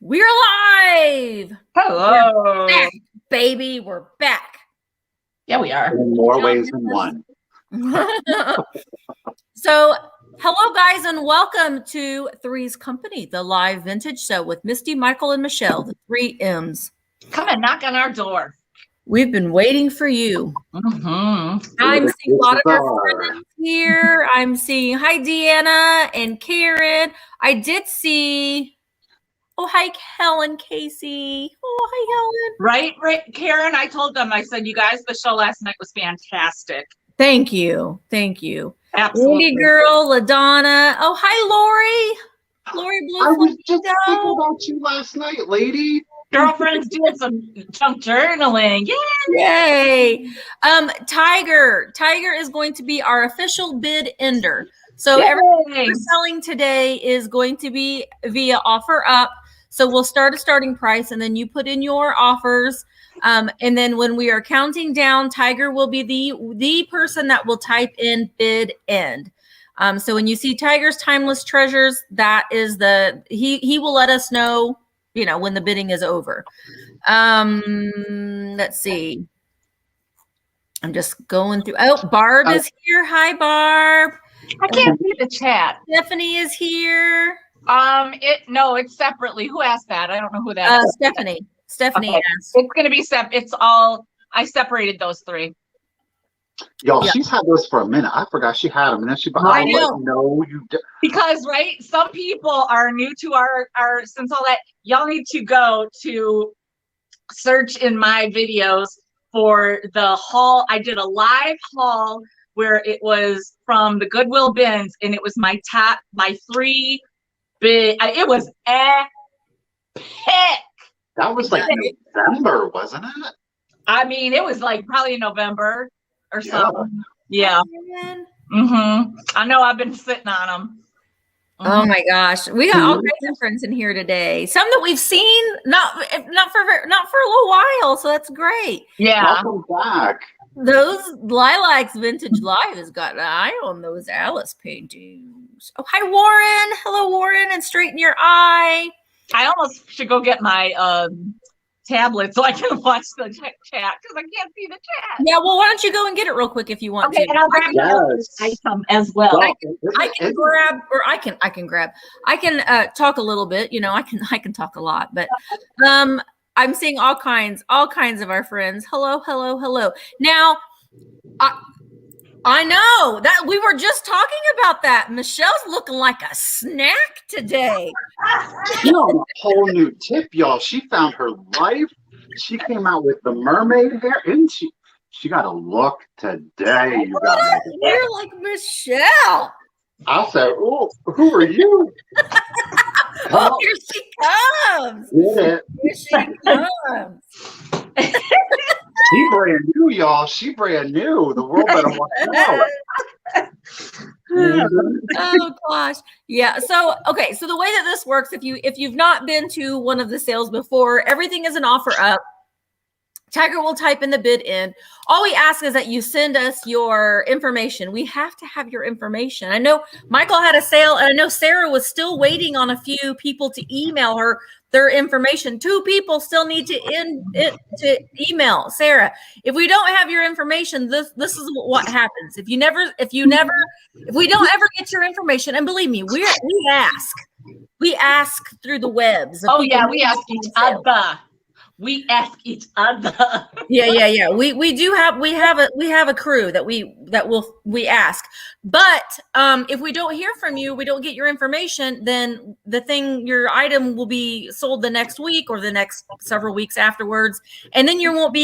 We're live. Hello. We're back, baby. We're back. Yeah, we are. In more ways than one. So, hello, guys, and welcome to Three's Company, the live vintage show with Misty, Michael, and Michele, the 3 M's. Come and knock on our door. We've been waiting for you. I'm seeing a lot of our friends here. I'm seeing, hi, Deanna and Karen. I did see... Oh, hi, Helen Casey. Oh, hi, Helen. Right, Karen. I told them, I said, you guys, the show last night was fantastic. Thank you. Absolutely. Absolutely. Lady Girl, LaDonna. Oh, hi, Lori. Lori Blue. I was just thinking about you last night, lady. Girlfriends doing some junk journaling. Yay. Tiger is going to be our official bid ender. So everything we're selling today is going to be via offer up. So we'll start a starting price and then you put in your offers. And then when we are counting down, Tiger will be the person that will type in bid end. So when you see Tiger's Timeless Treasures, that is he will let us know, when the bidding is over. Let's see. I'm just going through. Oh, Barb is here. Hi, Barb. I can't see the chat. Stephanie is here. It's separately. Who asked that? I don't know who that is. Stephanie. Stephanie asked. It's going to be it's all. I separated those 3. Y'all, she's had those for a minute. I forgot she had them, and then she. I know. No, you. Because some people are new to our since all that. Y'all need to go to search in my videos for the haul. I did a live haul where it was from the Goodwill bins, and it was my 3 big. It was epic. That was like November, wasn't it? I mean, it was like probably November or something. Yeah. I know. I've been sitting on them. Oh my gosh, we got all kinds of friends in here today. Some that we've seen, not for a little while, so that's great. Yeah. Welcome back. Those Lilacs Vintage Live has got an eye on those Alice paintings. Oh, hi, Warren. Hello, Warren, and straighten your eye. I almost should go get my tablet so I can watch the chat because I can't see the chat. Yeah, well, why don't you go and get it real quick if you want to? And I'll grab another item as well. I can grab, or I can grab. I can talk a little bit. I can talk a lot, but I'm seeing all kinds of our friends. Hello. Now, I know that we were just talking about that. Michelle's looking like a snack today. A whole new tip, y'all. She found her life. She came out with the mermaid hair, and she got a look today. You guys. You're like Michele. I said, "Oh, who are you?" Oh, here she comes. Yeah. Here she comes. She brand new, y'all. She brand new. The world better watch out. Oh gosh. Yeah. So the way that this works, if you've not been to one of the sales before, everything is an offer up. Tiger will type in the bid in. All we ask is that you send us your information. We have to have your information. I know Michael had a sale, and I know Sarah was still waiting on a few people to email her their information. 2 people still need to email Sarah. If we don't have your information, this is what happens. If we don't ever get your information, and believe me, we ask through the webs. Oh yeah, we ask each other. We ask each other. Yeah. We have a crew that we ask. But if we don't hear from you, we don't get your information, then your item will be sold the next week or the next several weeks afterwards, and then you won't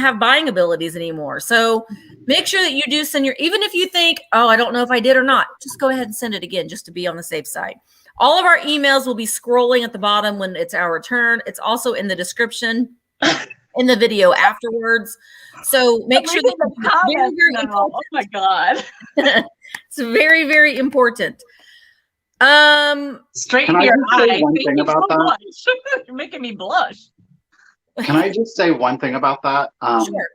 have buying abilities anymore. So make sure that you do send even if you think, oh, I don't know if I did or not, just go ahead and send it again just to be on the safe side. All of our emails will be scrolling at the bottom when it's our turn. It's also in the description in the video afterwards. So make sure that oh my God. It's very, very important. Straighten your eye. One thing about that? You're making me blush. Can I just say one thing about that? Sure.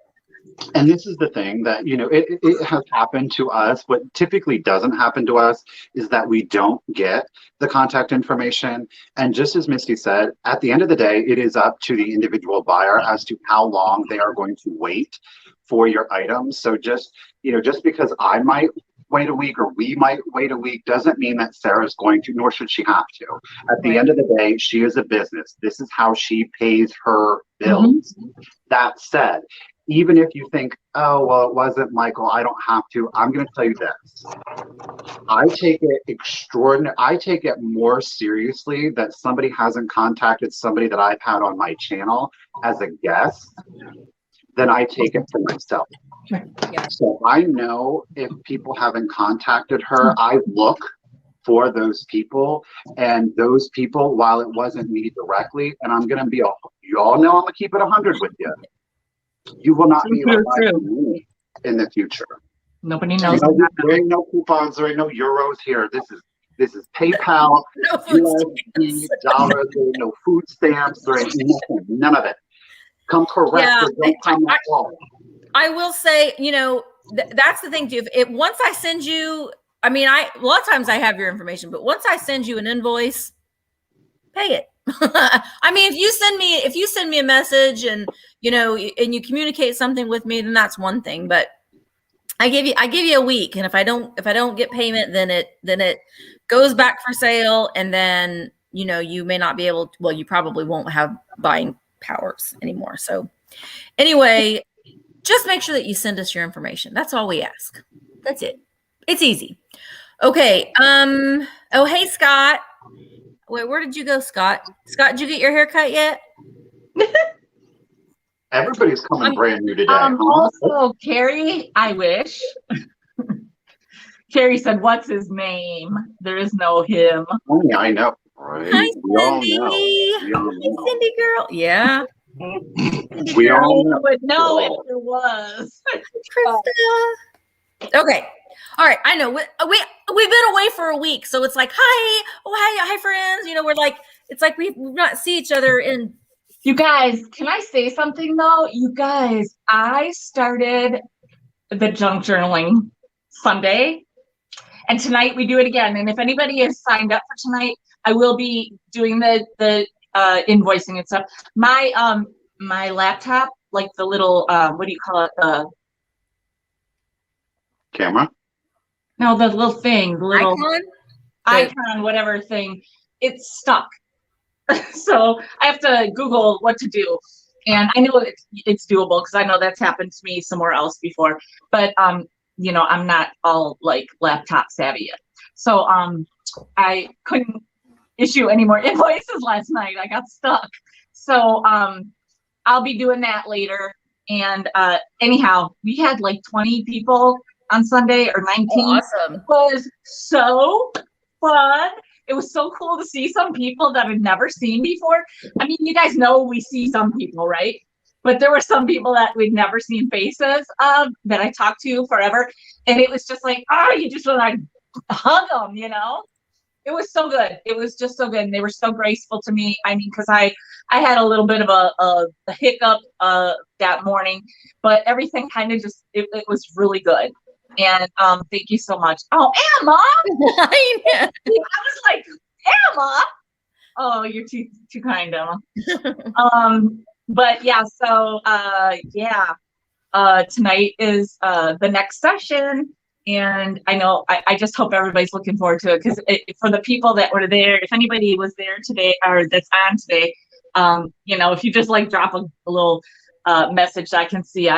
And this is the thing that, it has happened to us. What typically doesn't happen to us is that we don't get the contact information. And just as Misty said, at the end of the day, it is up to the individual buyer as to how long they are going to wait for your items. So just because I might wait a week or we might wait a week doesn't mean that Sarah's going to, nor should she have to. At the end of the day, she is a business. This is how she pays her bills. That said, even if you think, oh, well, it wasn't Michael, I don't have to, I'm going to tell you this. I take it more seriously that somebody hasn't contacted somebody that I've had on my channel as a guest than I take it for myself. Yeah. So I know if people haven't contacted her, I look for those people, and those people, while it wasn't me directly, and I'm going to be, you all know I'm going to keep it 100 with you. You will not be able to buy from me in the future. Nobody knows. There ain't no coupons. There ain't no euros here. This is PayPal, No food USD, dollars. There ain't no food stamps. There ain't nothing. None of it. Come correct. Yeah, or don't come at all. I will say, that's the thing too. If once I send you, a lot of times I have your information, but once I send you an invoice, pay it. If you send me a message and and you communicate something with me, then that's one thing. But I give you a week, and if I don't get payment, then it goes back for sale, and then you may not be able to, well, you probably won't have buying powers anymore. So anyway, just make sure that you send us your information. That's all we ask. That's it. It's easy. Okay. Oh, hey, Scott. Wait, where did you go, Scott? Scott, did you get your hair cut yet? Everybody's coming brand new today. Also, Carrie, I wish. Carrie said, what's his name? There is no him. Oh, yeah, I know. Right? Hi, We Cindy. all know. Hey, Cindy girl. Yeah. We all know. Would know if there was. Krista. Okay. All right. I know we've been away for a week, so it's like, hi, hi friends. We're like, it's like we've not see each other in. You guys, can I say something though? You guys, I started the junk journaling Sunday, and tonight we do it again. And if anybody is signed up for tonight, I will be doing the invoicing and stuff. My laptop, like the little what do you call it? Camera? No, the little thing, the little Icon? whatever thing, it's stuck. So I have to Google what to do. And I know it's doable because I know that's happened to me somewhere else before. But I'm not all like laptop savvy yet. So I couldn't issue any more invoices last night. I got stuck. So I'll be doing that later. And anyhow, we had like 20 people on Sunday, or 19. Awesome. It was so fun. It was so cool to see some people that I'd never seen before. You guys know we see some people, right? But there were some people that we'd never seen faces of that I talked to forever. And it was just like, you just want to hug them, It was so good. It was just so good. And they were so graceful to me. Because I had a little bit of a hiccup that morning, but everything kind of just, it was really good. And thank you so much. Oh, Emma! I was like, Emma! Oh, you're too kind, Emma. But yeah, so tonight is the next session. And I know I just hope everybody's looking forward to it, because for the people that were there, if anybody was there today or that's on today, if you just like drop a little message that I can see,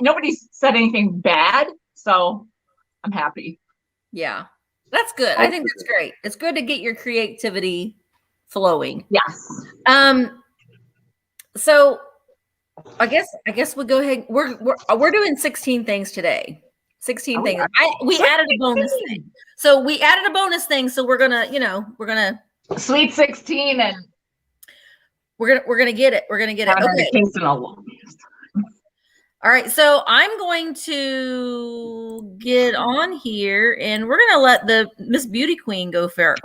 nobody said anything bad, so I'm happy. Yeah, that's good. I think that's great. It's good to get your creativity flowing. Yes. So I guess we'll go ahead. We're doing 16 things today. 16 things. We added a bonus thing. So we added a bonus thing. So we're gonna Sweet 16, and we're gonna get it. We're gonna get it. Okay. All right. So I'm going to get on here, and we're gonna let the Miss Beauty Queen go first.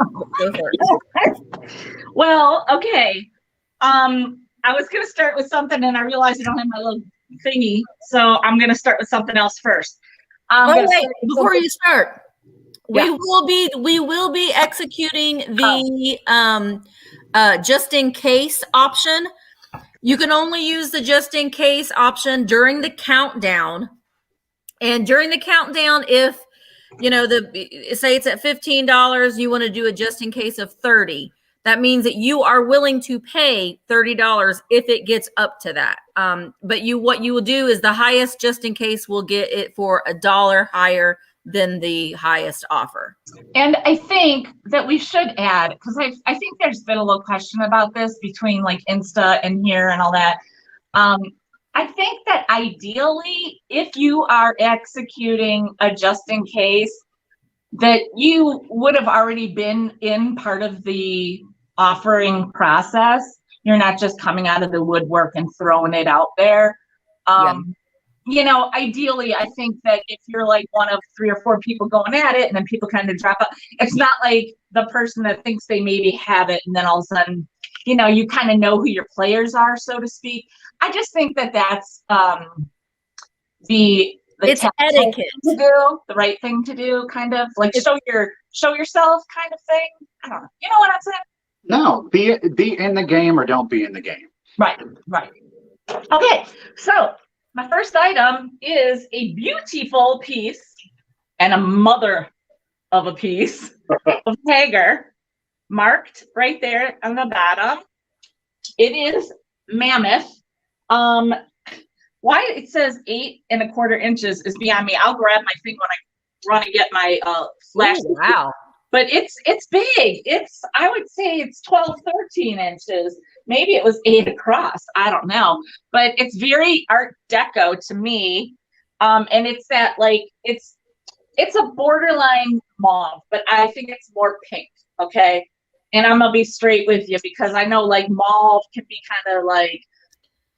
Well, okay. I was gonna start with something, and I realized I don't have my little thingy. So I'm going to start with something else first. Before you start, Yeah. we will be executing the just in case option. You can only use the just in case option during the countdown. And during the countdown, if you know say it's at $15, you want to do a just in case of 30. That means that you are willing to pay $30 if it gets up to that. But what you will do is the highest just in case will get it for $1 higher than the highest offer. And I think that we should add, because I think there's been a little question about this between like Insta and here and all that. I think that ideally, if you are executing a just in case, that you would have already been in part of the offering process. You're not just coming out of the woodwork and throwing it out there. You know, ideally, I think that if you're like one of 3 or 4 people going at it and then people kind of drop out, it's not like the person that thinks they maybe have it and then all of a sudden, you know, you kind of know who your players are, so to speak. I just think that that's it's etiquette to do, the right thing to do, kind of like show yourself kind of thing. I don't know. You know what I'm saying? No, be in the game or don't be in the game. Right. Okay, so my first item is a beautiful piece and a mother of a piece of Hager, marked right there on the bottom. It is mammoth. Why it says 8 1/4 inches is beyond me. I'll grab my thing when I run and get my flash. Ooh, wow. But it's big. I would say it's 12, 13 inches. Maybe it was 8 across. I don't know. But it's very Art Deco to me. And it's that like it's a borderline mauve, but I think it's more pink. Okay. And I'm gonna be straight with you because I know like mauve can be kind of like,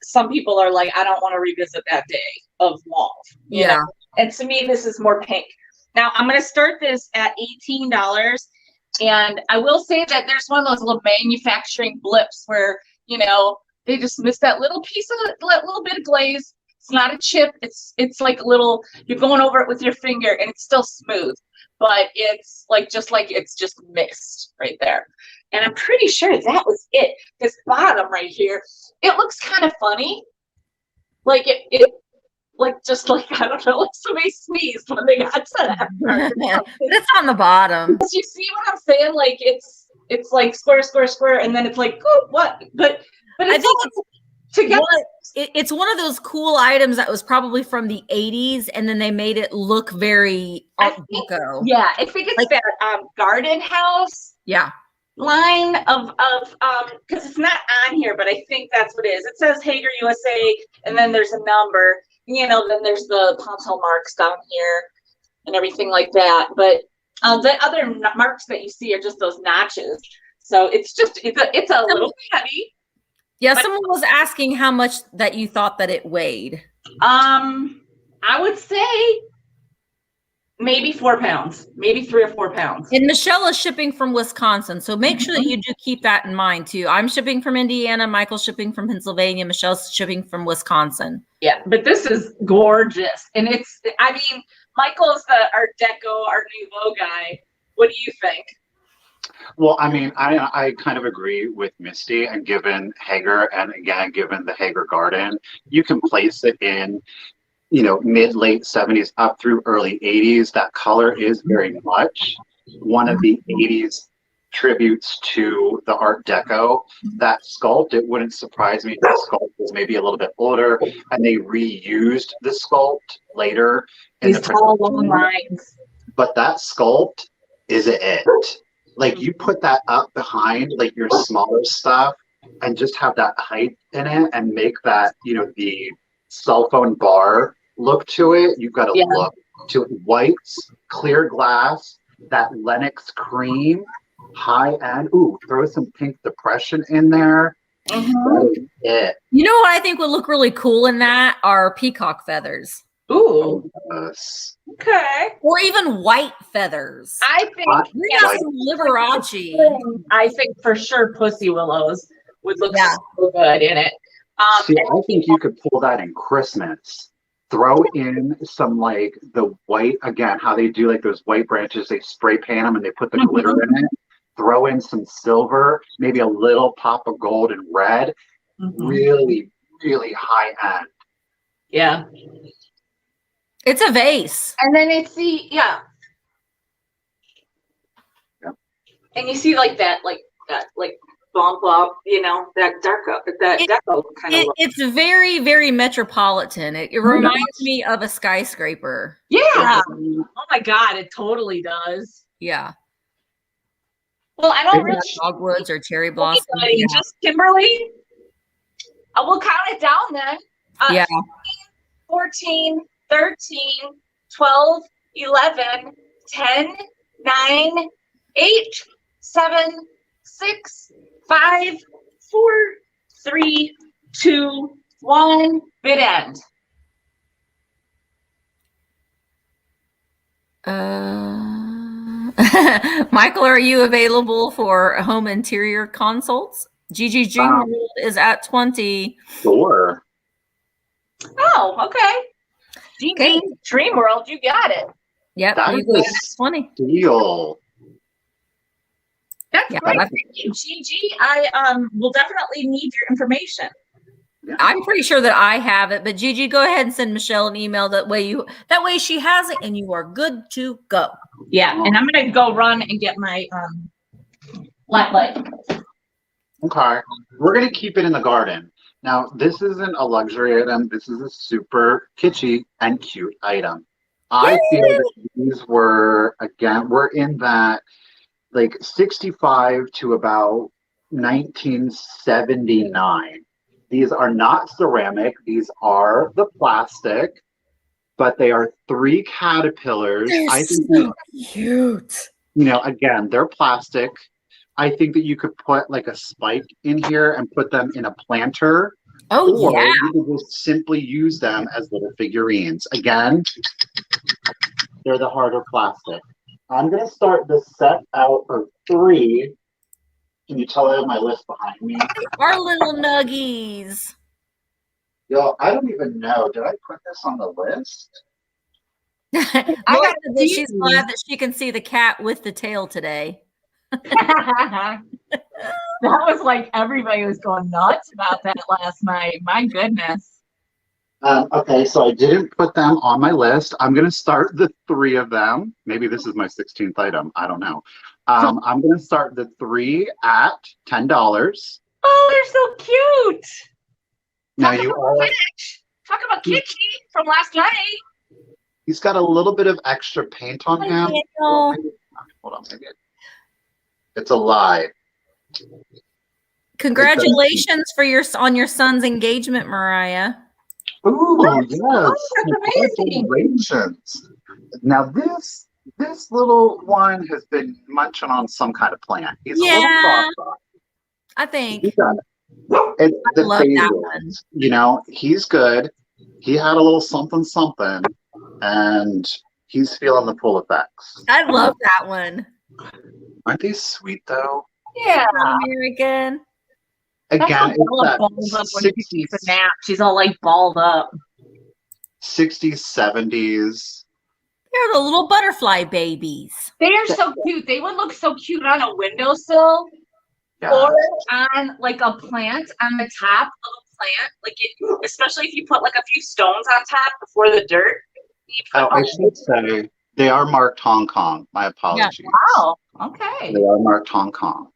some people are like, I don't want to revisit that day of mauve. You know? And to me, this is more pink. Now I'm going to start this at $18. And I will say that there's one of those little manufacturing blips where, you know, they just miss that little piece of little bit of glaze. It's not a chip. It's like a little, you're going over it with your finger and it's still smooth, but it's like, it's just missed right there. And I'm pretty sure that was it. This bottom right here, it looks kind of funny. Like it like just like, I don't know, like somebody sneezed when they got to that part. It's on the bottom. You see what I'm saying? Like it's like square, and then it's like, oh, what? But I think it's one of those cool items that was probably from the 80s, and then they made it look very Art Deco. Yeah, I think it's like that garden house. Yeah. Line of because it's not on here, but I think that's what it is. It says Hager USA, and then there's a number. You know, then there's the Pontel marks down here and everything like that. But the other marks that you see are just those notches. So it's a little heavy. Yeah, someone was asking how much that you thought that it weighed. I would say maybe 4 pounds, maybe 3 or 4 pounds. And Michele is shipping from Wisconsin, so make sure that you do keep that in mind too. I'm shipping from Indiana, Michael's shipping from Pennsylvania, Michelle's shipping from Wisconsin. Yeah, but this is gorgeous. And I mean, Michael's the Art Deco, Art Nouveau guy. What do you think? Well, I mean, I kind of agree with Misty, and given Hager, and again, given the Hager garden, you can place it in, you know, mid-late 70s up through early 80s. That color is very much one of the 80s tributes to the Art Deco. That sculpt, it wouldn't surprise me if the sculpt was maybe a little bit older and they reused the sculpt later in these tall long lines. But that sculpt is it. Like, you put that up behind like your smaller stuff and just have that height in it and make that, you know, the cell phone bar look to it. You've got to look to whites, clear glass, that Lennox cream, high end. Ooh, throw some pink depression in there. That is it. You know what I think would look really cool in that are peacock feathers. Ooh. Yes. Okay. Or even white feathers. I think we got some Liberace. I think for sure Pussy Willows would look so good in it. See, I think you could pull that in Christmas. Throw in some like the white, again, how they do like those white branches, they spray paint them and they put the glitter in it. Throw in some silver, maybe a little pop of gold and red. Really, really high end. Yeah. It's a vase. And then it's the, yeah. And you see like that bump up, you know, that deco kind of look. It's very, very metropolitan. It reminds me of a skyscraper. Yeah. Oh my God, it totally does. Yeah. Well, I don't really dogwoods or cherry blossom. Yeah. Just Kimberly. We'll count it down then. Yeah. 14, 13, 12, 11, 10, 9, 8, 7, 6, 5, 4, 3, 2, 1. Bid end. Michael, are you available for home interior consults? Gigi Dream World is at 20. Sure. Oh, okay. Gigi Dream World, you got it. Yep, That you got it is at 20. Deal. That's great. Thank you, Gigi. I will definitely need your information. Yeah. I'm pretty sure that I have it, but Gigi, go ahead and send Michele an email. That way she has it and you are good to go. Yeah, and I'm gonna go run and get my black light. Okay. We're gonna keep it in the garden. Now, this isn't a luxury item. This is a super kitschy and cute item. I feel that these were, again, we're in that like 65 to about 1979. These are not ceramic. These are the plastic, but they are 3 caterpillars. I think so cute. You know, again, they're plastic. I think that you could put like a spike in here and put them in a planter. Oh, or yeah. you could just simply use them as little figurines. Again, they're the harder plastic. I'm going to start this set out of 3. Can you tell I have my list behind me? Our little nuggies. Yo, I don't even know. Did I put this on the list? She's glad that she can see the cat with the tail today. That was like everybody was going nuts about that last night. My goodness. Okay, so I didn't put them on my list. I'm going to start the 3 of them. Maybe this is my 16th item. I don't know. I'm going to start the 3 at $10. Oh, they're so cute. Now you all talk about kitschy from last night. He's got a little bit of extra paint on him. Hold on, maybe it's a lie. Congratulations on your son's engagement, Mariah. Ooh, yes. That's amazing. Congratulations. Now this little one has been munching on some kind of plant. He's a little soft. I think. It's the love that one. phases. You know, he's good. He had a little something, and he's feeling the full effects. I love that one. Aren't they sweet though? Yeah. American. Again, it's that balls up when she takes a nap. She's all like balled up. 60s, 70s. They're the little butterfly babies. They are so cute. They would look so cute on a windowsill or on like a plant on the top of a plant. Like especially if you put like a few stones on top before the dirt. I should say they are marked Hong Kong. My apologies. Yeah. Wow. Okay. They are marked Hong Kong.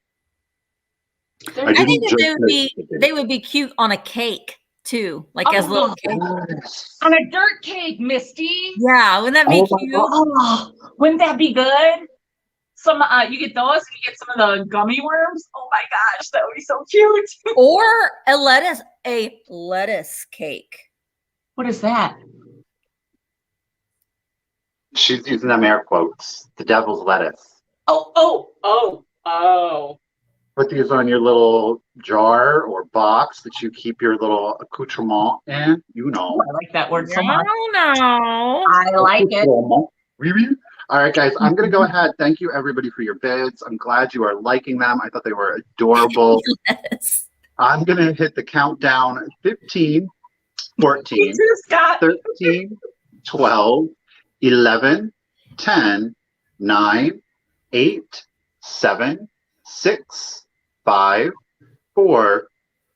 I think that they would be cute on a cake too, like as little cake. On a dirt cake, Misty. Yeah, wouldn't that be cute? Oh, wouldn't that be good? Some you get those and you get some of the gummy worms. Oh my gosh, that would be so cute. Or a lettuce cake. What is that? She's using them air quotes. The devil's lettuce. Oh. Put these on your little jar or box that you keep your little accoutrement in. You know. I like that word so much. No. I like it. All right, guys, I'm going to go ahead. Thank you, everybody, for your bids. I'm glad you are liking them. I thought they were adorable. Yes. I'm going to hit the countdown 15, 14, Me too, Scott. 13, 12, 11, 10, 9, 8, 7, 6, 5, 4,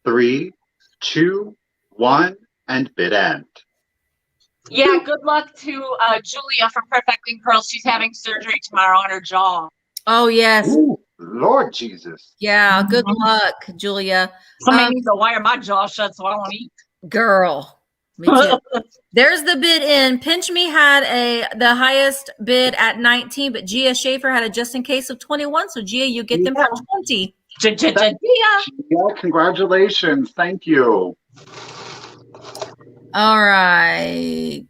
3, 2, 1, and bid end. Yeah, good luck to Julia for perfecting pearls. She's having surgery tomorrow on her jaw. Oh yes. Ooh, Lord Jesus. Yeah. Good luck, Julia. Somebody needs to wire my jaw shut so I don't eat. Girl. Me too. There's the bid in. Pinch Me had the highest bid at 19, but Gia Schaefer had a just in case of 21. So Gia, you get them for 20. Yeah, congratulations. Thank you. All right.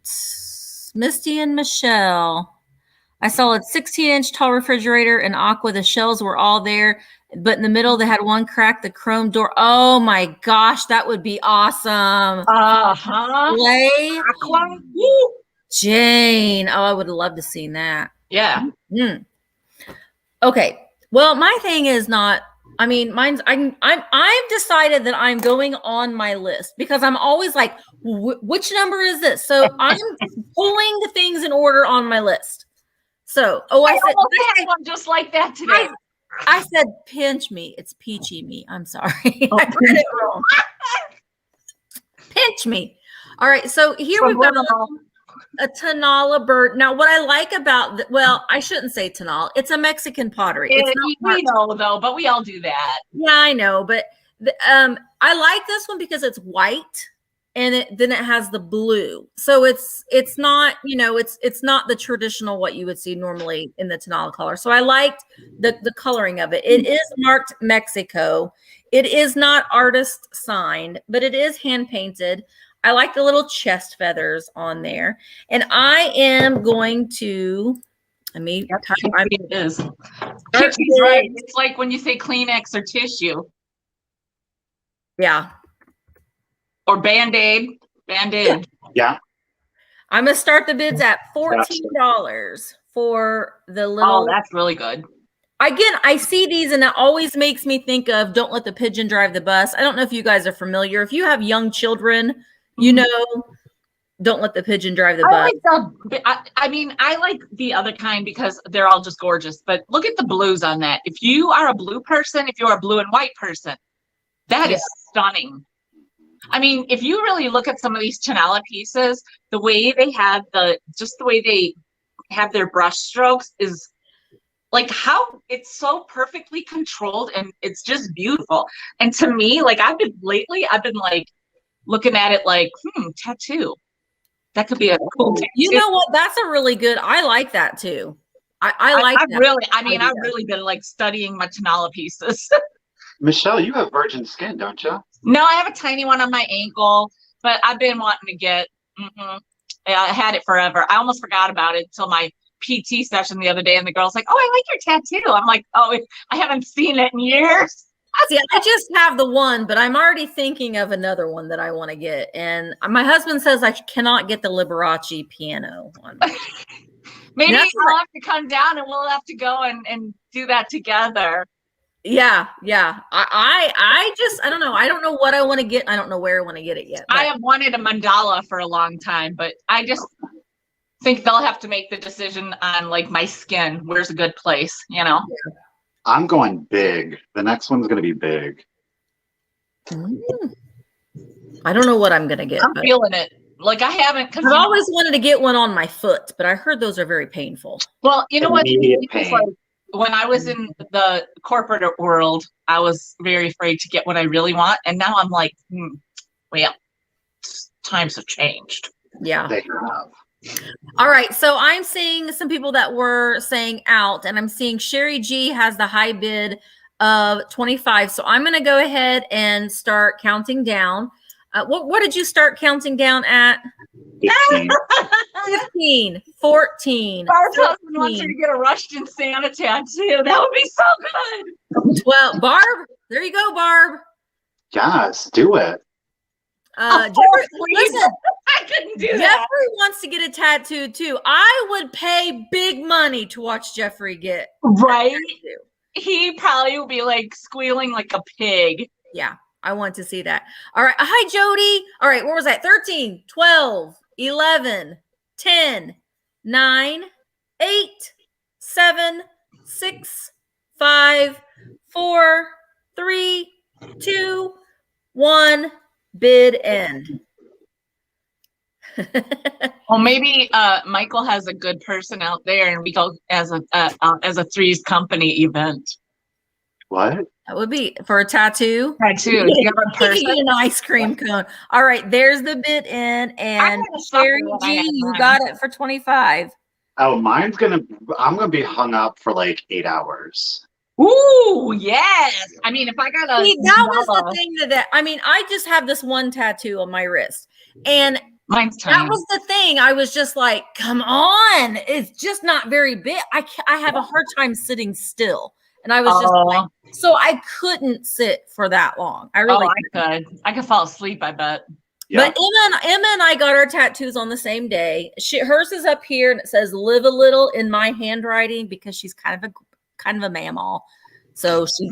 Misty and Michele. I saw a 16-inch tall refrigerator in aqua. The shelves were all there, but in the middle they had one crack, the chrome door. Oh my gosh, that would be awesome. Play Aqua? Jane. Oh, I would love to see that. Yeah. Okay. Well, my thing is not. I mean, I've decided that I'm going on my list because I'm always like, which number is this? So I'm pulling the things in order on my list. So, I had one just like that today. I said, pinch me. It's peachy me. I'm sorry. I read it wrong. Pinch me. All right. So here we've got a Tanala Bird. Now, what I like about, I shouldn't say Tanala. It's a Mexican pottery. It's not we know though, but we all do that. Yeah, I know. But I like this one because it's white. And then it has the blue, so it's not it's not the traditional what you would see normally in the Tanala color. So I liked the coloring of it. It is marked Mexico. It is not artist signed, but it is hand painted. I like the little chest feathers on there, and I am going to. It is. She's right. It's like when you say Kleenex or tissue. Yeah. Or Band-Aid. Yeah. I'm going to start the bids at $14 for the little. Oh, that's really good. Again, I see these and it always makes me think of Don't Let the Pigeon Drive the Bus. I don't know if you guys are familiar. If you have young children, Don't Let the Pigeon Drive the Bus. I like the other kind because they're all just gorgeous. But look at the blues on that. If you are a blue person, if you're a blue and white person, that is stunning. I mean, if you really look at some of these Tanala pieces, the way they have the way they have their brush strokes is like how it's so perfectly controlled and it's just beautiful. And to me, like I've been like looking at it like, tattoo. That could be a cool tattoo. You know what? That's a really good, I like that too. I like that. I've really been like studying my Tanala pieces. Michele, you have virgin skin, don't you? No, I have a tiny one on my ankle, but I've been wanting to get, I had it forever. I almost forgot about it until my PT session the other day, and the girl's like, "Oh, I like your tattoo." I'm like, "Oh, I haven't seen it in years." See, I just have the one, but I'm already thinking of another one that I want to get. And my husband says I cannot get the Liberace piano one. Maybe you'll have to come down and we'll have to go and do that together. Yeah. I don't know. I don't know what I want to get. I don't know where I want to get it yet. I have wanted a mandala for a long time, but I just think they'll have to make the decision on like my skin. Where's a good place, I'm going big. The next one's going to be big. I don't know what I'm going to get. I'm feeling it. Like I haven't. I've always wanted to get one on my foot, but I heard those are very painful. Well, you know what? When I was in the corporate world, I was very afraid to get what I really want. And now I'm like, well, times have changed. Yeah. They have. All right. So I'm seeing some people that were saying out, and I'm seeing Sherry G has the high bid of 25. So I'm going to go ahead and start counting down. What did you start counting down at? 15. 15, 14. Barb's husband wants her to get a Russian Santa tattoo. That would be so good. Well, Barb, there you go, Barb. Yes, do it. Listen, I couldn't do that. Jeffrey wants to get a tattoo too. I would pay big money to watch Jeffrey get right. He probably would be like squealing like a pig. Yeah. I want to see that. All right. Hi, Jody. All right. Where was that? 13, 12, 11, 10, 9, 8, 7, 6, 5, 4, 3, 2, 1. Bid end. Well, maybe Michael has a good person out there, and we go as a Three's Company event. What? That would be for a tattoo. Tattoo. You have a person. An ice cream cone. All right, there's the bid in, and Sherry G, you got it for 25. Oh, I'm gonna be hung up for like 8 hours. Ooh, yes. I mean, if I got a that was the thing that I mean, I just have this one tattoo on my wrist, and mine's tiny. That was the thing. I was just like, come on, it's just not very big. I have a hard time sitting still, and I was just like, so I couldn't sit for that long. I really I could fall asleep, I bet. Yeah. But Emma and I got our tattoos on the same day. Hers is up here, and it says "Live a Little" in my handwriting because she's kind of a mammal, so she,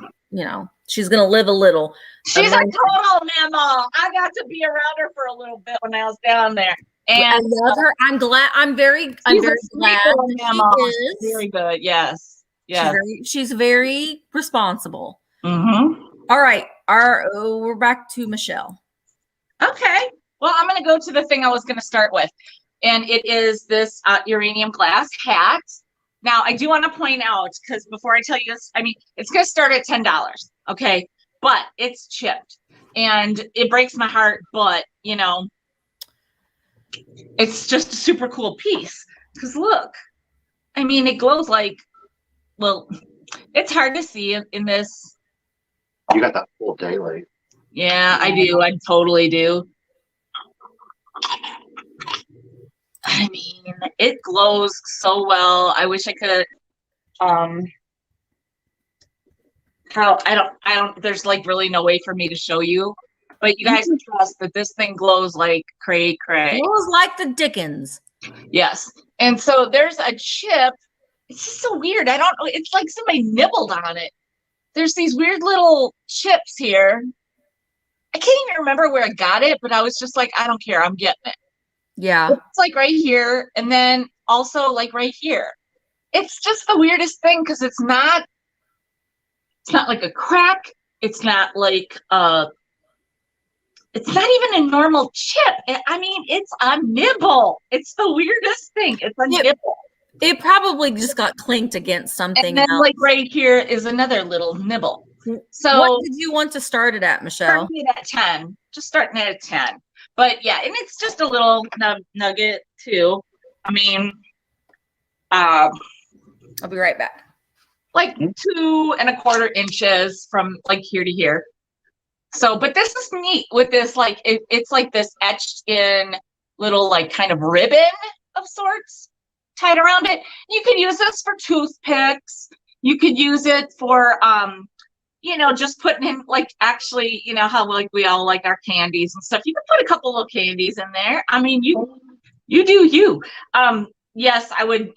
she's gonna live a little. She's a total mammal. I got to be around her for a little bit when I was down there, and I love her. I'm glad. I'm very glad mammal. she is. Very good. Yes. She's very responsible. Mm-hmm. All right, we're back to Michele. Okay. Well, I'm going to go to the thing I was going to start with, and it is this uranium glass hat. Now, I do want to point out, because before I tell you this, I mean, it's going to start at $10, okay? But it's chipped, and it breaks my heart, but, it's just a super cool piece. Because look, I mean, it glows like, well, it's hard to see in this. You got that full daylight. Yeah, I do. I totally do. I mean, it glows so well. I wish I could there's like really no way for me to show you, but you guys trust that this thing glows like cray. Glows like the Dickens. Yes. And so there's a chip. It's just so weird. I don't know. It's like somebody nibbled on it. There's these weird little chips here. I can't even remember where I got it, but I was just like, I don't care. I'm getting it. Yeah. It's like right here, and then also like right here. It's just the weirdest thing because it's not like a crack. It's not like it's not even a normal chip. I mean, it's a nibble. It's the weirdest thing. It's a nibble. It probably just got clinked against something. And then else. like right here is another little nibble. So what did you want to start it at, Michele? Starting at 10. Just starting at 10. But yeah, and it's just a little nugget too. I mean, I'll be right back. Like 2¼ inches from like here to here. So, but this is neat with this, like, it's like this etched in little like kind of ribbon of sorts tied around it. You could use this for toothpicks. You could use it for, just putting in like, actually, how like we all like our candies and stuff. You could put a couple of candies in there. I mean, you do you. Yes, I would,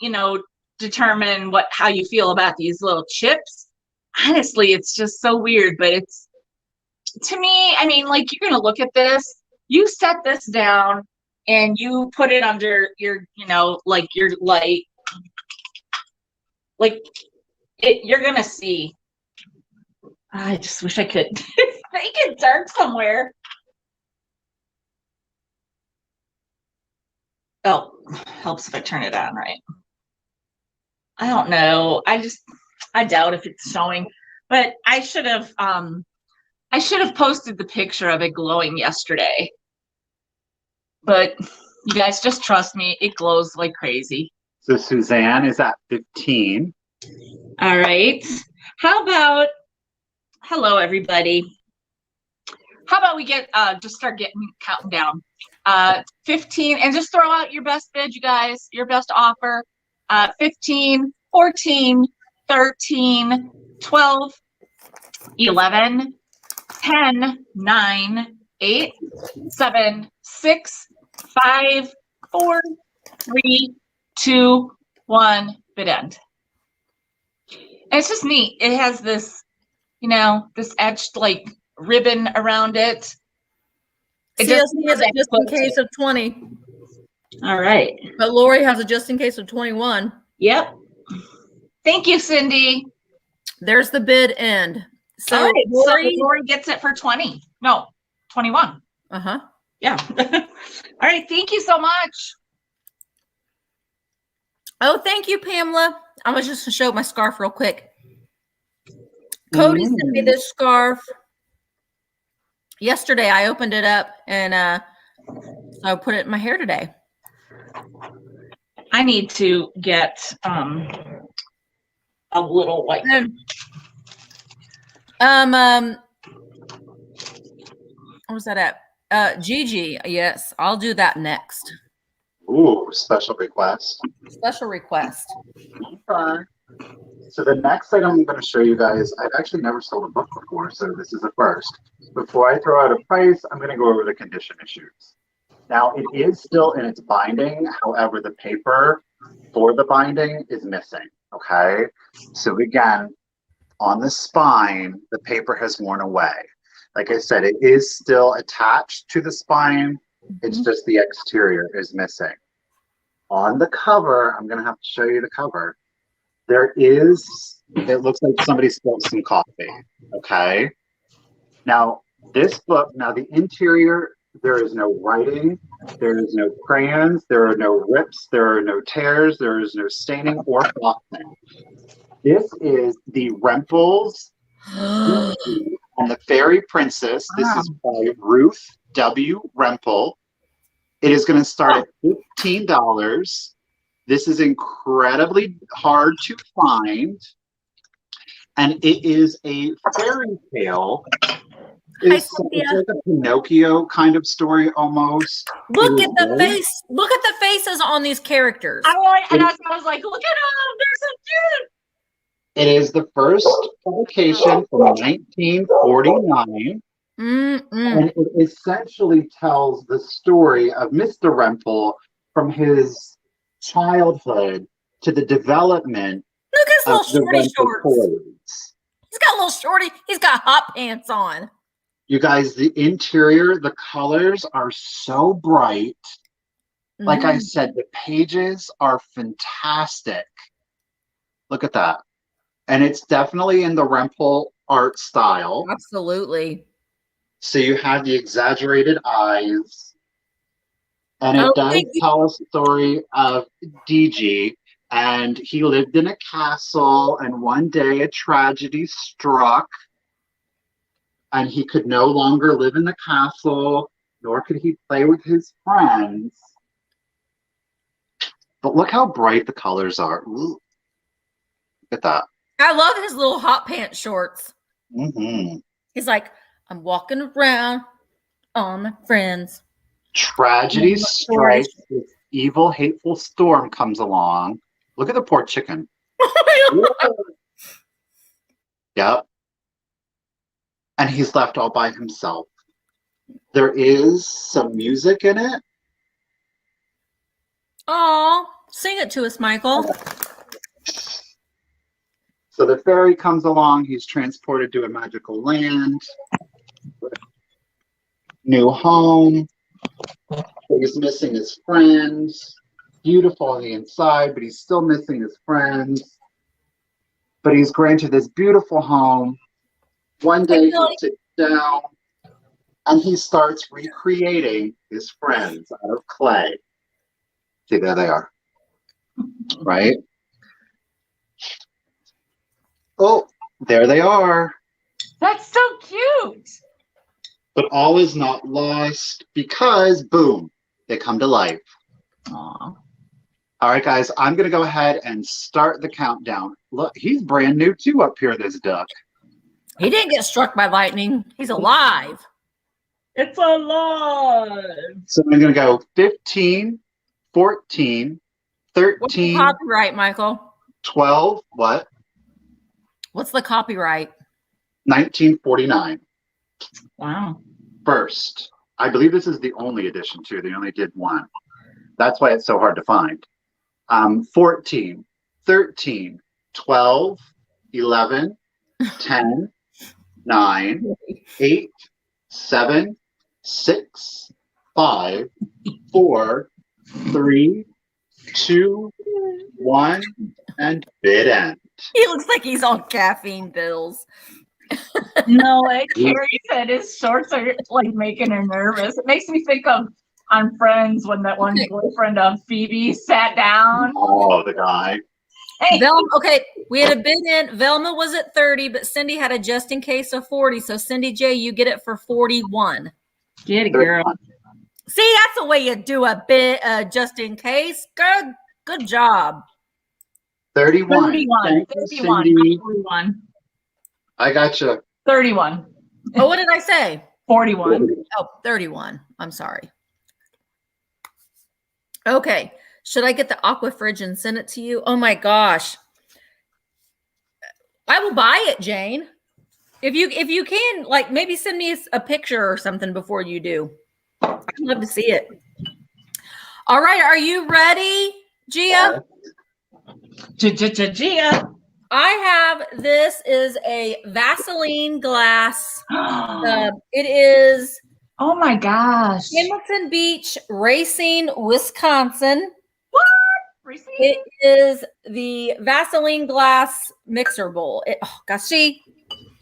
determine how you feel about these little chips. Honestly, it's just so weird, but it's, to me, I mean, like, you're going to look at this, you set this down and you put it under your, like your light, like you're going to see. I just wish I could make it dark somewhere. Oh, helps if I turn it on, right? I don't know. I doubt if it's showing, but I should have posted the picture of it glowing yesterday. But you guys just trust me, it glows like crazy. So Suzanne is at 15. All right. How about, hello everybody. How about we get just start counting down. 15, and just throw out your best bid, you guys, your best offer. 15, 14, 13, 12, 11, 10, 9, 8, 7, 6, 5, 4, 3, 2, 1, bid end. And it's just neat. It has this, this etched like ribbon around it. It CLC doesn't have has a that just in foot case tip. of 20, All right. but Lori has a just in case of 21. Yep. Thank you, Cindy. There's the bid end. So All right. Lori, So Lori gets it for 20. No, 21. uh-huh. Yeah. All right. Thank you so much. Oh, thank you, Pamela. I was just to show my scarf real quick. Cody sent me this scarf yesterday. I opened it up and so I put it in my hair today. I need to get a little white. What was that at? Gigi, yes, I'll do that next. Ooh, special request. Special request. Okay. So the next item I'm going to show you guys, I've actually never sold a book before, so this is a first. Before I throw out a price, I'm going to go over the condition issues. Now, it is still in its binding. However, the paper for the binding is missing, okay? So again, on the spine, the paper has worn away. Like I said, it is still attached to the spine. It's just the exterior is missing. On the cover, I'm going to have to show you the cover. There is, it looks like somebody spilled some coffee, okay? Now, this book, now the interior, there is no writing, there is no crayons, there are no rips, there are no tears, there is no staining or frosting. This is the Rempels and the Fairy Princess. This is by Ruth W. Rempel. It is going to start at $15. This is incredibly hard to find. And it is a fairy tale. It's like a Pinocchio kind of story almost. Look at the face. Look at the faces on these characters. I was like, look at them. They're so cute. It is the first publication from 1949. And it essentially tells the story of Mr. Rempel from his childhood to the development Look at his of little the shorty shorts. toys. He's got a little shorty. He's got hot pants on. You guys, the interior, the colors are so bright. Like I said, the pages are fantastic. Look at that. And it's definitely in the Rempel art style. Absolutely. So you have the exaggerated eyes. And it does tell a story of DG. And he lived in a castle. And one day a tragedy struck. And he could no longer live in the castle. Nor could he play with his friends. But look how bright the colors are. Ooh. Look at that. I love his little hot pants shorts. He's like, I'm walking around on my friends. Tragedy strikes. This evil, hateful storm comes along. Look at the poor chicken. Yep. And he's left all by himself. There is some music in it. Oh, sing it to us, Michael. So the fairy comes along. He's transported to a magical land. New home. He's missing his friends. Beautiful on the inside, but he's still missing his friends. But he's granted this beautiful home. One day he sits down and he starts recreating his friends out of clay. See, there they are. Right? Oh, there they are. That's so cute. But all is not lost because, boom, they come to life. Aww. All right, guys, I'm going to go ahead and start the countdown. Look, he's brand new, too, up here, this duck. He didn't get struck by lightning. He's alive. It's alive. So I'm going to go 15, 14, 13. What's the copyright, Michael? 12, what? What's the copyright? 1949. Wow. First. I believe this is the only edition, too. They only did one. That's why it's so hard to find. 14, 13, 12, 11, 10, 9, 8, 7, 6, 5, 4, 3, 2, 1, and bid end. He looks like he's on caffeine pills. No, like Carrie said, his shorts are like making her nervous. It makes me think of on Friends when that one boyfriend of Phoebe sat down. Oh, the guy. Hey, Velma, okay, we had a bid in. Velma was at 30, but Cindy had a just in case of 40. So Cindy J, you get it for 41. get it, girl. See, that's the way you do a bid just in case. Good job. 31. 31. Thank you, 31. Cindy. 41. I got you. 31. Oh, what did I say? 41. Oh, 31. I'm sorry. Okay. Should I get the aqua fridge and send it to you? Oh my gosh. I will buy it, Jane. If you can, like, maybe send me a picture or something before you do. I'd love to see it. All right. Are you ready, Gia? Gia. I have, this is a Vaseline Glass. It is Oh my gosh. Hamilton Beach Racing, Wisconsin. Receive? It is the Vaseline Glass mixer bowl. Oh gosh, see,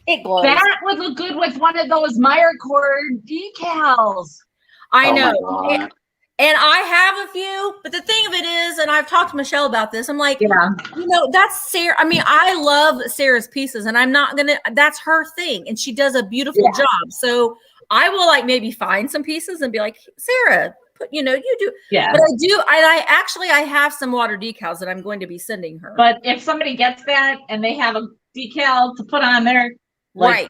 it glows. That would look good with one of those Meyer cord decals. I Oh my know. God. And I have a few, but the thing of it is, and I've talked to Michele about this, I'm like, Yeah. you know, that's Sarah. I mean, I love Sarah's pieces, and I'm not gonna, that's her thing, and she does a beautiful Yeah. job. So I will like maybe find some pieces and be like, Sarah, you know, you do. Yeah. But I have some water decals that I'm going to be sending her. But if somebody gets that and they have a decal to put on there, like,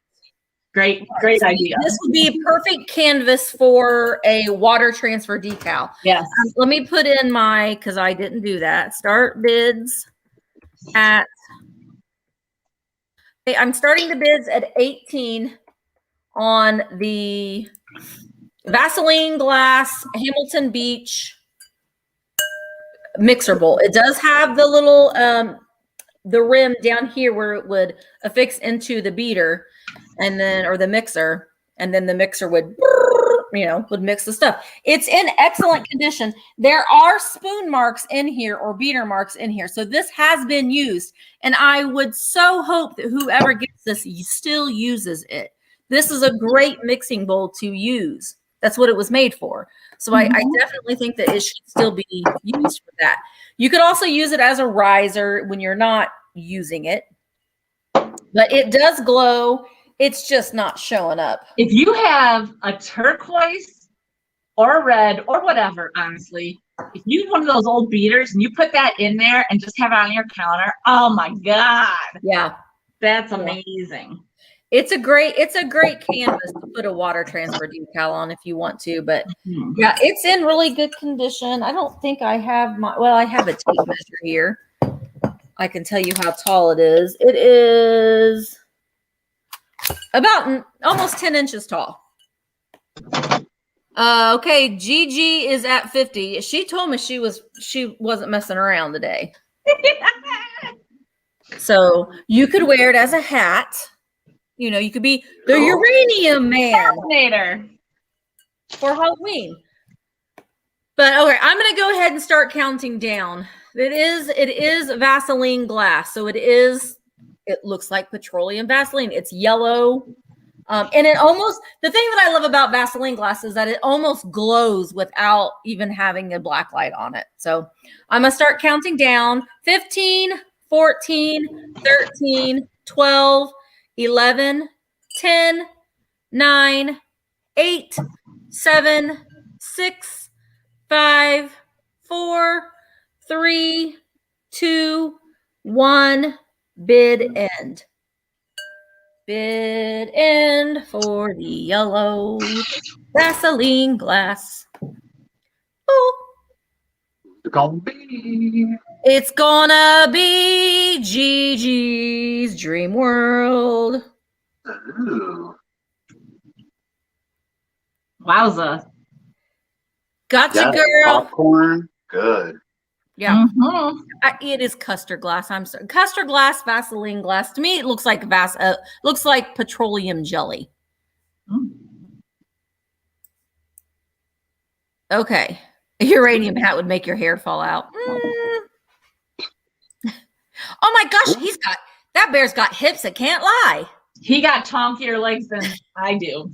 right. great So idea. This would be a perfect canvas for a water transfer decal. Yes. Let me put in because I didn't do that. Start bids at, okay, I'm starting the bids at 18 on the Vaseline Glass Hamilton Beach mixer bowl. It does have the little, the rim down here where it would affix into the beater and then, or the mixer, and then the mixer would, you know, would mix the stuff. It's in excellent condition. There are spoon marks in here or beater marks in here. So this has been used, and I would so hope that whoever gets this still uses it. This is a great mixing bowl to use. That's what it was made for. So I definitely think that it should still be used for that. You could also use it as a riser when you're not using it, but it does glow. It's just not showing up. If you have a turquoise or a red or whatever, honestly, if you have one of those old beaters and you put that in there and just have it on your counter, oh my God. Yeah. That's amazing. It's a great canvas to put a water transfer decal on if you want to, but yeah, it's in really good condition. I don't think I have I have a tape measure here. I can tell you how tall it is. It is about almost 10 inches tall. Okay, Gigi is at 50. She told me she wasn't messing around today. So you could wear it as a hat. You know, you could be the uranium man Fascinator for Halloween. But okay, I'm going to go ahead and start counting down. It is Vaseline Glass. So it looks like petroleum Vaseline. It's yellow. And it almost, the thing that I love about Vaseline Glass is that it almost glows without even having a black light on it. So I'm going to start counting down. 15, 14, 13, 12, 11, 10, 9, 8, 7, 6, 5, 4, 3, 2, 1. Bid end. Bid end for the yellow Vaseline Glass. Oh. It's gonna be Gigi's Dream World. Ooh. Wowza. Gotcha, girl. Popcorn. Good. Yeah. Mm-hmm. It is custard glass. I'm sorry. Custard glass, Vaseline glass. To me, it looks like looks like petroleum jelly. Okay. A uranium hat would make your hair fall out. Oh my gosh, that bear's got hips that can't lie. He got chonkier legs than I do.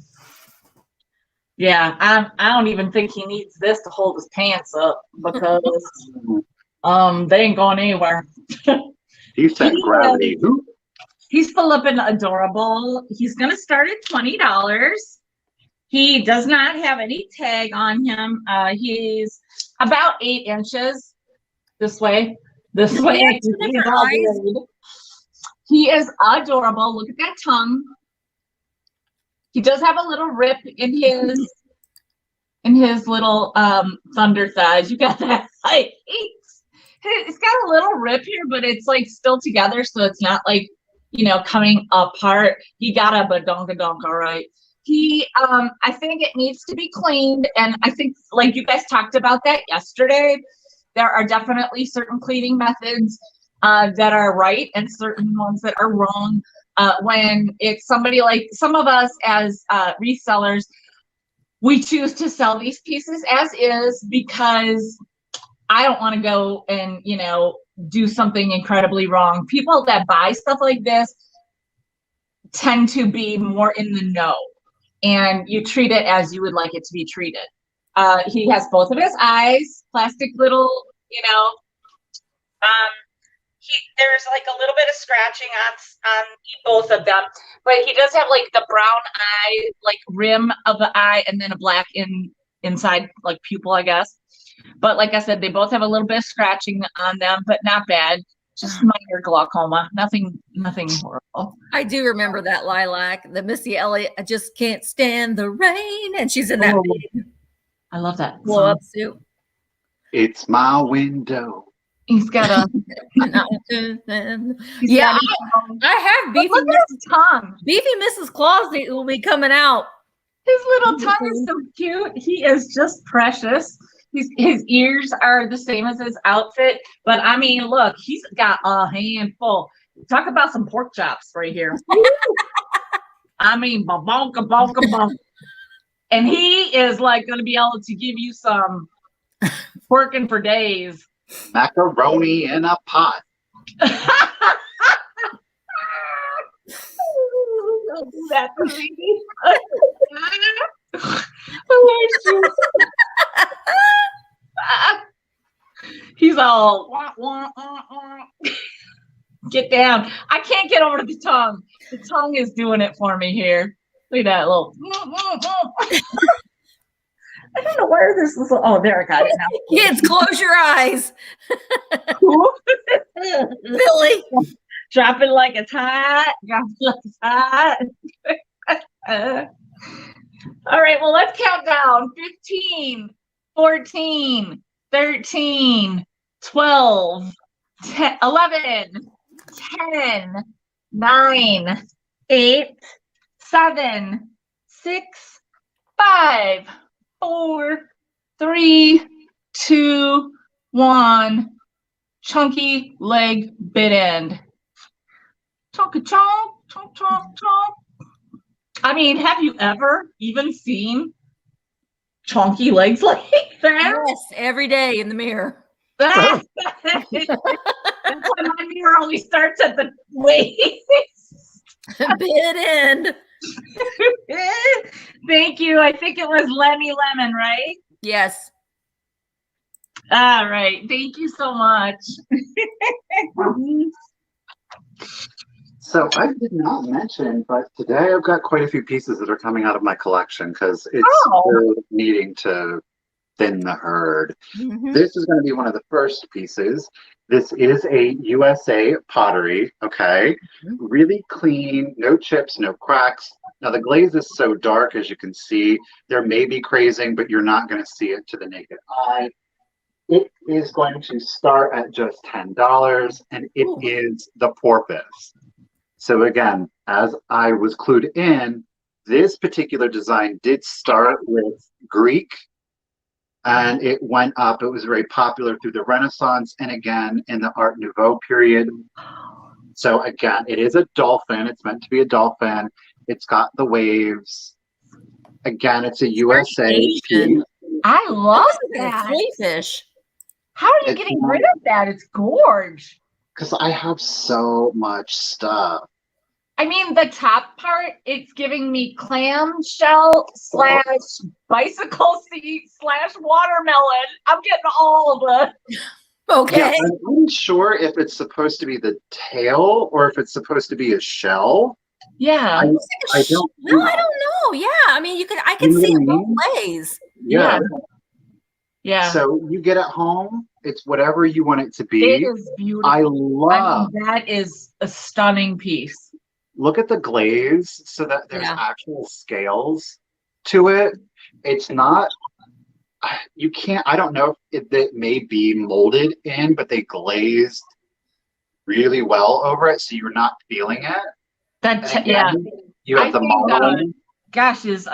Yeah, I don't even think he needs this to hold his pants up because they ain't going anywhere. He said gravity. He's flipping adorable. He's gonna start at $20. He does not have any tag on him. He's about 8 inches this way. He is adorable. Look at that tongue. He does have a little rip in his little thunder thighs. You got that? Like, it's got a little rip here, but it's like still together, so it's not like, you know, coming apart. He got a badonkadonk, all right. He I think it needs to be cleaned, and I think, like you guys talked about that yesterday, there are definitely certain cleaning methods that are right and certain ones that are wrong. When it's somebody like some of us as resellers, we choose to sell these pieces as is because I don't want to go and, you know, do something incredibly wrong. People that buy stuff like this tend to be more in the know, and you treat it as you would like it to be treated. He has both of his eyes, plastic little, you know, there's like a little bit of scratching on both of them, but he does have like the brown eye, like rim of the eye, and then a black inside, like pupil, I guess. But like I said, they both have a little bit of scratching on them, but not bad. Just minor glaucoma, nothing horrible. I do remember that lilac, the Missy Elliott, I just can't stand the rain, and she's in that big I love that blow up suit. It's my window. He's got a yeah, I have beefy. Look at his tongue. Beefy Mrs. Claus will be coming out. His little tongue is so cute. He is just precious. His ears are the same as his outfit, but I mean, look, he's got a handful. Talk about some pork chops right here. I mean, ba-bonka, bonka, bonka. And he is like going to be able to give you some working for days. Macaroni in a pot. Don't do that to me. He's all wah, wah, wah, wah. Get down. I can't get over the tongue. The tongue is doing it for me here. Look at that little. I don't know where this is. Oh, there, I got it now. Kids, close your eyes. Billy. Drop it like it's hot. Drop it like it's hot. All right, well, let's count down. 15, 14, 13, 12, 10, 11, 10, 9, 8, 7, 6, 5, 4, 3, 2, 1. Chunky leg bit end. Chonka chonk, chonk, chonk, chonk. I mean, have you ever even seen chonky legs like that? Yes, every day in the mirror. That's why my mirror only starts at the waist. Bit end. Thank you. I think it was Lemmy Lemon, right? Yes. All right. Thank you so much. So I did not mention, but today I've got quite a few pieces that are coming out of my collection because it's still needing to thin the herd. Mm-hmm. This is going to be one of the first pieces. This is a USA pottery, okay? Mm-hmm. Really clean, no chips, no cracks. Now the glaze is so dark, as you can see. There may be crazing, but you're not going to see it to the naked eye. It is going to start at just $10, and it is the Porpoise. So again, as I was clued in, this particular design did start with Greek, and it went up. It was very popular through the Renaissance and again in the Art Nouveau period. So again, it is a dolphin. It's meant to be a dolphin. It's got the waves. Again, it's a USA Asian. piece. I love Look at that. the fish. How are you getting rid of that? It's gorge. Because I have so much stuff. I mean, the top part, it's giving me clamshell / bicycle seat / watermelon. I'm getting all of it. Okay. Yeah, I'm unsure if it's supposed to be the tail or if it's supposed to be a shell. Yeah. I don't No, I don't know. Yeah, I mean, I could You know see what I it both mean? ways. Yeah. Yeah. So you get it home, it's whatever you want it to It be. is beautiful. I love. that is a stunning piece. Look at the glaze so that there's Yeah. actual scales to it. It's not. You can't. I don't know if it may be molded in, but they glazed really well over it, so you're not feeling it. And again, you have the modeling. Gosh, is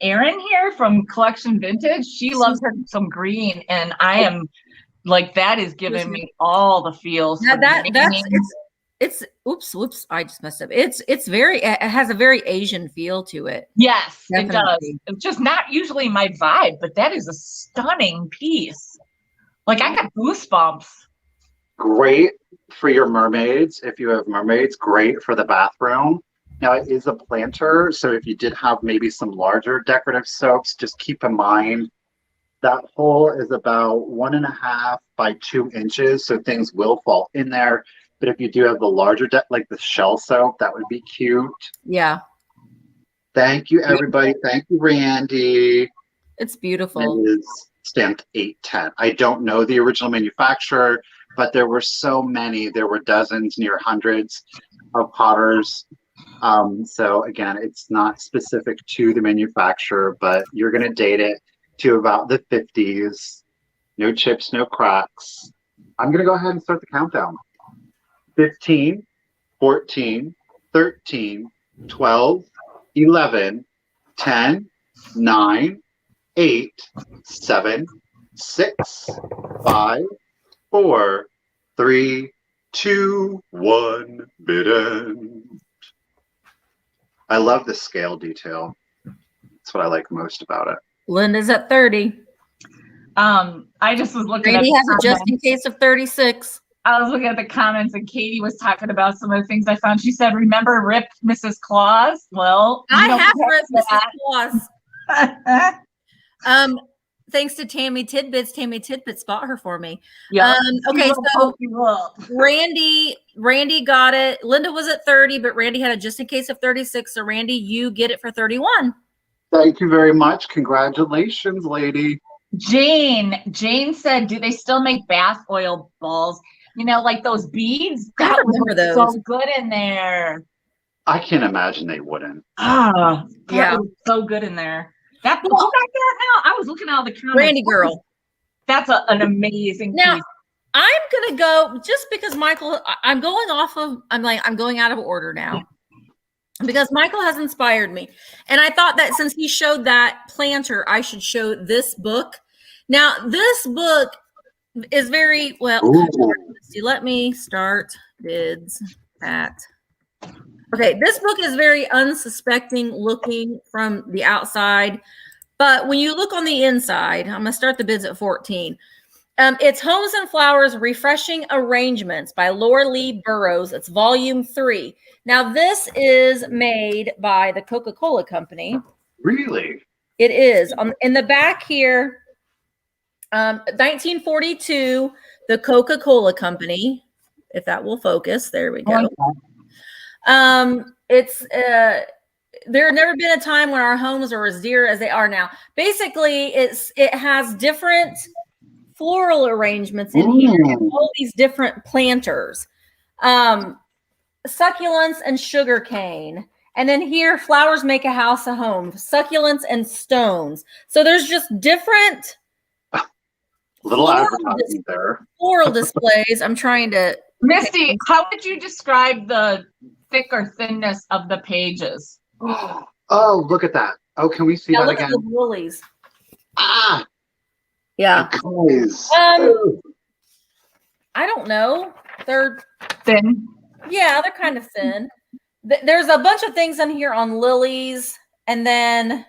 Erin here from Collection Vintage? She loves her some green, and I am like, that is giving me all the feels. Now it's whoops, I just messed up. It has a very Asian feel to it. Yes, Definitely. it does. It's just not usually my vibe, but that is a stunning piece. Like, I got goosebumps. Great for your mermaids. If you have mermaids, great for the bathroom. Now it is a planter, so if you did have maybe some larger decorative soaps, just keep in mind that hole is about 1.5 by 2 inches, so things will fall in there. But if you do have the larger like the shell soap, that would be cute. Yeah. Thank you, everybody. Thank you, Randy. It's beautiful. It is stamped 810. I don't know the original manufacturer, but there were so many. There were dozens, near hundreds of potters. So again, it's not specific to the manufacturer, but you're going to date it to about the 50s. No chips, no cracks. I'm going to go ahead and start the countdown. 15, 14, 13, 12, 11, 10, 9, 8, 7, 6, 5, 4, 3, 2, 1, bidden. I love the scale detail. That's what I like most about it. Linda's at 30. I just was looking Randy at has it just in case of 36. I was looking at the comments, and Katie was talking about some of the things I found. She said, "Remember ripped Mrs. Claus?" Well, I have ripped Mrs. Claus. Thanks to Tammy Tidbits. Tammy Tidbits bought her for me. Yeah. Okay, so Randy got it. Linda was at 30, but Randy had it just in case of 36. So Randy, you get it for 31. Thank you very much. Congratulations, lady. Jane said, "Do they still make bath oil balls? You know, like those beads? I remember those. So good in there." I can't imagine they wouldn't. Yeah, was so good in there. Who got that now? I was looking at all the comments. Randy girl. That's an amazing Now, piece. I'm gonna go just because Michael. I'm going out of order now because Michael has inspired me, and I thought that since he showed that planter, I should show this book. Now, this book is very well. Let me start bids at. Okay, this book is very unsuspecting looking from the outside, but when you look on the inside, I'm gonna start the bids at 14. It's Homes and Flowers Refreshing Arrangements by Laura Lee Burrows. It's volume 3. Now, this is made by the Coca-Cola Company. Really? It is. In the back here, 1942, the Coca-Cola Company, if that will focus. There we go. There had never been a time when our homes are as dear as they are now. Basically, it has different floral arrangements in here, all these different planters, succulents and sugar cane. And then here, flowers make a house a home, succulents and stones. So there's just different little advertising there. Floral displays. I'm trying to. Misty, how would you describe the thick or thinness of the pages? Oh, look at that. Oh, can we see that look again? At the lilies. Ah. Yeah. Guys. I don't know. They're thin. Yeah, they're kind of thin. There's a bunch of things on here on lilies And then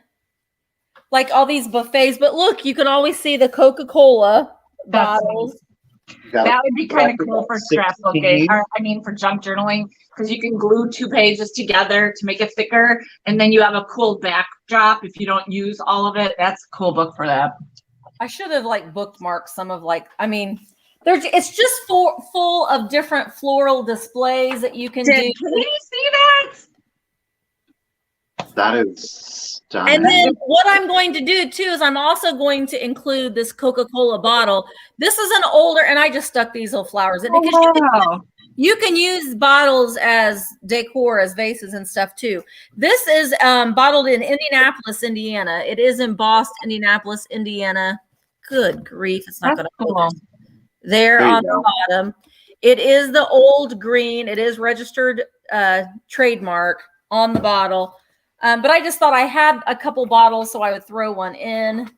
like all these buffets. But look, you can always see the Coca-Cola bottles. That would be kind of cool for scrapbooking, or I mean for junk journaling, because you can glue 2 pages together to make it thicker, and then you have a cool backdrop if you don't use all of it. That's a cool book for that. I should have like bookmarked some of like, I mean, it's just full of different floral displays that you can do. Can you see that? That is stunning. And then what I'm going to do too is I'm also going to include this Coca-Cola bottle. This is an older, and I just stuck these little flowers in because you can use bottles as decor, as vases and stuff too. This is bottled in Indianapolis, Indiana. It is embossed Indianapolis, Indiana. Good grief, it's not going to focus. There on the bottom. It is the old green. It is registered trademark on the bottle. But I just thought I had a couple bottles, so I would throw one in.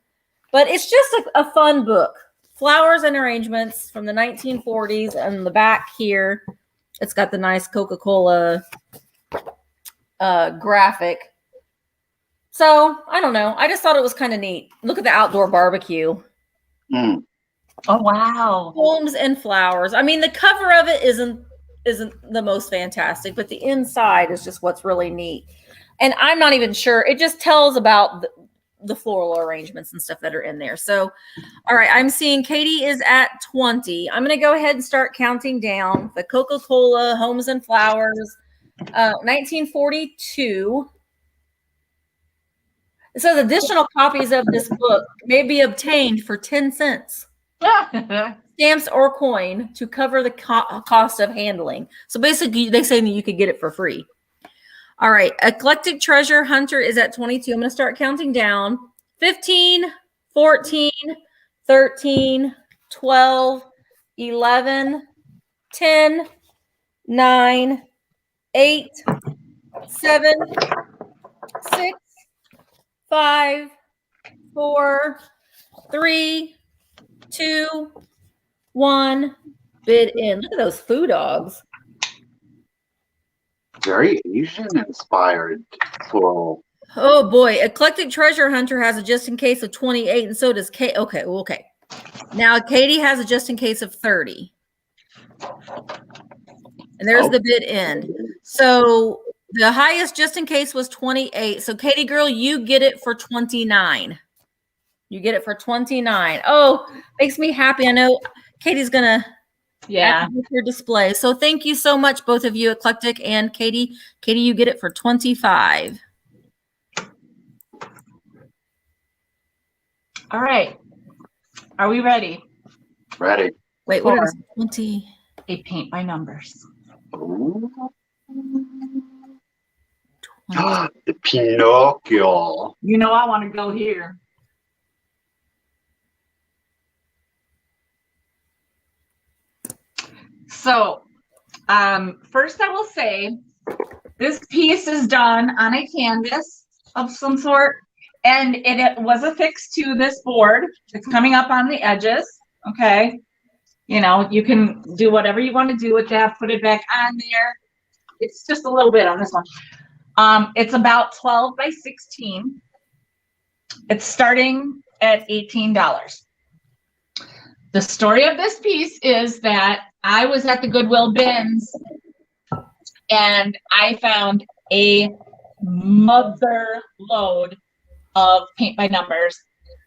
But it's just a fun book. Flowers and arrangements from the 1940s. And the back here, it's got the nice Coca-Cola graphic. So, I don't know. I just thought it was kind of neat. Look at the outdoor barbecue. Mm. Oh, wow. Homes and flowers. I mean, the cover of it isn't the most fantastic, but the inside is just what's really neat. And I'm not even sure. It just tells about the floral arrangements and stuff that are in there. So, all right, I'm seeing Katie is at 20. I'm going to go ahead and start counting down. The Coca-Cola Homes and Flowers, 1942. It says additional copies of this book may be obtained for 10 cents. Stamps or coin to cover the cost of handling. So basically, they say that you could get it for free. All right. Eclectic Treasure Hunter is at 22. I'm going to start counting down. 15, 14, 13, 12, 11, 10, 9, 8, 7, 6, 5, 4, 3, 2, 1. Bid in. Look at those foo dogs. Very Asian inspired floral. Oh boy, Eclectic Treasure Hunter has a just in case of 28, and so does Kate. Okay. Now Katie has a just in case of 30. And there's the bid end. So the highest just in case was 28. So Katie girl, you get it for 29. You get it for 29. Oh, makes me happy. I know Katie's gonna your display. So thank you so much, both of you, Eclectic and Katie. Katie, you get it for 25. All right. Are we ready? Ready. Wait, what is 20? A paint by numbers. The Pinocchio. You know I want to go here. So, first I will say, this piece is done on a canvas of some sort, and it was affixed to this board. It's coming up on the edges, okay? You know, you can do whatever you want to do with that, put it back on there. It's just a little bit on this one. It's about 12 by 16. It's starting at $18. The story of this piece is that I was at the Goodwill bins and I found a mother load of paint by numbers,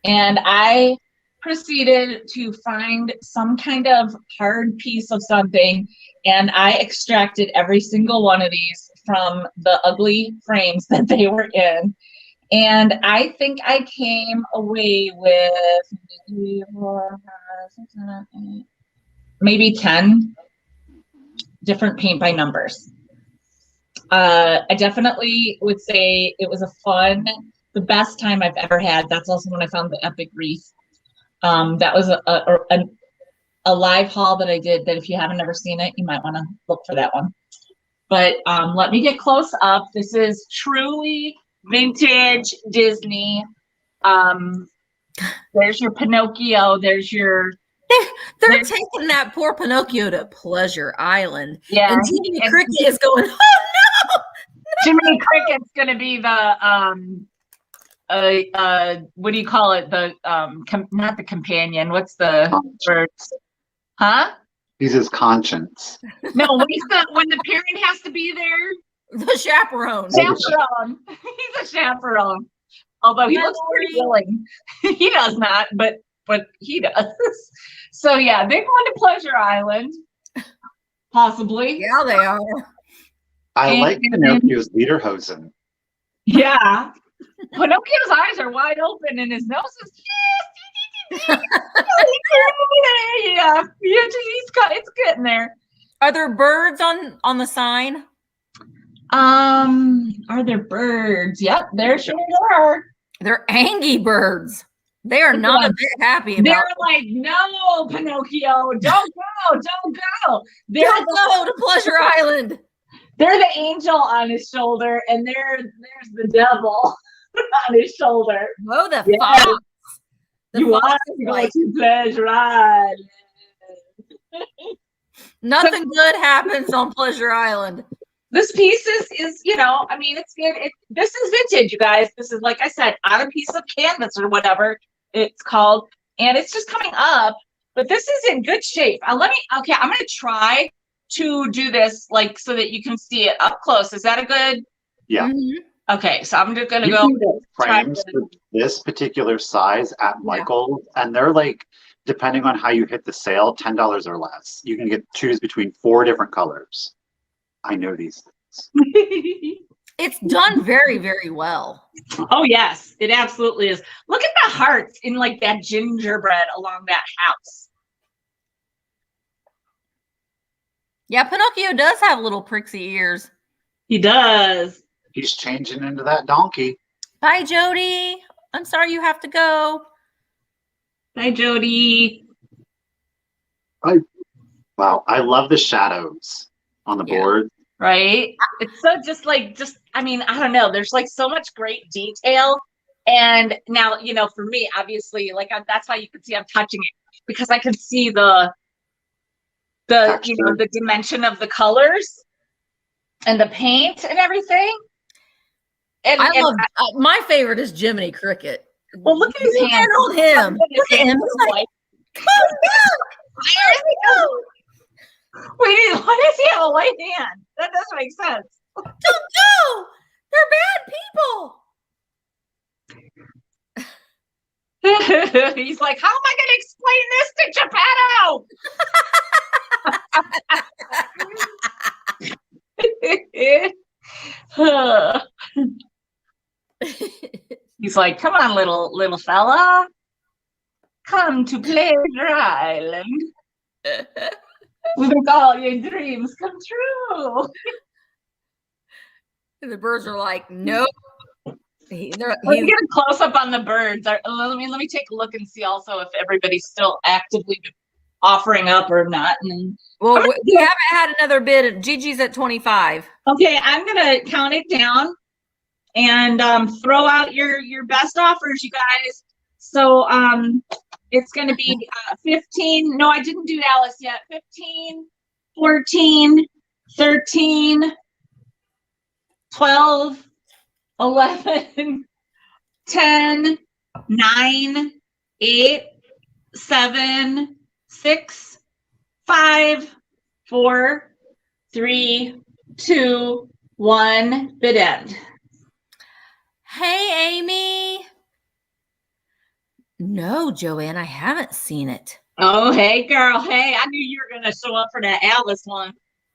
and I proceeded to find some kind of hard piece of something, and I extracted every single one of these from the ugly frames that they were in. And I think I came away with maybe 10 different paint by numbers. I definitely would say it was the best time I've ever had. That's also when I found the epic wreath. That was a live haul that I did, that if you haven't ever seen it, you might want to look for that one. But let me get close up. This is truly vintage Disney. There's your Pinocchio. There's your... They're taking that poor Pinocchio to Pleasure Island. Yeah. And Jiminy Cricket is going, oh Jiminy Cricket's gonna be the what do you call it? The not the companion. What's the bird? Huh? He's his conscience. No, when the parent has to be there? The chaperone. Chaperone. He's a chaperone. Although he looks pretty willing. He does not, but he does. So yeah, they're going to Pleasure Island. Possibly. Yeah, they are. I like Pinocchio's lederhosen. Yeah. Pinocchio's eyes are wide open and his nose is yeah, it's getting there. Are there birds on the sign? Are there birds? Yep, there sure are. They're angry birds. They are not a bit happy about They're like, no, Pinocchio, don't go. Don't go to Pleasure Island. They're the angel on his shoulder, and there's the devil on his shoulder. Oh, the fox. You want to go to Pleasure Island. Nothing good happens on Pleasure Island. This piece is I mean, it's good. This is vintage, you guys. This is, like I said, on a piece of canvas or whatever it's called, and it's just coming up. But this is in good shape. I'm going to try to do this so that you can see it up close. Is that a good? Yeah. Mm-hmm. Okay, so I'm just going to go. Frames for this particular size at Michael's, and they're like, depending on how you hit the sale, $10 or less. You can choose between 4 different colors. I know these things. It's done very, very well. Oh, yes, it absolutely is. Look at the hearts in that gingerbread along that house. Yeah, Pinocchio does have little prixy ears. He does. He's changing into that donkey. Bye, Jody. I'm sorry you have to go. Bye, Jody. Wow, I love the shadows on the board. Right? It's so I mean, I don't know. There's so much great detail. And now, for me, obviously, that's why you can see I'm touching it, because I can see the the dimension of the colors and the paint and everything. And I love my favorite is Jiminy Cricket. Well, look at his hand on him. Look at him. Like, calm down. Wait, why does he have a white hand? That doesn't make sense. Don't go. They're bad people. He's like, how am I going to explain this to Geppetto? He's like, come on, little fella. Come to Pleasure Island. We make all your dreams come true. The birds are like, nope. Let's get a close up on the birds. Let me take a look and see also if everybody's still actively offering up or not. Well, we haven't had another bid. Gigi's at 25. Okay, I'm gonna count it down and throw out your best offers, you guys. So it's gonna be 15. No, I didn't do Alice yet. 15, 14, 13, 12, 11, 10, 9, 8, 7, 6, 5, 4, 3, 2, 1. Bid end. Hey, Amy. No, Joanne, I haven't seen it. Oh, hey, girl. Hey, I knew you were going to show up for that Alice one.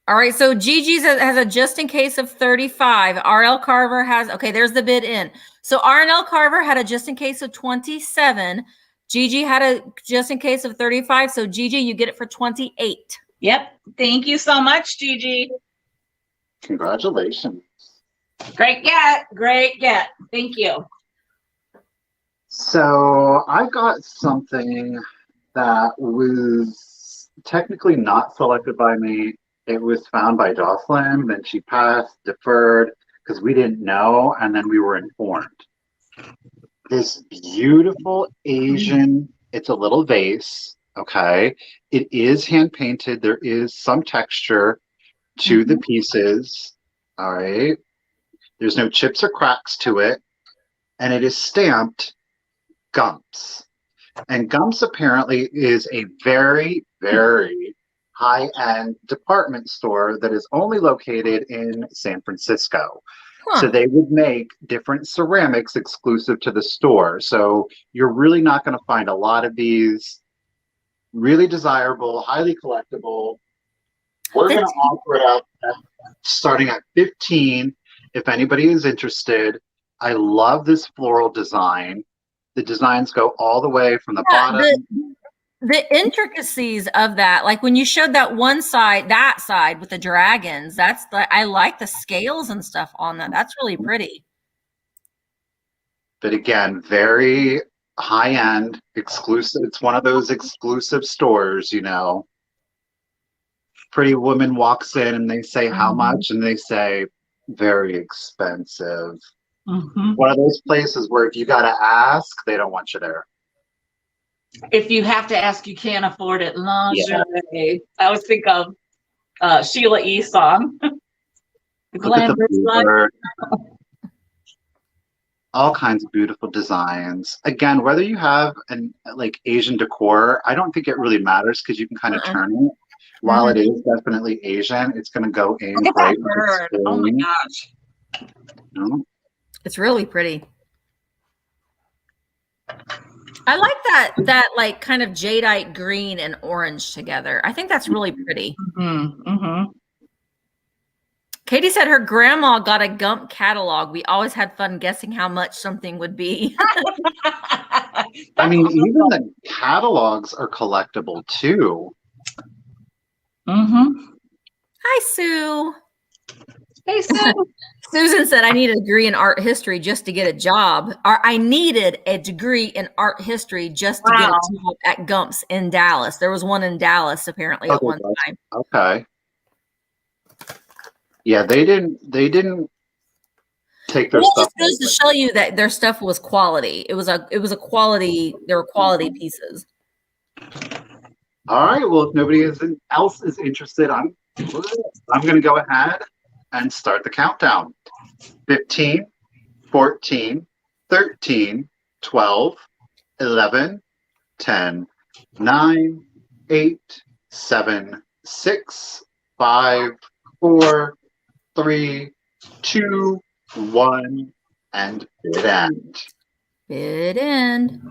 All right, so Gigi's has a just in case of 35. RL Carver has, okay, there's the bid in. So RL Carver had a just in case of 27. Gigi had a just in case of 35. So Gigi, you get it for 28. Yep. Thank you so much, Gigi. Congratulations. Great get. Great get. Thank you. So I got something that was technically not selected by me. It was found by Jocelyn, then she passed, deferred, because we didn't know, and then we were informed. This beautiful Asian, it's a little vase, okay? It is hand painted. There is some texture to the pieces, all right? There's no chips or cracks to it. And it is stamped Gumps. And Gumps apparently is a very, very high-end department store that is only located in San Francisco. So they would make different ceramics exclusive to the store. So you're really not going to find a lot of these really desirable, highly collectible. We're going to offer it up starting at $15 if anybody is interested. I love this floral design. The designs go all the way from the bottom. The intricacies of that, like when you showed that one side, that side with the dragons, I like the scales and stuff on that. That's really pretty. But again, very high-end, exclusive. It's one of those exclusive stores, you know. Pretty woman walks in and they say, how much? And they say, very expensive. One of those places where if you got to ask, they don't want you there. If you have to ask, you can't afford it. Lingerie. Yeah. I always think of Sheila E. song. All kinds of beautiful designs. Again, whether you have an like Asian decor, I don't think it really matters because you can kind of turn it. While it is definitely Asian, it's going to go in great. Bird. Oh my gosh. It's really pretty. I like that like kind of jadeite green and orange together. I think that's really pretty. Katie said her grandma got a Gump catalog. We always had fun guessing how much something would be. I mean, even the catalogs are collectible too. Hi, Sue. Hey, Sue. Susan said, I need a degree in art history just to get a job. Or I needed a degree in art history just to get a job at Gumps in Dallas. There was one in Dallas apparently at one time. Okay. Yeah, they didn't take their stuff. It just goes to show you that their stuff was quality. It was a quality. There were quality pieces. All right. Well, if nobody else is interested, I'm going to go ahead and start the countdown. 15, 14, 13, 12, 11, 10, 9, 8, 7, 6, 5, 4, 3, 2, 1, and bid end. Bid end.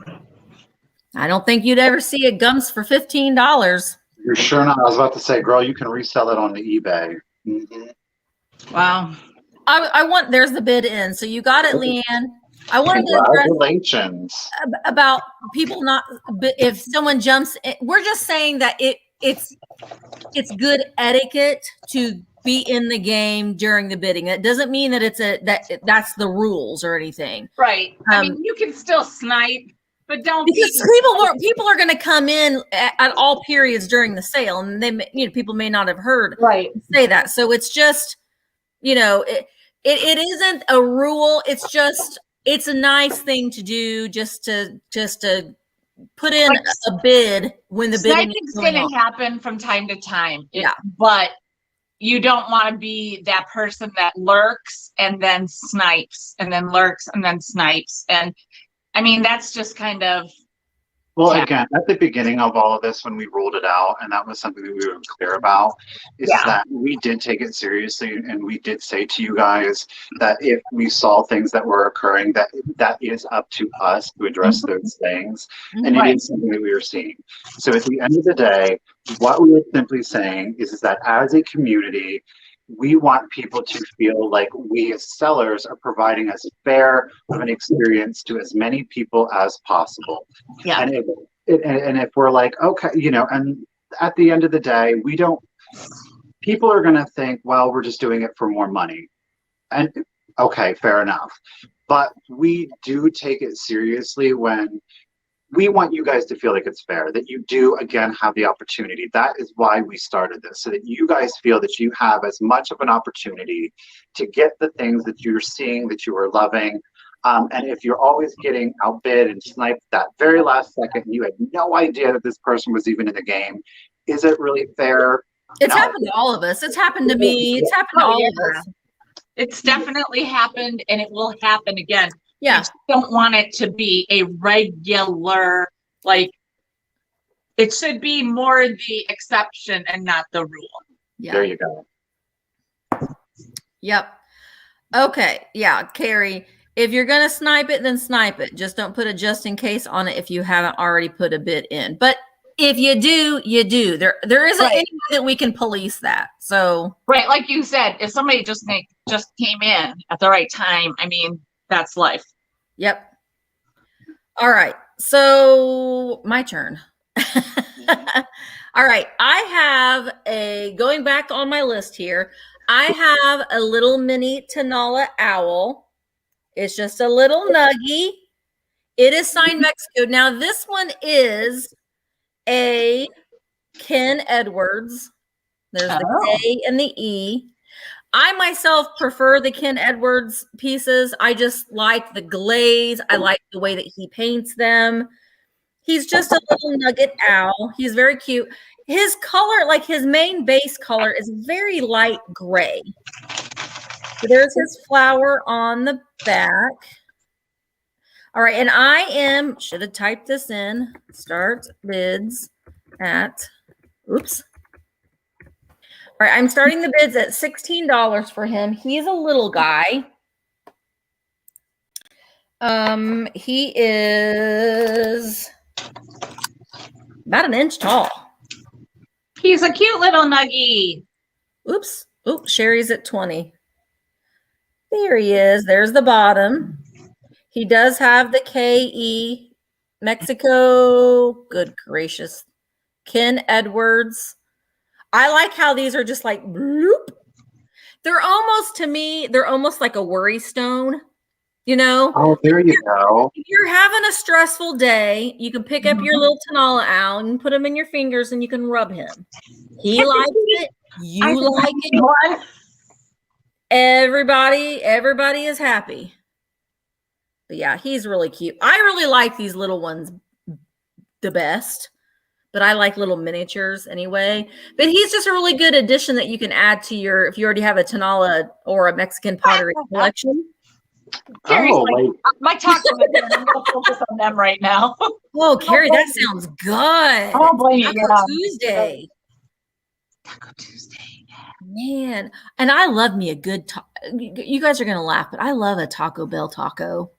I don't think you'd ever see a Gumps for $15. You're sure not? I was about to say, girl, you can resell it on the eBay. Wow. There's the bid end. So you got it, Leanne. I wanted Congratulations. To address about people not, if someone jumps in, we're just saying that it's good etiquette to be in the game during the bidding. That doesn't mean that that's the rules or anything. Right. I mean, you can still snipe. But don't, because people are going to come in at all periods during the sale, and people may not have heard say that. So it's just, it isn't a rule. It's a nice thing to do just to put in a bid when the bidding is going to happen from time to time. But you don't want to be that person that lurks and then snipes and then lurks and then snipes. And I mean, that's just kind of. Well, again, at the beginning of all of this, when we ruled it out, and that was something that we were clear about, is that we did take it seriously, and we did say to you guys that if we saw things that were occurring, that is up to us to address those things, and it is something that we were seeing. So at the end of the day, what we were simply saying is that as a community, we want people to feel like we as sellers are providing as fair of an experience to as many people as possible. Yeah. And if we're like, okay, and at the end of the day, people are going to think, well, we're just doing it for more money. And okay, fair enough. But we do take it seriously when we want you guys to feel like it's fair, that you do, again, have the opportunity. That is why we started this, so that you guys feel that you have as much of an opportunity to get the things that you're seeing, that you are loving. And if you're always getting outbid and sniped that very last second, and you had no idea that this person was even in the game, is it really fair? It's happened to all of us. It's happened to me. It's happened to all of us. It's definitely happened, and it will happen again. Yeah. I just don't want it to be a regular, like, it should be more the exception and not the rule. Yeah. There you go. Yep. Okay. Yeah, Carrie, if you're going to snipe it, then snipe it. Just don't put a just in case on it if you haven't already put a bit in. But if you do, you do. There isn't any way that we can police that. So right, like you said, if somebody just came in at the right time, I mean, that's life. Yep. All right. So my turn. All right. I have going back on my list here. I have a little mini Tanala owl. It's just a little nuggie. It is signed Mexico. Now this one is a Ken Edwards. There's the K and the E. I myself prefer the Ken Edwards pieces. I just like the glaze. I like the way that he paints them. He's just a little nugget owl. He's very cute. His color, like his main base color, is very light gray. So there's his flower on the back. All right, and should have typed this in, start bids at, oops. All right, I'm starting the bids at $16 for him. He's a little guy. He is about an inch tall. He's a cute little nuggie. Oops. Oops, Sherry's at 20. There he is. There's the bottom. He does have the KE Mexico. Good gracious. Ken Edwards. I like how these are just like bloop. They're almost, to me, they're almost like a worry stone. You know? Oh, there you go. If you're having a stressful day, you can pick up your little Tanala owl and put him in your fingers and you can rub him. He likes it. You like it. Everybody is happy. But yeah, he's really cute. I really like these little ones the best, but I like little miniatures anyway. But he's just a really good addition that you can add to your, if you already have a Tanala or a Mexican pottery collection. Seriously, my tacos, I'm going to focus on them right now. Oh, Carrie, that sounds good. I don't blame you. Taco Tuesday. Taco Tuesday. Man, and I love me a good taco. You guys are going to laugh, but I love a Taco Bell taco.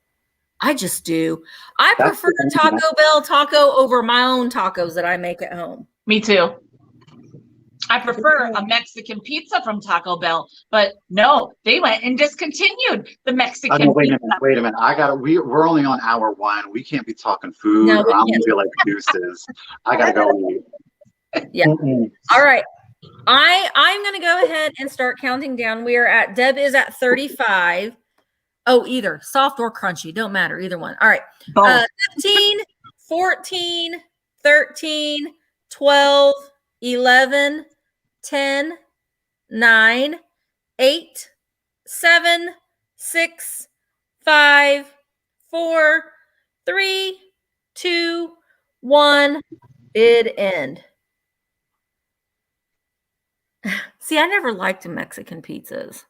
I just do. I prefer a Taco Bell taco over my own tacos that I make at home. Me too. I prefer a Mexican pizza from Taco Bell, but no, they went and discontinued the Mexican pizza. Wait a minute. We're only on hour 1. We can't be talking food. No, I'm gonna be like deuces. I gotta go eat. Yeah. All right. I'm gonna go ahead and start counting down. Deb is at 35. Oh, either soft or crunchy, don't matter, either one. All right. 15, 14, 13, 12, 11, 10, 9, 8, 7, 6, 5, 4, 3, 2, 1. Bid end. See, I never liked Mexican pizzas.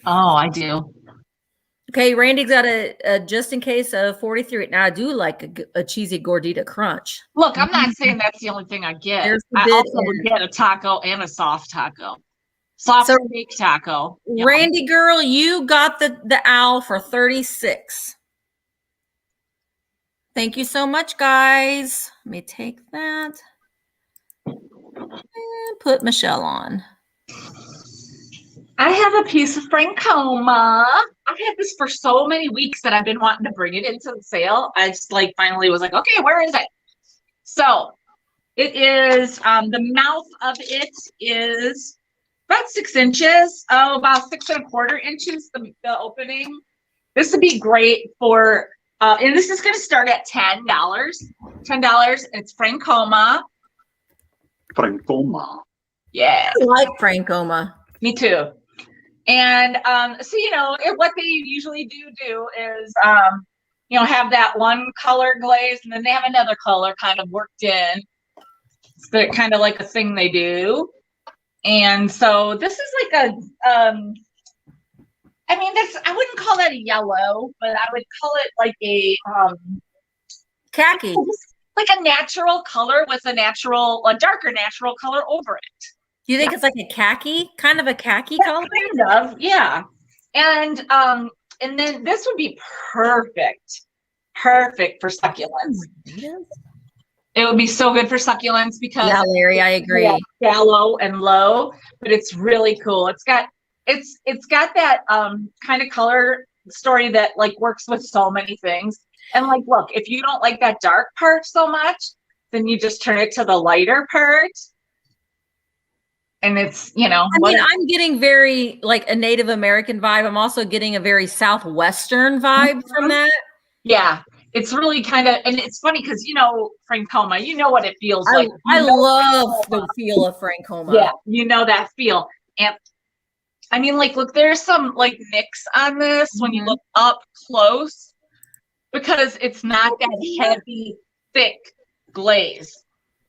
Oh, I do. Okay, Randy's got a just in case of 43. Now I do like a cheesy gordita crunch. Look, I'm not saying that's the only thing I get. I also would get a taco and a soft taco. Soft steak taco. Randy girl, you got the owl for 36. Thank you so much, guys. Let me take that and put Michele on. I have a piece of Francoma. I've had this for so many weeks that I've been wanting to bring it into the sale. I just finally was like, okay, where is it? So it is, the mouth of it is about 6 inches. Oh, about 6 1/4 inches, the opening. This would be great for, and this is going to start at $10. $10. It's Francoma. Francoma. Yeah. I like Francoma. Me too. And so, what they usually do is, have that one color glaze, and then they have another color kind of worked in. It's kind of like a thing they do. And so this is like I mean, I wouldn't call that a yellow, but I would call it like a Khaki. like a natural color with a darker natural color over it. You think it's like a khaki, kind of a khaki color? Kind of, yeah. And then this would be perfect for succulents. It would be so good for succulents because yeah, Larry, I agree. Shallow and low, but it's really cool. It's got that kind of color story that like works with so many things. And like, look, if you don't like that dark part so much, then you just turn it to the lighter part. And it's, I mean, I'm getting very like a Native American vibe. I'm also getting a very Southwestern vibe from that. Yeah. It's really kind of, and it's funny because, Francoma, what it feels like. I love the feel of Francoma. Yeah, that feel. And I mean, like, look, there's some like nicks on this when you look up close because it's not that heavy, thick glaze.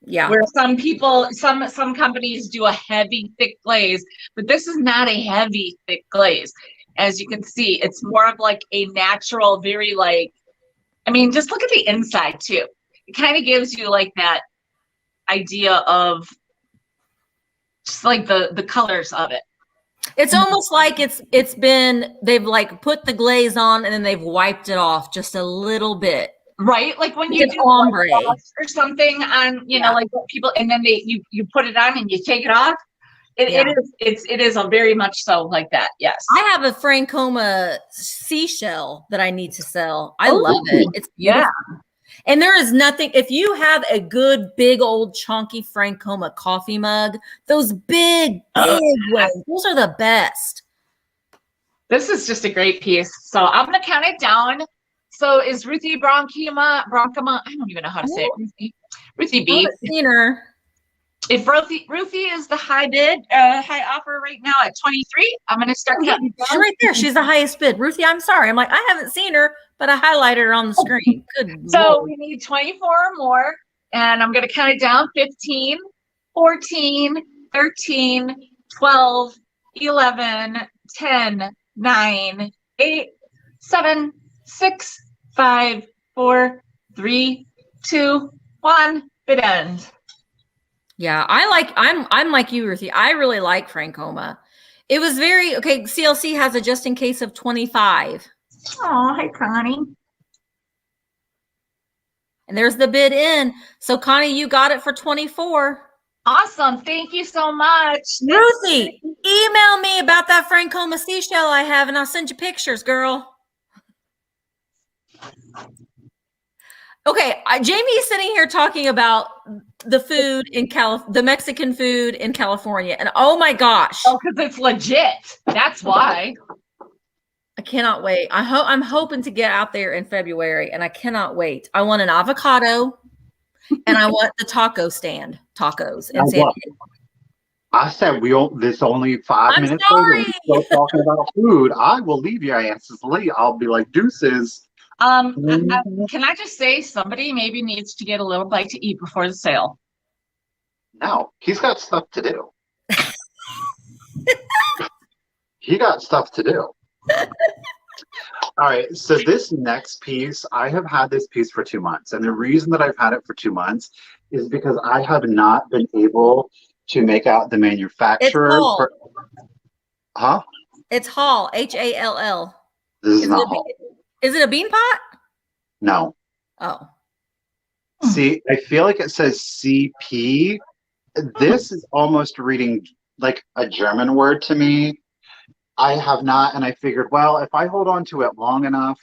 Yeah. Where some people, some companies do a heavy, thick glaze, but this is not a heavy, thick glaze. As you can see, it's more of like a natural, very like, I mean, just look at the inside too. It kind of gives you like that idea of just like the colors of it. It's almost like they've like put the glaze on and then they've wiped it off just a little bit. Right? Like when you do ombre or something on, like people, and then you put it on and you take it off. It is a very much so like that. Yes. I have a Francoma seashell that I need to sell. I love it. It's beautiful. Yeah. And there is nothing, if you have a good, big, old, chunky Francoma coffee mug, those big ones, those are the best. This is just a great piece. So I'm going to count it down. So is Ruthie Bronkima, I don't even know how to say it. Ruthie B. I haven't seen her. If Ruthie is the high bid, high offer right now at 23, I'm going to start counting. She's right there. She's the highest bid. Ruthie, I'm sorry. I'm like, I haven't seen her, but I highlighted her on the screen. Good So Lord. we need 24 or more, and I'm going to count it down. 15, 14, 13, 12, 11, 10, 9, 8, 7, 6, 5, 4, 3, 2, 1. Bid end. Yeah, I'm like you, Ruthie. I really like Francoma. It was okay. CLC has a just in case of 25. Oh, hi, Connie. And there's the bid in. So Connie, you got it for 24. Awesome. Thank you so much. Ruthie, email me about that Francoma seashell I have and I'll send you pictures, girl. Okay, Jamie is sitting here talking about the food in the Mexican food in California, and oh my gosh! Oh, because it's legit. That's why. I cannot wait. I'm hoping to get out there in February, and I cannot wait. I want an avocado, and I want the taco stand tacos in San Diego. I said this only 5 minutes later. We're still talking about food. I will leave your asses late. I'll be like deuces. Can I just say somebody maybe needs to get a little bite to eat before the sale? No, he's got stuff to do. He got stuff to do. All right, so this next piece, I have had this piece for 2 months. And the reason that I've had it for 2 months is because I have not been able to make out the manufacturer. Huh? It's Hall, Hall. This is not Hall. Is it a bean pot? No. Oh. See, I feel like it says CP. This is almost reading like a German word to me. I have not, and I figured, well, if I hold on to it long enough,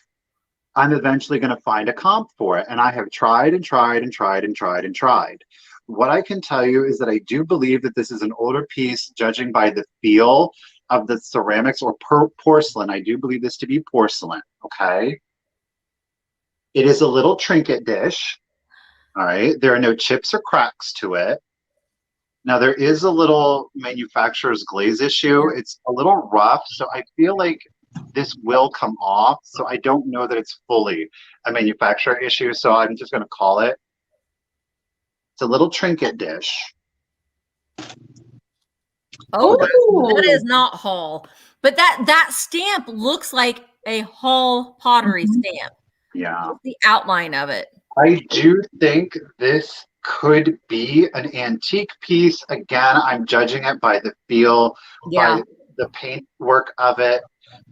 I'm eventually going to find a comp for it. And I have tried and tried and tried and tried and tried. What I can tell you is that I do believe that this is an older piece, judging by the feel of the ceramics or porcelain. I do believe this to be porcelain, okay? It is a little trinket dish, all right? There are no chips or cracks to it. Now, there is a little manufacturer's glaze issue. It's a little rough, so I feel like this will come off. So I don't know that it's fully a manufacturer issue, so I'm just going to call it. It's a little trinket dish. Oh, that is not Hall. But that stamp looks like a Hall pottery stamp. Yeah. The outline of it. I do think this could be an antique piece. Again, I'm judging it by the feel, Yeah. by the paint work of it.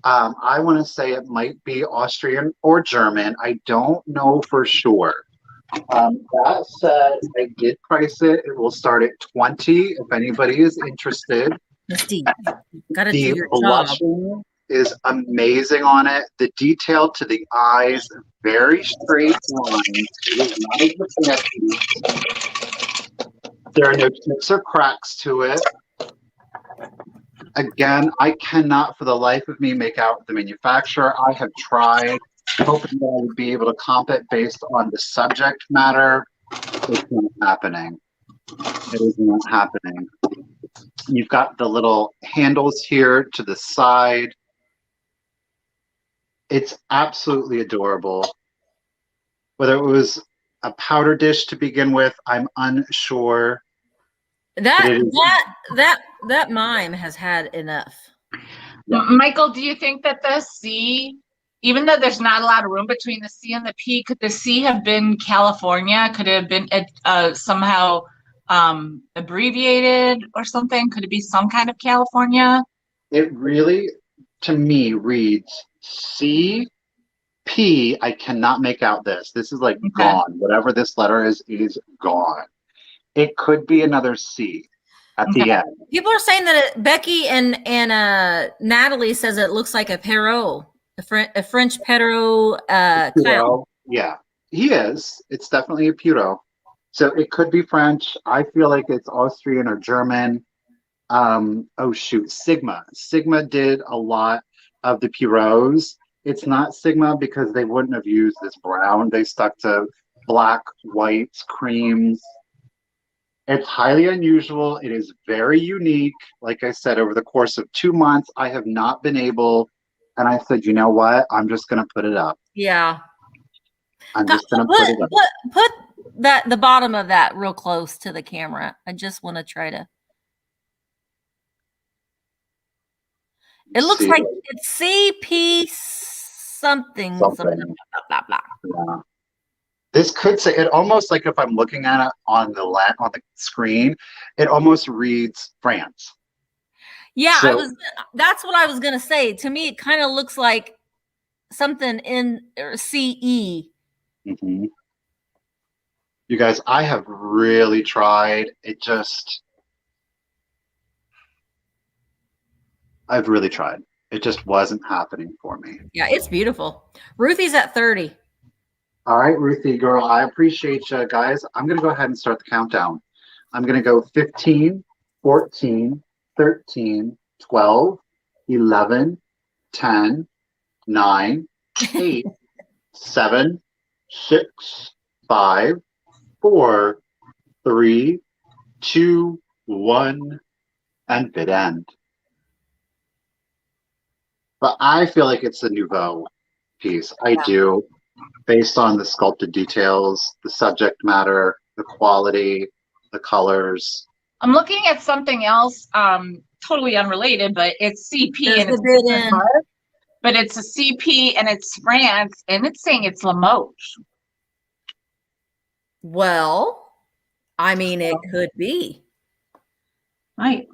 I want to say it might be Austrian or German. I don't know for sure. That said, I did price it. It will start at 20 if anybody is interested. Misty, gotta do The your job. blushing is amazing on it. The detail to the eyes, very straight lines. It is not as fancy. There are no tips or cracks to it. Again, I cannot for the life of me make out the manufacturer. I have tried, hoping that I would be able to comp it based on the subject matter. It's not happening. It is not happening. You've got the little handles here to the side. It's absolutely adorable. Whether it was a powder dish to begin with, I'm unsure. That mime has had enough. Yeah. Michael, do you think that the C, even though there's not a lot of room between the C and the P, could the C have been California? Could it have been somehow abbreviated or something? Could it be some kind of California? It really, to me, reads C, P. I cannot make out this. This is like gone. Whatever this letter is gone. It could be another C at the end. People are saying that Becky and Natalie says it looks like a Perrault, a French Perrault clown. Yeah, he is. It's definitely a Perrault. So it could be French. I feel like it's Austrian or German. Oh shoot, Sigma. Sigma did a lot of the Perrauts. It's not Sigma because they wouldn't have used this brown. They stuck to black, whites, creams. It's highly unusual. It is very unique. Like I said, over the course of 2 months, I have not been able, and I said, you know what? I'm just going to put it up. Yeah. I'm just going to put it up. Put the bottom of that real close to the camera. I just want to try to. It looks like it's CP something. Blah, blah, blah. Yeah. This could say it almost like if I'm looking at it on the screen, it almost reads France. Yeah, so, that's what I was gonna say. To me, it kind of looks like something in CE. Mm-hmm. You guys, I have really tried. I've really tried. It just wasn't happening for me. Yeah, it's beautiful. Ruthie's at 30. All right, Ruthie, girl, I appreciate you guys. I'm going to go ahead and start the countdown. I'm going to go 15, 14, 13, 12, 11, 10, 9, 8, 7, 6, 5, 4, 3, 2, 1, and bid end. But I feel like it's the Nouveau piece. I do. Based on the sculpted details, the subject matter, the quality, the colors. I'm looking at something else, totally unrelated, but it's CP and it's but it's a CP and it's France and it's saying it's Limoges. Well, I mean, it could be. Right.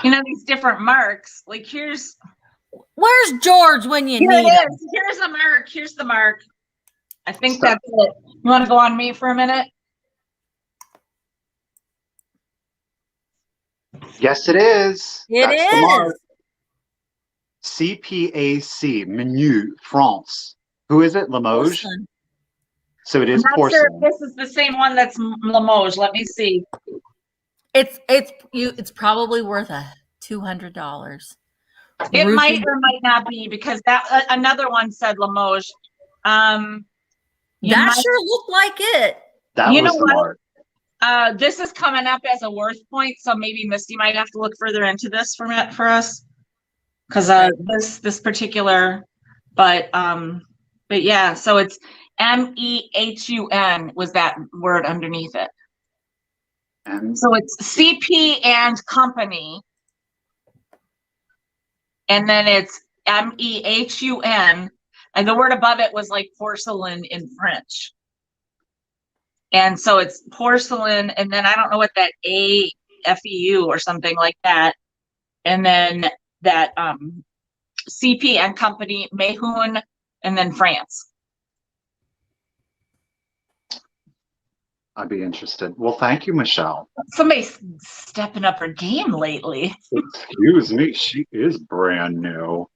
You know, these different marks, like where's George when you need him? Here's the mark. Here's the mark. I think that's it. You want to go on me for a minute? Yes, it is. That's is. CPAC, Menu, France. Who is it? Limoges? Porcelain. So it is porcelain. I'm not sure if this is the same one that's Limoges. Let me see. It's probably worth $200. It might or might not be because that another one said Limoges. That sure looked like it. That was the mark. This is coming up as a worth point, so maybe Misty might have to look further into this for us, because this particular, but yeah, so it's MEHUN was that word underneath it. So it's CP and company. and then it's MEHUN, and the word above it was like porcelain in French. And so it's porcelain, and then I don't know what that AFEU or something like that. And then that CP and Company, Mehun, and then France. I'd be interested. Well, thank you, Michele. Somebody's stepping up her game lately. Excuse me, she is brand new.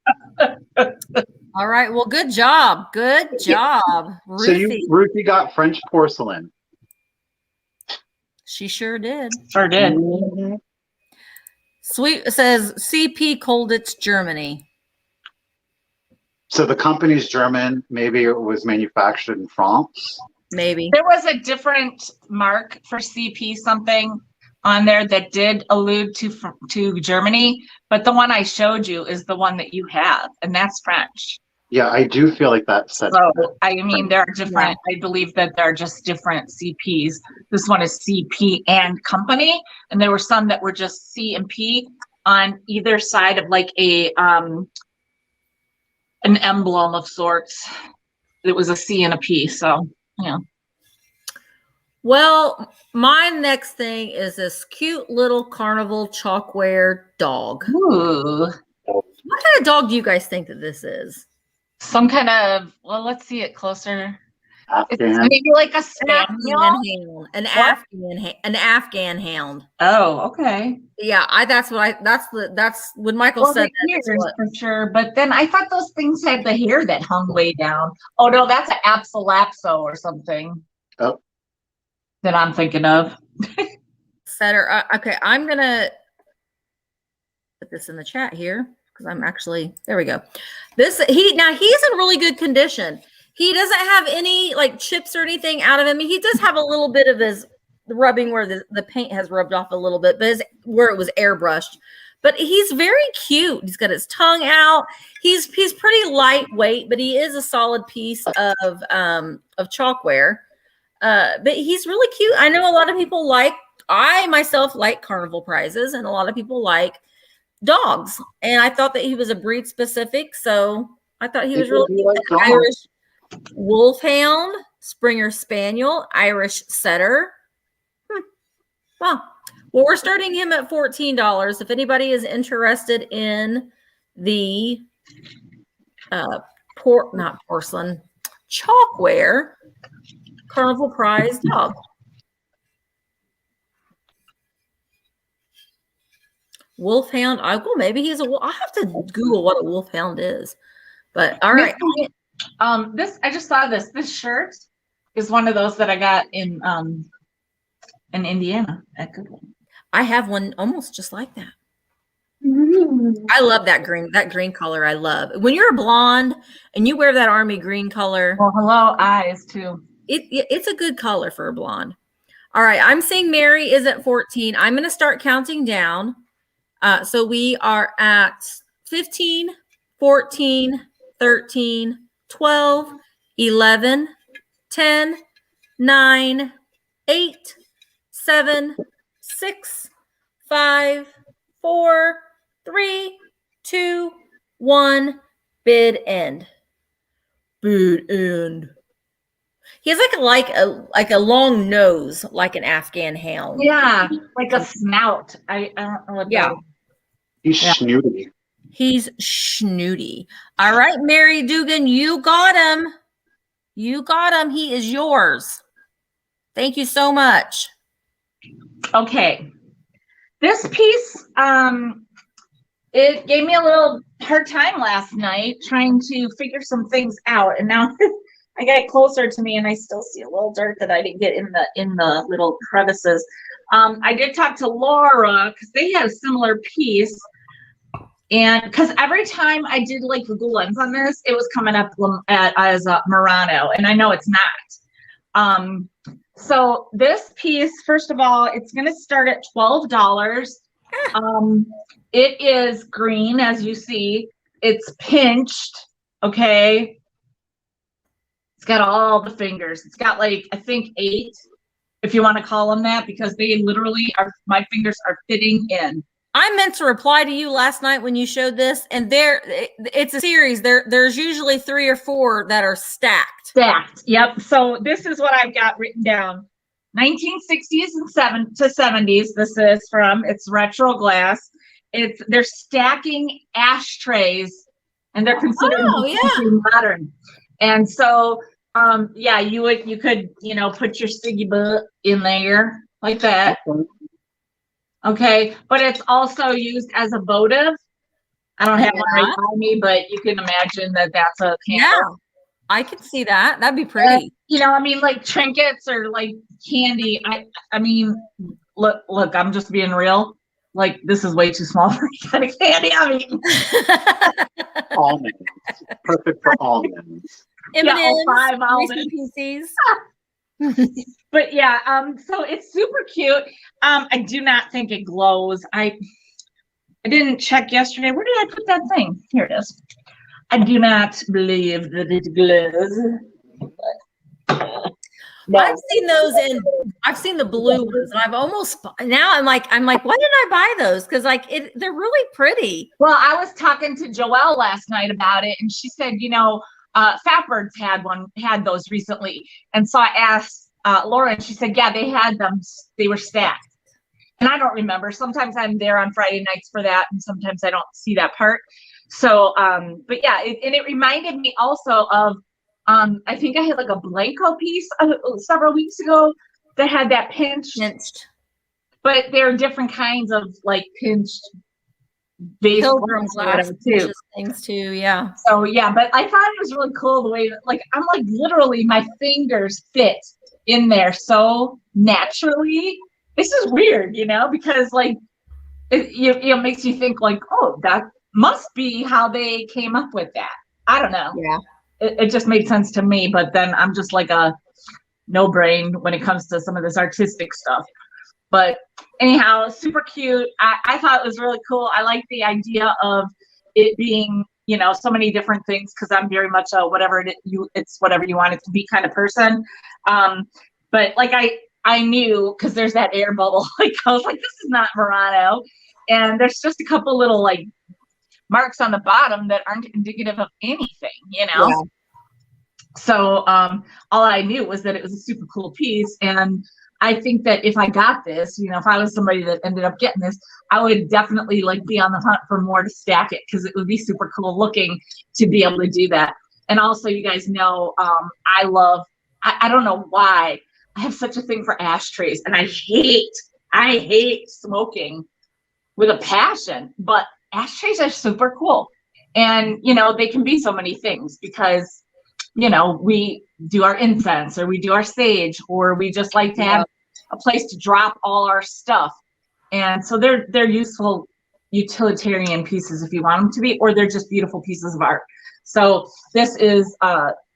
All right. Well, good job. Good job, So Ruthie. Ruthie got French porcelain. She sure did. Sure did. Mhm. Sweet says CP Colditz, Germany. So the company's German. Maybe it was manufactured in France. Maybe. There was a different mark for CP something on there that did allude to Germany, but the one I showed you is the one that you have, and that's French. Yeah, I do feel like that said. So, I mean, there are different, I believe that there are just different CPs. This one is CP and Company, and there were some that were just C and P on either side of like an emblem of sorts. It was a C and a P, so, yeah. Well, my next thing is this cute little carnival chalkware dog. Ooh. What kind of dog do you guys think that this is? Some kind of, well, let's see it closer. It's Afghan. maybe like a An spaniel. Afghan hound. An Afghan hound. Oh, okay. Yeah, that's when Michael Well, said the that. ears for sure, but then I thought those things had the hair that hung way down. Oh no, that's an Apsalapso or something. Oh. That I'm thinking of. Setter. Okay, I'm gonna put this in the chat here because I'm actually there. We go. He's in really good condition. He doesn't have any like chips or anything out of him. He does have a little bit of his rubbing where the paint has rubbed off a little bit, but where it was airbrushed. But he's very cute. He's got his tongue out. He's pretty lightweight, but he is a solid piece of chalkware. But he's really cute. I know a lot of people I myself like carnival prizes, and a lot of people like dogs. And I thought that he was a breed specific, so I thought he was really cute. Irish Wolfhound, Springer Spaniel, Irish Setter. Well, we're starting him at $14. If anybody is interested in the not porcelain, chalkware carnival prize dog. Wolfhound. Maybe he's a wolf. I'll have to Google what a wolfhound is. But all right. I just saw this. This shirt is one of those that I got in Indiana at Goodwill. I have one almost just like that. I love that green color. I love when you're a blonde and you wear that army green color. Well, hello, eyes too. It's a good color for a blonde. All right, I'm saying Mary is at 14. I'm going to start counting down. So we are at 15, 14, 13, 12, 11, 10, 9, 8, 7, 6, 5, 4, 3, 2, 1. Bid end. Bid end. He has like a long nose, like an Afghan hound. Yeah, like a snout. I don't know what. Yeah. He's snooty. He's snooty. All right, Mary Dugan, you got him. You got him. He is yours. Thank you so much. Okay. This piece, it gave me a little hard time last night trying to figure some things out, and now I got closer to me, and I still see a little dirt that I didn't get in the little crevices. I did talk to Laura because they had a similar piece. And because every time I did like the lens on this, it was coming up as Murano, and I know it's not. So this piece, first of all, it's going to start at $12. It is green, as you see. It's pinched, okay? It's got all the fingers. It's got like, I think 8, if you want to call them that, because they literally are, my fingers are fitting in. I meant to reply to you last night when you showed this, and it's a series. There's usually 3 or 4 that are stacked. Stacked. Yep. So this is what I've got written down. 1960s and 70s. This is from, it's retro glass. They're stacking ashtrays, and they're considered modern. And so, yeah, you could, put your sticky butt in there like that. Okay, but it's also used as a votive. I don't have one right by me, but you can imagine that that's a candle. Yeah, I could see that. That'd be pretty. Like trinkets or like candy. I mean, look, I'm just being real. Like, this is way too small for any kind of candy I'm eating. Almonds. Perfect for almonds. M&Ms, 5 almonds. pieces. But yeah, so it's super cute. I do not think it glows. I didn't check yesterday. Where did I put that thing? Here it is. I do not believe that it glows. No. I've seen those I've seen the blue ones, and I'm like, why didn't I buy those? Because they're really pretty. Well, I was talking to Joelle last night about it, and she said, Fat Birds had those recently. And so I asked Laura, and she said, yeah, they had them. They were stacked. And I don't remember. Sometimes I'm there on Friday nights for that, and sometimes I don't see that part. So, but yeah, it reminded me also of, I think I had like a Blanco piece several weeks ago that had that pinched. But there are different kinds of like pinched Pilgrim glass too. Things too, yeah. So yeah, but I thought it was really cool the way that, like, I'm like literally my fingers fit in there so naturally. This is weird, because like it makes you think like, oh, that must be how they came up with that. I don't know. Yeah. It just made sense to me, but then I'm just like a no brain when it comes to some of this artistic stuff. But anyhow, super cute. I thought it was really cool. I like the idea of it being, so many different things, because I'm very much a it's whatever you want it to be kind of person. But like I knew, because there's that air bubble. Like I was like, this is not Murano, and there's just a couple little like marks on the bottom that aren't indicative of anything, Yeah. So all I knew was that it was a super cool piece, and I think that if I got this, if I was somebody that ended up getting this, I would definitely like be on the hunt for more to stack it, because it would be super cool looking to be able to do that. And also, you guys know, I don't know why I have such a thing for ashtrays, and I hate smoking with a passion, but ashtrays are super cool. And, they can be so many things, because, we do our incense, or we do our sage, or we just like to have a place to drop all our stuff. And so they're useful utilitarian pieces if you want them to be, or they're just beautiful pieces of art. So this is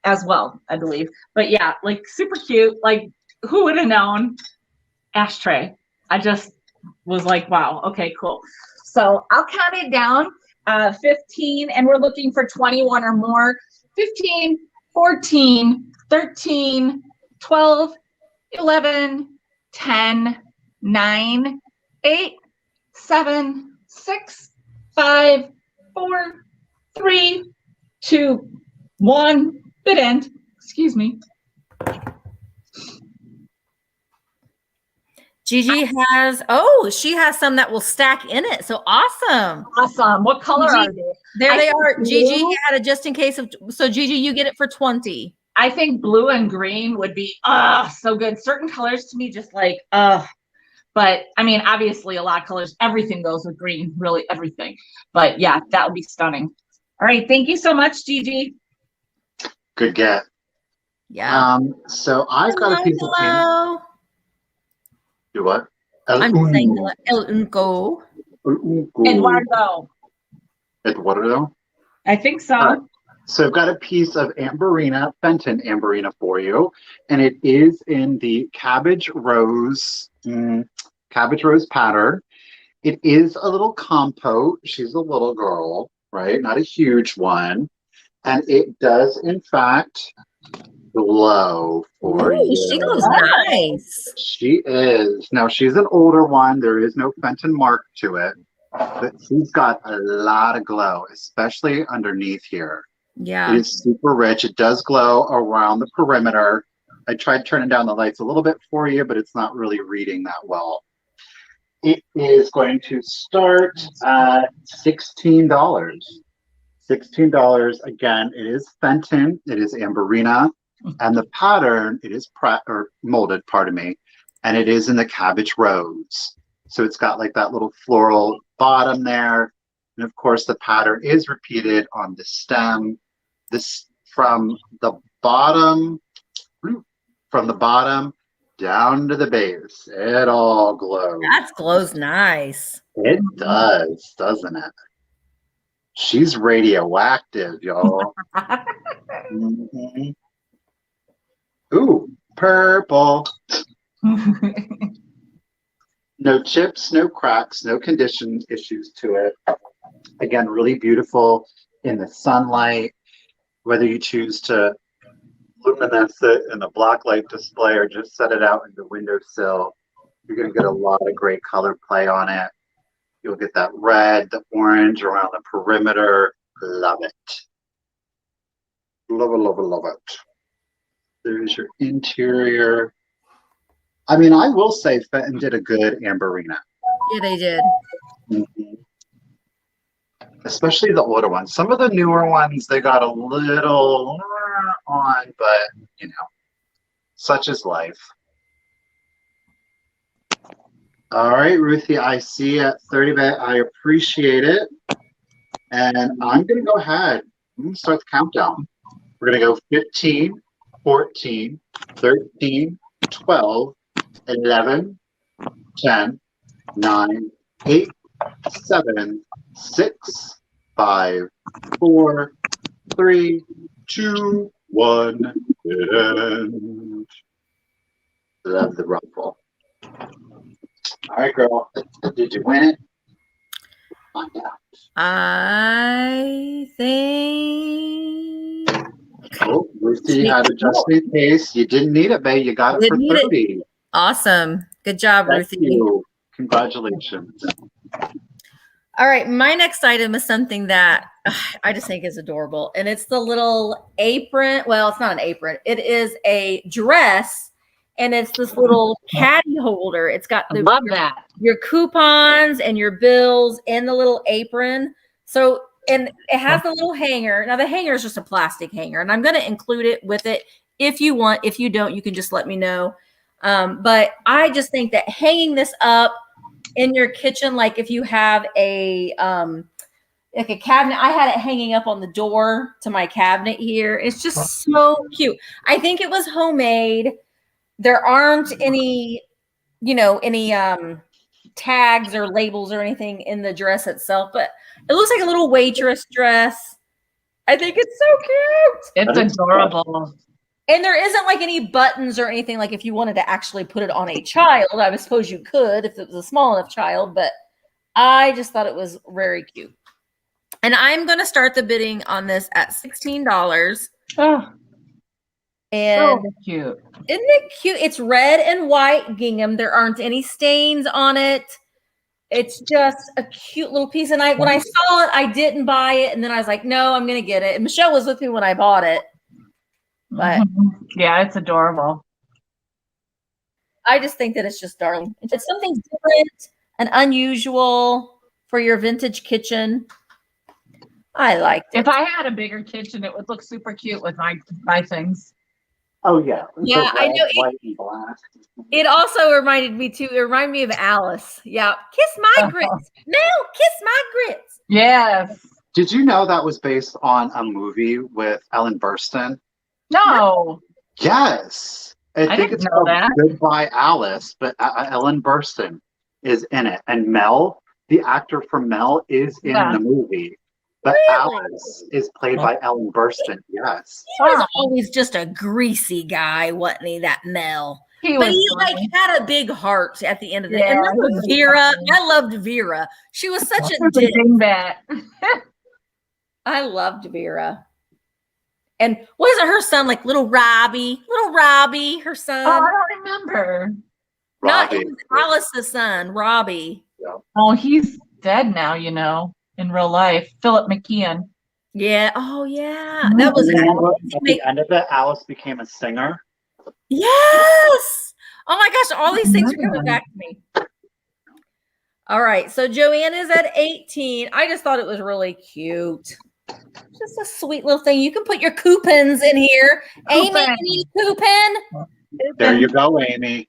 as well, I believe. But yeah, like super cute. Like, who would have known ashtray? I just was like, wow, okay, cool. So I'll count it down, 15, and we're looking for 21 or more. 15, 14, 13, 12, 11, 10, 9, 8, 7, 6, 5, 4, 3, 2, 1. Bit end. Excuse me. Gigi she has some that will stack in it. So awesome. Awesome. What color Gigi, are they? There they are. Gigi had a just in case of, so Gigi, you get it for 20. I think blue and green would be so good. Certain colors to me just like but I mean, obviously a lot of colors, everything goes with green, really everything. But yeah, that would be stunning. All right, thank you so much, Gigi. Good get. Yeah. So I've got a piece of candy. Do what? I'm saying El Unco. Eduardo? I think so. So I've got a piece of Fenton Amberina for you, and it is in the cabbage rose pattern. It is a little compote. She's a little girl, right? Not a huge one. And it does, in fact, glow for you. She looks nice. She is. Now, she's an older one. There is no Fenton mark to it. but she's got a lot of glow, especially underneath here. Yeah. It is super rich. It does glow around the perimeter. I tried turning down the lights a little bit for you, but it's not really reading that well. It is going to start at $16. $16. Again, it is Fenton. It is Amberina. And the pattern, it is molded, pardon me, and it is in the cabbage rose. So it's got like that little floral bottom there. And of course, the pattern is repeated on the stem. This from the bottom down to the base. It all glows. That glows nice. It does, doesn't it? She's radioactive, y'all. Mm-hmm. Ooh, purple. No chips, no cracks, no condition issues to it. Again, really beautiful in the sunlight. Whether you choose to luminance it in a black light display or just set it out in the windowsill, you're going to get a lot of great color play on it. You'll get that red, the orange around the perimeter. Love it. Love it, love it, love it. There's your interior. I mean, I will say Fenton did a good Amberina. Yeah, they did. Mm-hmm. Especially the older ones. Some of the newer ones, they got a little on, but, you know, such is life. All right, Ruthie, I see at 30 bit. I appreciate it. And I'm going to go ahead. I'm going to start the countdown. We're going to go 15, 14, 13, 12, 11, 10, 9, 8, 7, 6, 5, 4, 3, 2, 1, and love the ruffle. All right, girl. Did you win it? Find out. I think. Oh, Lucy had a just in case. You didn't need it, babe. You got it for 30. Awesome. Good job, Thank Ruthie. you. Congratulations. All right. My next item is something that I just think is adorable. And it's the little apron. Well, it's not an apron. It is a dress. And it's this little caddy holder. It's got love that. Your coupons and your bills in the little apron. So, and it has a little hanger. Now the hanger is just a plastic hanger, and I'm going to include it with it if you want. If you don't, you can just let me know. But I just think that hanging this up in your kitchen, like if you have a like a cabinet, I had it hanging up on the door to my cabinet here. It's just so cute. I think it was homemade. There aren't any, you know, any tags or labels or anything in the dress itself, but it looks like a little waitress dress. I think it's so cute. It's adorable. And there isn't like any buttons or anything. Like if you wanted to actually put it on a child, I would suppose you could if it was a small enough child, but I just thought it was very cute. And I'm going to start the bidding on this at $16. Oh. And so cute. Isn't it cute? It's red and white gingham. There aren't any stains on it. It's just a cute little piece. And when I saw it, I didn't buy it. And then I was like, no, I'm going to get it. And Michelle was with me when I bought it. But yeah, it's adorable. I just think that it's just darling. It's something different and unusual for your vintage kitchen. I liked it. If I had a bigger kitchen, it would look super cute with my things. Oh yeah. Yeah, I know. White and black. It also reminded me too. It reminded me of Alice. Yeah. Kiss my grits. No, kiss my grits. Yes. Did you know that was based on a movie with Ellen Burstyn? No. Yes. I think it's called that. Goodbye Alice, but Ellen Burstyn is in it. And Mel, the actor from Mel, is in the movie. But Really? Alice is played by Ellen Burstyn. Yes. He was always just a greasy guy, wasn't he? That Mel. He like had a big heart at the end of it. Yeah, And then with Vera, I loved Vera. She was such a dick. I loved Vera. And wasn't her son like little Robbie, her son? Oh, I don't remember. Not Alice's son, Robbie. Yeah. Oh, he's dead now, you know, in real life. Philip McKeon. Yeah. Oh, yeah. Mhm. That was Remember at the end of it, Alice became a singer. yes. Oh my gosh, all these things are coming back to me. All right, so Joanne is at 18. I just thought it was really cute. Just a sweet little thing. You can put your coupons in here. Amy, Coupon. you need a coupon? There you go, Amy.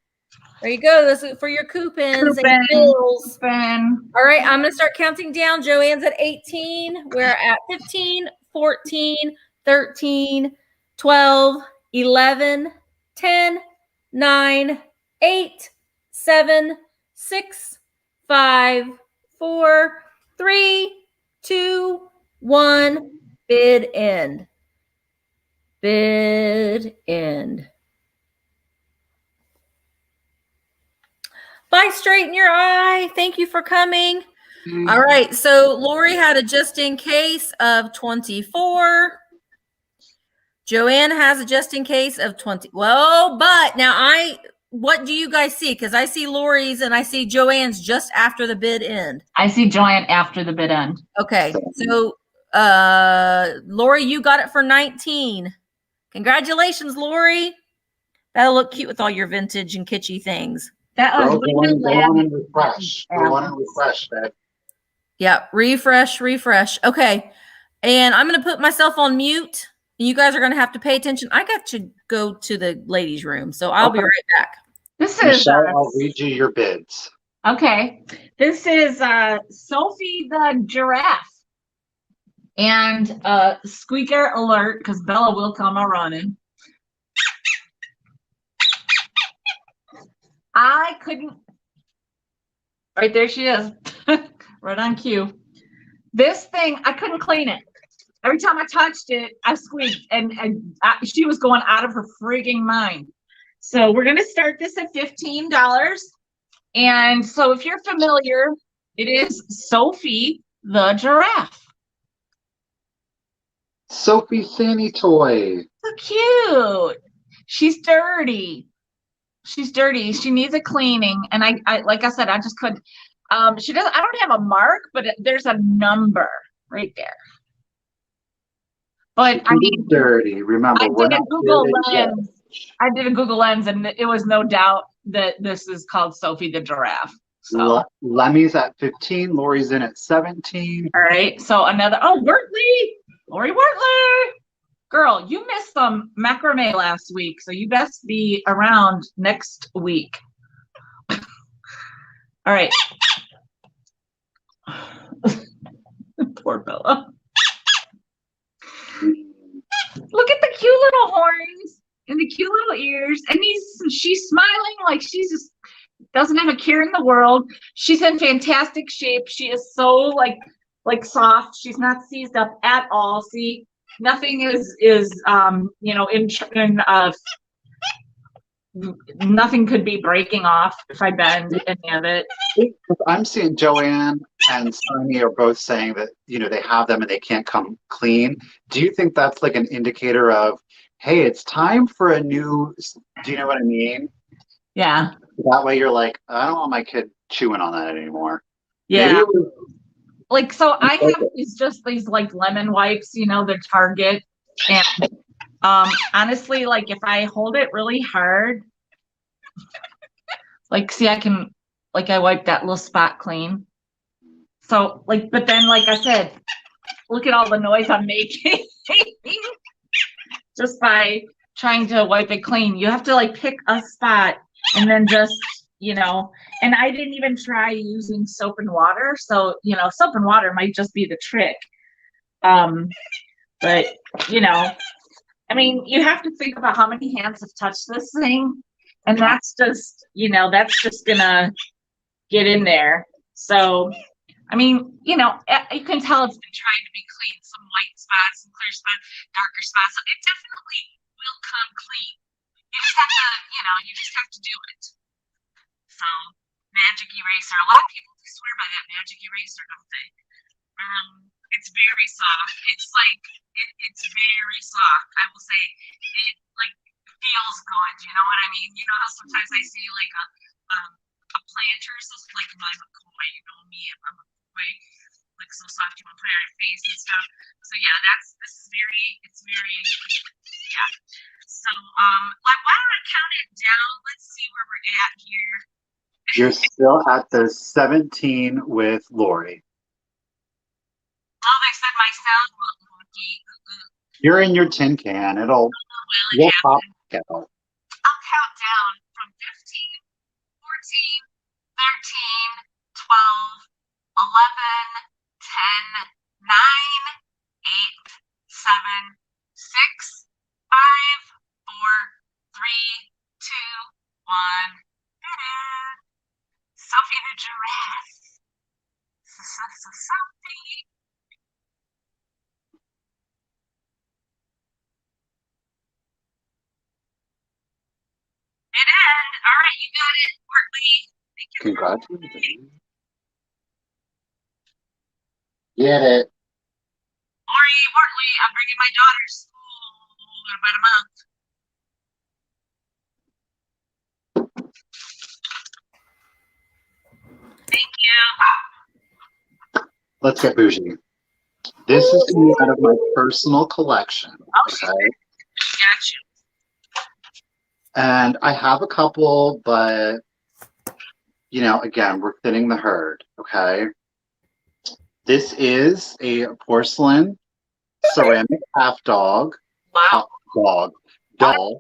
There you go. This is for your coupons Coupon. and bills. Coupon. All right, I'm going to start counting down. Joanne's at 18. We're at 15, 14, 13, 12, 11, 10, 9, 8, 7, 6, 5, 4, 3, 2, 1. Bid end. Bid end. Bye, straighten your eye. Thank you for coming. All right, so Lori had a just in case of 24. Joanne has a just in case of 20. Well, but now what do you guys see? Because I see Lori's and I see Joanne's just after the bid end. I see Joanne after the bid end. Okay, so Lori, you got it for 19. Congratulations, Lori. That'll look cute with all your vintage and kitschy things. That was Go on and refresh. Go on and refresh, babe. Yeah, refresh. Okay, and I'm going to put myself on mute. You guys are going to have to pay attention. I got to go to the ladies' room, so I'll be right back. This is Michelle, I'll read you your bids. okay. This is Sophie the Giraffe. And squeaker alert, because Bella will come a running. I couldn't. Right there she is. Right on cue. This thing, I couldn't clean it. Every time I touched it, I squeaked, and she was going out of her frigging mind. So we're going to start this at $15. And so if you're familiar, it is Sophie the Giraffe. Sophie Fanny toy. So cute. She's dirty. She's dirty. She needs a cleaning. And I like I said, I just couldn't. She doesn't. I don't have a mark, but there's a number right there. But I mean, dirty. Remember, I did a Google Lens, and it was no doubt that this is called Sophie the Giraffe. So Lemmy's at 15. Lori's in at 17. all right. So another. Oh, Lori Wortley. Girl, you missed some macrame last week, so you best be around next week. All right. Poor Bella. Look at the cute little horns and the cute little ears, and she's smiling like she's just doesn't have a care in the world. She's in fantastic shape. She is so like soft. She's not seized up at all. See, nothing is nothing could be breaking off if I bend any of it. I'm seeing Joanne and Sonny are both saying that, they have them and they can't come clean. Do you think that's like an indicator of, hey, it's time for a new, do you know what I mean? Yeah. That way you're like, I don't want my kid chewing on that anymore. Yeah. Like, so I have these like lemon wipes, they're Target. And honestly, like if I hold it really hard, like, see, I wipe that little spot clean. So but then, like I said, look at all the noise I'm making just by trying to wipe it clean. You have to like pick a spot and then just, and I didn't even try using soap and water. So, soap and water might just be the trick. But, I mean, you have to think about how many hands have touched this thing. And that's just, gonna get in there. So, I mean, you can tell it's been trying to be clean. Some white spots, some clear spots, darker spots. So it definitely will come clean. You just have to do it. So, magic eraser. A lot of people swear by that magic eraser, don't they? It's very soft. It's like it's very soft. I will say it like feels good. You know what I mean? You know how sometimes I see like a planter, so like my McCoy. You know me, I'm a way, like so soft you want to put it on your face and stuff. So yeah, it's very, yeah. So like, why don't I count it down? Let's see where we're at here. You're still at the 17 with Lori. Oh, they said my sound was wonky. You're in your tin can. You'll pop out. I'll count down from 15, 14, 13, 12, 11, 10, 9, 8, 7, 6, 5, 4, 3, 2, 1. Sophie the Giraffe. Sophie. It is. All right, you got it, Bartley. Thank you. Congratulations. Get it. Lori, Bartley, I'm bringing my daughter to school in about a month. Thank you. Let's get bougie. This is coming out of my personal collection. Okay. Got you. And I have a couple, but again, we're thinning the herd. Okay. This is a porcelain ceramic half dog. Wow. Doll.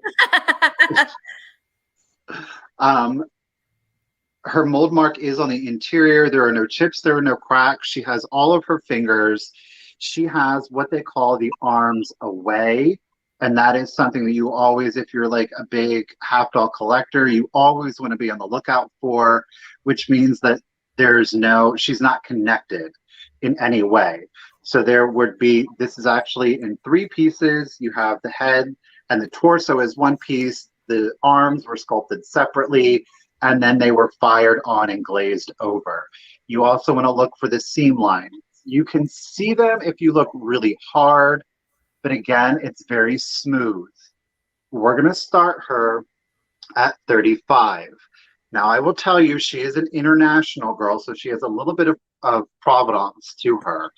Her mold mark is on the interior. There are no chips. There are no cracks. She has all of her fingers. She has what they call the arms away. And that is something that you always, if you're like a big half doll collector, you always want to be on the lookout for, which means that she's not connected in any way. So there would be, this is actually in 3 pieces. You have the head and the torso as one piece. The arms were sculpted separately, and then they were fired on and glazed over. You also want to look for the seam lines. You can see them if you look really hard, but again, it's very smooth. We're going to start her at 35. Now, I will tell you, she is an international girl, so she has a little bit of provenance to her.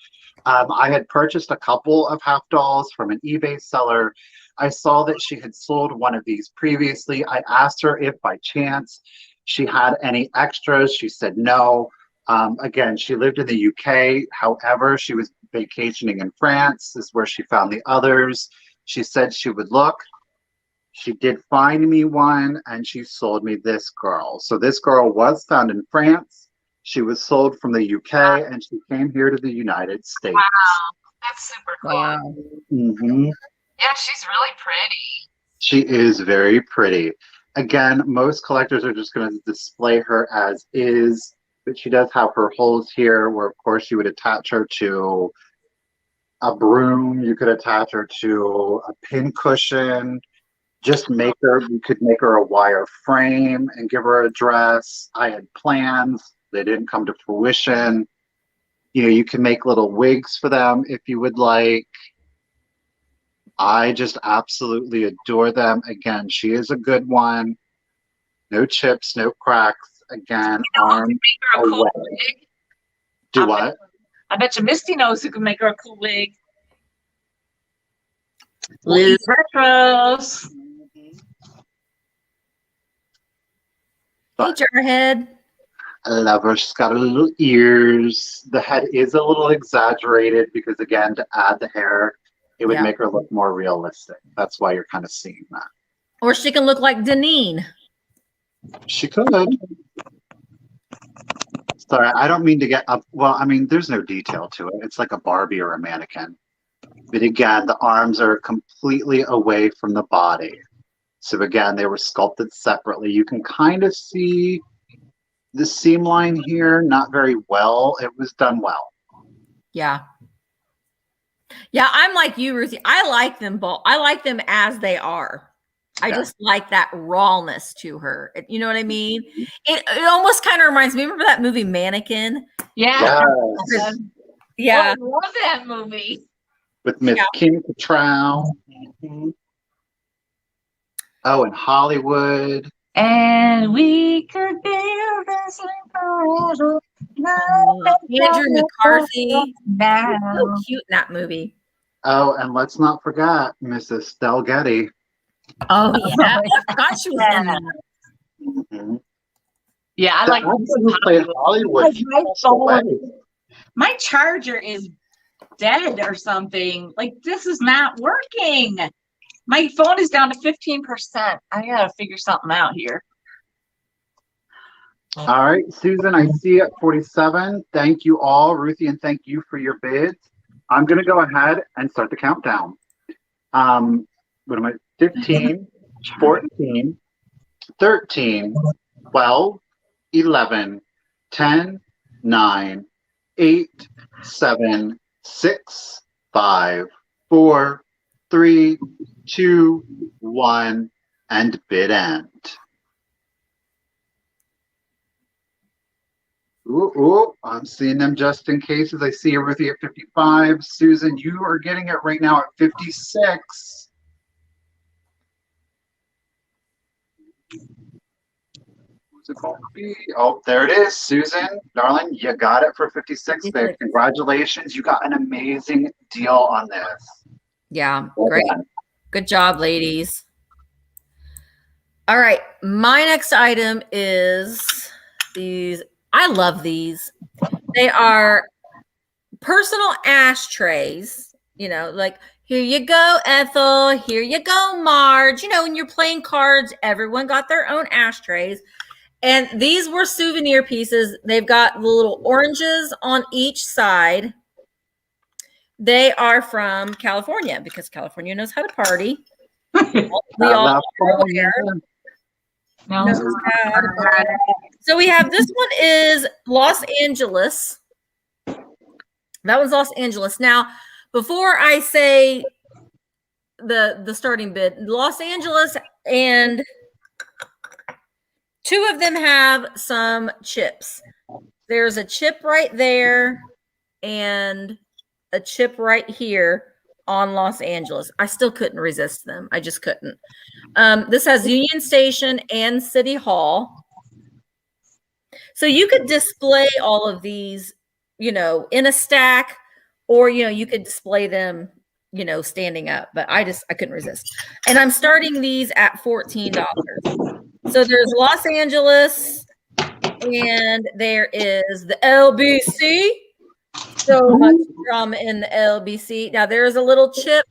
I had purchased a couple of half dolls from an eBay seller. I saw that she had sold one of these previously. I asked her if by chance she had any extras. She said no. Again, she lived in the UK. However, she was vacationing in France. This is where she found the others. She said she would look. She did find me one, and she sold me this girl. So this girl was found in France. She was sold from the UK, and she came here to the United States. Wow, that's super cool. Wow. Mm-hmm. Yeah, she's really pretty. She is very pretty. Again, most collectors are just going to display her as is, but she does have her holes here where, of course, you would attach her to a broom. You could attach her to a pin cushion. You could make her a wire frame and give her a dress. I had plans. They didn't come to fruition. You can make little wigs for them if you would like. I just absolutely adore them. Again, she is a good one. No chips, no cracks. Again, arm away. Do what? I bet you Misty knows who can make her a cool wig. Liz. Retros. Hey, Jarhead. I love her. She's got her little ears. The head is a little exaggerated because, again, to add the hair, it would make her look more realistic. That's why you're kind of seeing that. Or she can look like Deneen. She could. Sorry, I don't mean to get up. Well, I mean, there's no detail to it. It's like a Barbie or a mannequin. But again, the arms are completely away from the body. So again, they were sculpted separately. You can kind of see the seam line here, not very well. It was done well. Yeah. Yeah, I'm like you, Ruthie. I like them both. I like them as they are. I just like that rawness to her. You know what I mean? It almost kind of reminds me. Remember that movie Mannequin? Yeah. Yeah. Oh, I love that movie. With Miss Kim Cattrall. Oh, in Hollywood. And we could build this forever. Andrew McCarthy. No. So cute in that movie. Oh, and let's not forget Mrs. Stell Getty. Oh yeah, I forgot she was in that. Mhm. Yeah, I The like actor who played Hollywood. Like, my passed away. My charger is dead or something. Like, this is not working. My phone is down to 15%. I gotta figure something out here. All right, Susan, I see at 47. Thank you all, Ruthie, and thank you for your bids. I'm going to go ahead and start the countdown. What am I? 15, 14, 13, 12, 11, 10, 9, 8, 7, 6, 5, 4, 3, 2, 1, and bid end. Ooh, I'm seeing them just in cases. I see Ruthie at 55. Susan, you are getting it right now at 56. Who's it called? Oh, there it is. Susan, darling, you got it for 56 there. Congratulations. You got an amazing deal on this. Yeah, Well great. done. Good job, ladies. All right, my next item is these. I love these. They are personal ashtrays, you know, like here you go, Ethel, here you go, Marge. You know, when you're playing cards, everyone got their own ashtrays. And these were souvenir pieces. They've got the little oranges on each side. They are from California because California knows how to party. We all are aware. No. So we have this one is Los Angeles. That was Los Angeles. Now, before I say the starting bid, Los Angeles and two of them have some chips. There's a chip right there and a chip right here on Los Angeles. I still couldn't resist them. I just couldn't. This has Union Station and City Hall. So you could display all of these, you know, in a stack, or, you know, you could display them, you know, standing up, but I couldn't resist. And I'm starting these at $14. So there's Los Angeles and there is the LBC. So much drama in the LBC. Now there's a little chip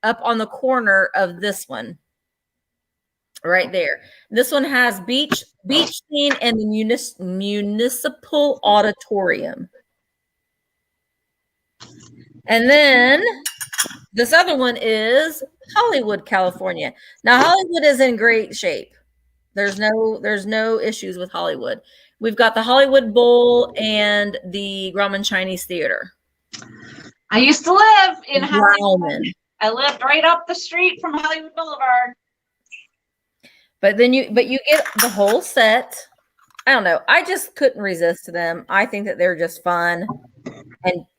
up on the corner of this one. Right there. This one has beach scene and the municipal auditorium. And then this other one is Hollywood, California. Now Hollywood is in great shape. There's no issues with Hollywood. We've got the Hollywood Bowl and the Grauman Chinese Theater. I used to live in Hollywood. Grauman. I lived right up the street from Hollywood Boulevard. But then you get the whole set. I don't know. I just couldn't resist them. I think that they're just fun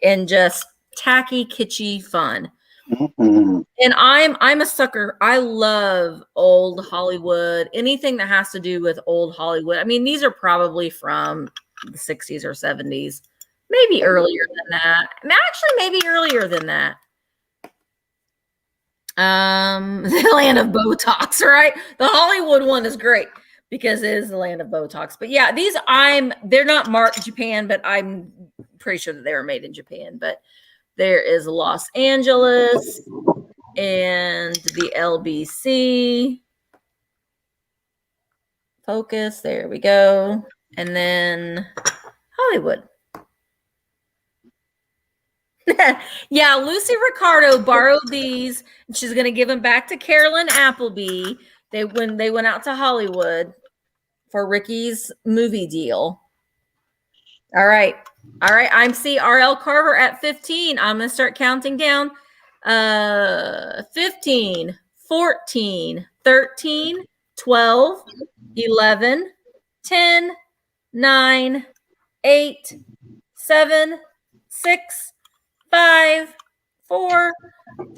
and just tacky, kitschy fun. Mm-hmm. And I'm a sucker. I love old Hollywood. Anything that has to do with old Hollywood. I mean, these are probably from the 60s or 70s, maybe earlier than that. Actually, maybe earlier than that. The land of Botox, right? The Hollywood one is great because it is the land of Botox. But yeah, these they're not marked Japan, but I'm pretty sure that they were made in Japan. But there is Los Angeles and the LBC. Focus, there we go. And then Hollywood. Yeah, Lucy Ricardo borrowed these, and she's going to give them back to Carolyn Appleby. When they went out to Hollywood for Ricky's movie deal. All right. I'm CRL Carver at 15. I'm going to start counting down. 15, 14, 13, 12, 11, 10, 9, 8, 7, 6, 5, 4,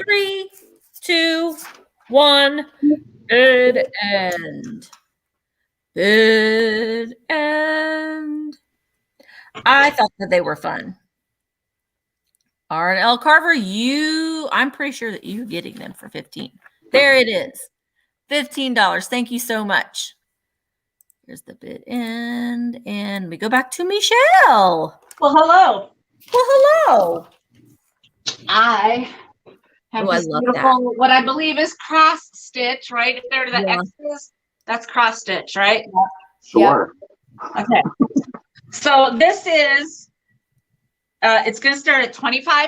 3, 2, 1. Bid end. Bid end. I thought that they were fun. R&L Carver, I'm pretty sure that you're getting them for 15. There it is. $15. Thank you so much. Here's the bit end, and we go back to Michele. Well, hello. Well, hello. I have this beautiful, what I believe is cross stitch, right? If they're the X's, that's cross stitch, right? Sure. Yep. Okay. So this is, it's going to start at $25.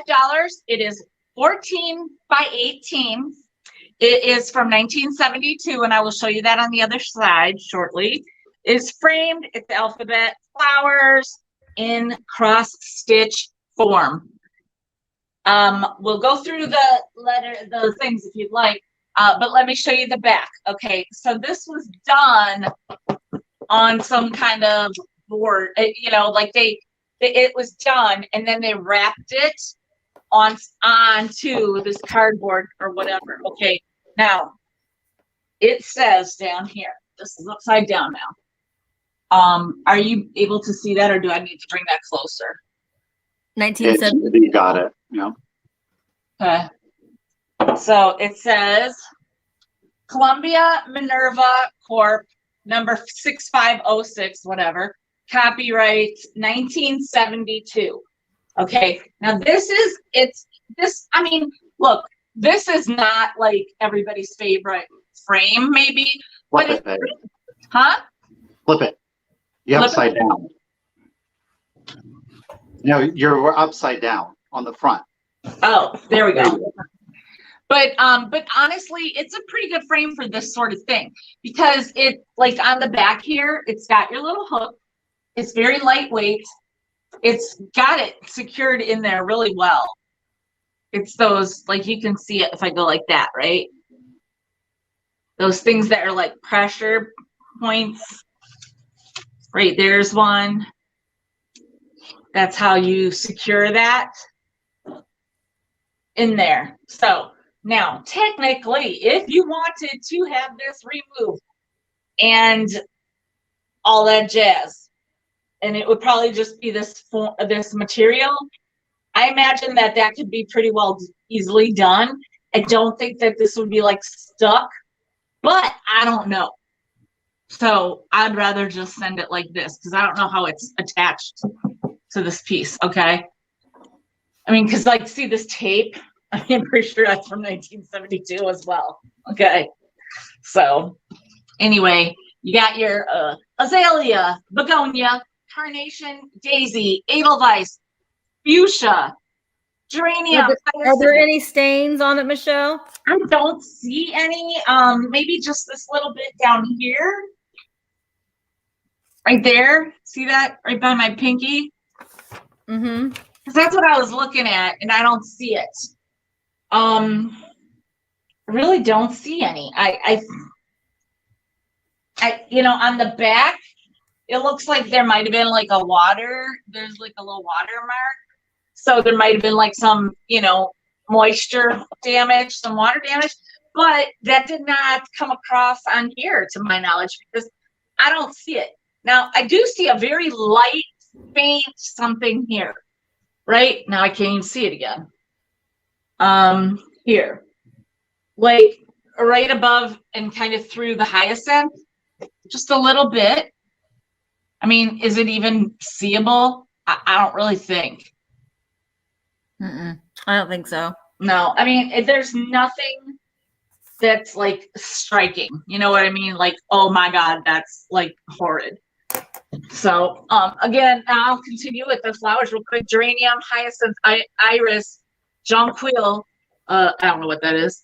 It is 14 by 18. It is from 1972, and I will show you that on the other side shortly. It's framed, it's alphabet, flowers in cross stitch form. We'll go through the things if you'd like, but let me show you the back. Okay, so this was done on some kind of board, you know, like it was done, and then they wrapped it onto this cardboard or whatever. Okay, now it says down here, this is upside down now. Are you able to see that, or do I need to bring that closer? 1970. You got it. Yeah. Okay. So it says Columbia Minerva Corp. number 6506, whatever. Copyright 1972. Okay. Now I mean, look, this is not like everybody's favorite frame, maybe. Flip it. Huh? Flip it. You're upside down. No, you're upside down on the front. Oh, there we go. But honestly, it's a pretty good frame for this sort of thing, because it, like on the back here, it's got your little hook. It's very lightweight. It's got it secured in there really well. It's those, like, you can see it if I go like that, right? Those things that are like pressure points. Right, there's one. That's how you secure that in there. So now, technically, if you wanted to have this removed and all that jazz, and it would probably just be this material, I imagine that could be pretty well easily done. I don't think that this would be like stuck, but I don't know. So I'd rather just send it like this, because I don't know how it's attached to this piece. Okay. I mean, because like, see this tape? I'm pretty sure that's from 1972 as well. Okay. So anyway, you got your azalea, begonia, carnation, daisy, edelweiss, fuchsia, geranium. Are there any stains on it, Michele? I don't see any. Maybe just this little bit down here. Right there. See that? Right by my pinky? Mm-hmm. Because that's what I was looking at, and I don't see it. I really don't see any. I you know, on the back, it looks like there might have been like there's like a little watermark. So there might have been like some, you know, moisture damage, some water damage, but that did not come across on here to my knowledge, because I don't see it. Now, I do see a very light, faint something here. Right? Now I can't even see it again. Here. Like right above and kind of through the hyacinth. Just a little bit. I mean, is it even seeable? I don't really think. I don't think so. No. I mean, there's nothing that's like striking. You know what I mean? Like, oh my God, that's like horrid. So again, I'll continue with the flowers real quick. Geranium, hyacinth, iris, jonquil. I don't know what that is.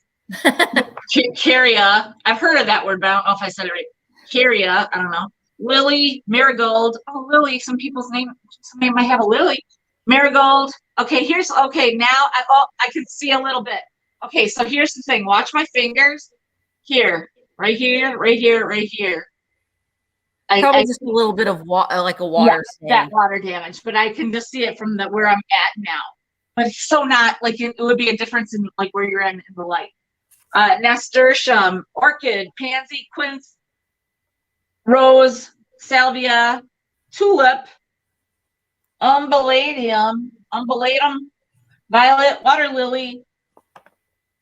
Caria. I've heard of that word, but I don't know if I said it right. Caria. I don't know. Lily, marigold. Oh, lily. Some name might have a lily. Marigold. Okay, now I can see a little bit. Okay, so here's the thing. Watch my fingers. Here, right here, right here, right here. Probably just a little bit of like a water stain. That water damage, but I can just see it from where I'm at now. But it's so not like it would be a difference in like where you're in the light. Nasturtium, orchid, pansy, quince, rose, salvia, tulip, umbelatum, violet, water lily,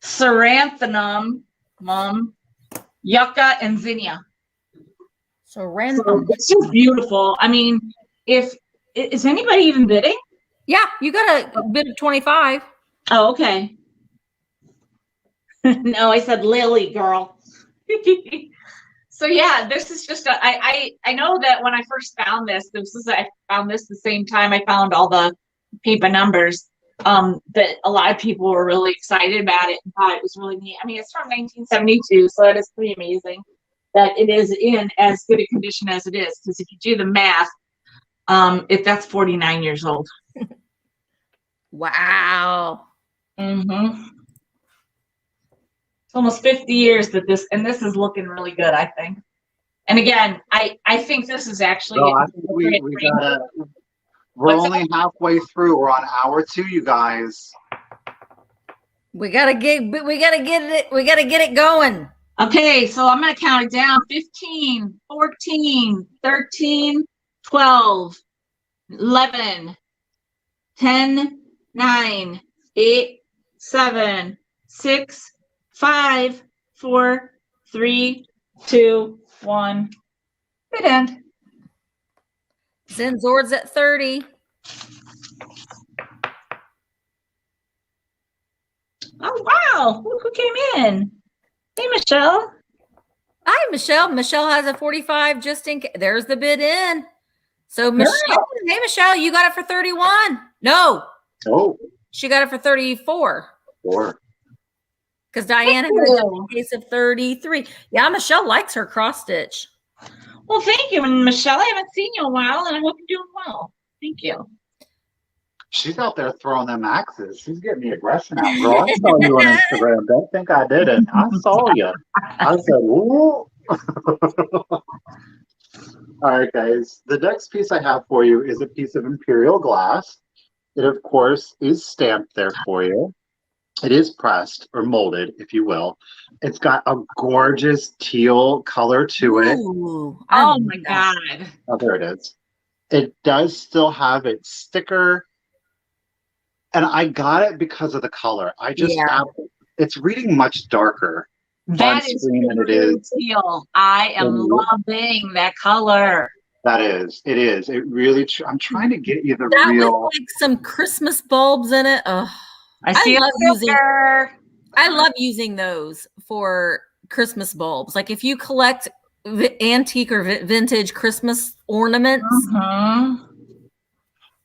ceranthanum, yucca, and zinnia. So random. It's just beautiful. I mean, is anybody even bidding? Yeah, you got a bid of 25. Oh, okay. No, I said lily, girl. So yeah, this is just I know that when I first found I found this the same time I found all the paper numbers. That a lot of people were really excited about it and thought it was really neat. I mean, it's from 1972, so it is pretty amazing that it is in as good a condition as it is. Because if you do the math, if that's 49 years old. Wow. Mm-hmm. It's almost 50 years that this is looking really good, I think. And again, I think this is actually. No, I think we're only halfway through. We're on hour 2, you guys. We gotta get it going. Okay, so I'm gonna count it down. 15, 14, 13, 12, 11, 10, 9, 8, 7, 6, 5, 4, 3, 2, 1. Good end. Zenzord's at 30. Oh wow! Look who came in. Hey, Michele. Hi, Michele. Michele has a 45 just in case. There's the bid in. So Michele, hey Michele, you got it for 31. No. Oh. She got it for 34. 4. Because Diane had a case of 33. Yeah, Michele likes her cross stitch. Well, thank you. And Michele, I haven't seen you in a while, and I hope you're doing well. Thank you. She's out there throwing them axes. She's getting the aggression out, girl. I saw you on Instagram. Don't think I didn't. I saw you. I said, "Whoa." All right, guys. The next piece I have for you is a piece of Imperial Glass. It, of course, is stamped there for you. It is pressed or molded, if you will. It's got a gorgeous teal color to it. Ooh, oh my God. Oh, there it is. It does still have its sticker. And I got it because of the color. I just have it's reading much darker on screen than it is. Teal. I am loving that color. That is. It is. It really. I'm trying to get you the real. With like some Christmas bulbs in it. Oh, I love using those for Christmas bulbs. Like if you collect antique or vintage Christmas ornaments. Mm-hmm.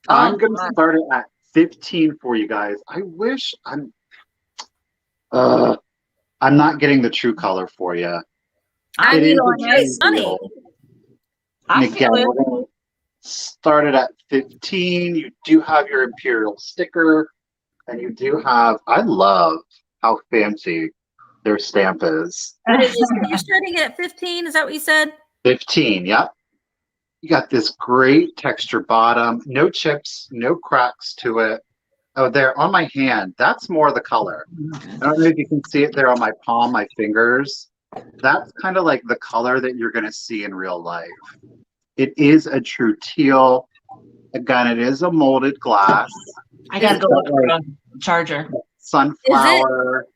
I'm going to start it at 15 for you guys. I wish I'm not getting the true color for you. It is funny. Again, we're going to start it at 15. You do have your Imperial sticker, and you do have. I love how fancy their stamp is. You're starting it at 15. Is that what you said? 15. Yep. You got this great texture bottom, no chips, no cracks to it. Oh, there on my hand, that's more the color. I don't know if you can see it there on my palm, my fingers. That's kind of like the color that you're going to see in real life. It is a true teal. Again, it is a molded glass. I got to go look for a charger. Sunflower.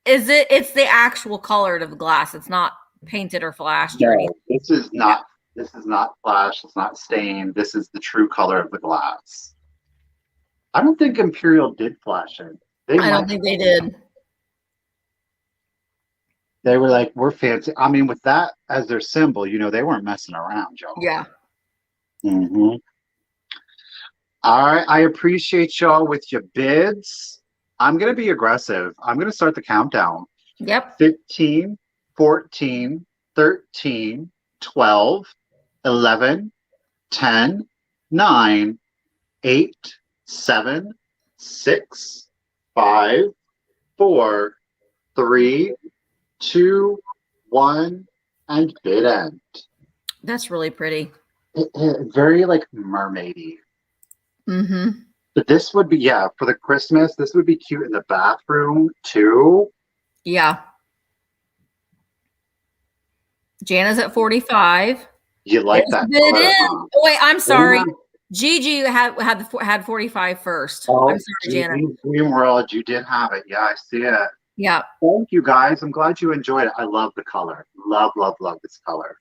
Is it? It's the actual color of the glass. It's not painted or flashed or anything. This is not. This is not flashed. It's not stained. This is the true color of the glass. I don't think Imperial did flash it. I don't think they did. They were like, we're fancy. I mean, with that as their symbol, you know, they weren't messing around, y'all. Yeah. Mm-hmm. All right. I appreciate y'all with your bids. I'm going to be aggressive. I'm going to start the countdown. Yep. 15, 14, 13, 12, 11, 10, 9, 8, 7, 6, 5, 4, 3, 2, 1, and bid end. That's really pretty. Very like mermaidy. Mm-hmm. But this would be, yeah, for the Christmas, this would be cute in the bathroom too. Yeah. Jana's at 45. You like that? Bid in. Oh, wait, I'm sorry. Gigi had 45 first. Oh, I'm sorry, Janet. Dream World, you did have it. Yeah, I see it. Yeah. Thank you, guys. I'm glad you enjoyed it. I love the color. Love, love, love this color.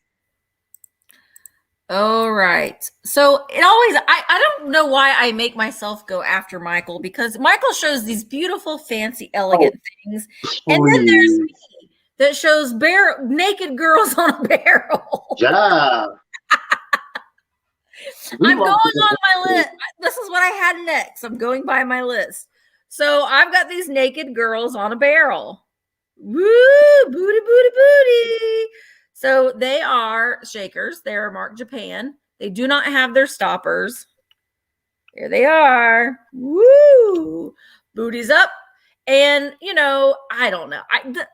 All right. So it always, I don't know why I make myself go after Michael, because Michael shows these beautiful, fancy, elegant things. And then there's me that shows naked girls on a barrel. Yeah. I'm going on my list. This is what I had next. I'm going by my list. So I've got these naked girls on a barrel. Woo! Booty, booty, booty. So they are shakers. They are marked Japan. They do not have their stoppers. Here they are. Woo! Booties up. And, you know, I don't know.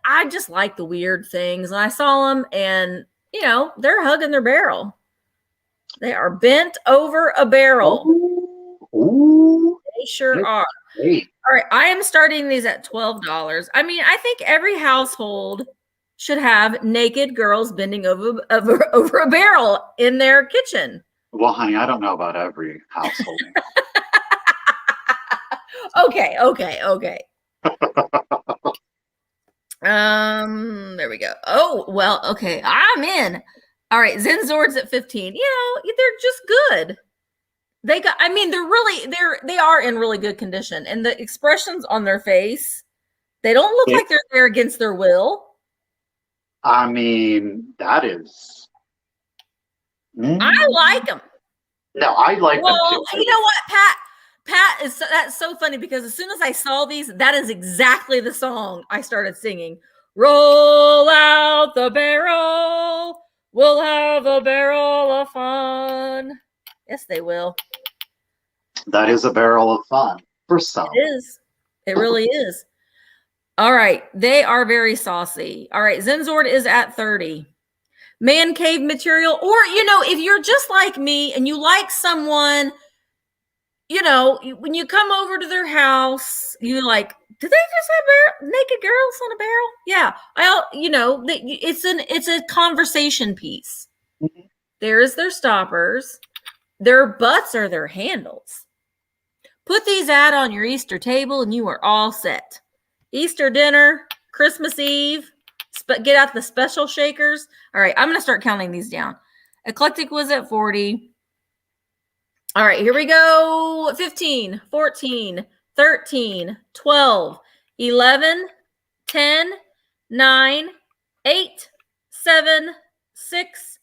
I just like the weird things. And I saw them and, you know, they're hugging their barrel. They are bent over a barrel. Ooh. They sure are. Great. All right. I am starting these at $12. I mean, I think every household should have naked girls bending over a barrel in their kitchen. Well, honey, I don't know about every household. Okay. There we go. Oh, well, okay. I'm in. All right. Zenzords at 15. You know, they're just good. They are in really good condition. And the expressions on their face, they don't look like they're there against their will. I mean, that is. I like them. No, I like them too. You know what, Pat, that's so funny, because as soon as I saw these, that is exactly the song I started singing. Roll out the barrel. We'll have a barrel of fun. Yes, they will. That is a barrel of fun for some. It is. It really is. All right. They are very saucy. All right. Zenzord is at 30. Man cave material. Or, you know, if you're just like me and you like someone, you know, when you come over to their house, you're like, do they just have naked girls on a barrel? Yeah. You know, it's a conversation piece. Mm-hmm. There's their stoppers. Their butts are their handles. Put these out on your Easter table and you are all set. Easter dinner, Christmas Eve, get out the special shakers. All right, I'm going to start counting these down. Eclectic was at 40. All right, here we go. 15, 14, 13, 12, 11, 10, 9, 8, 7, 6,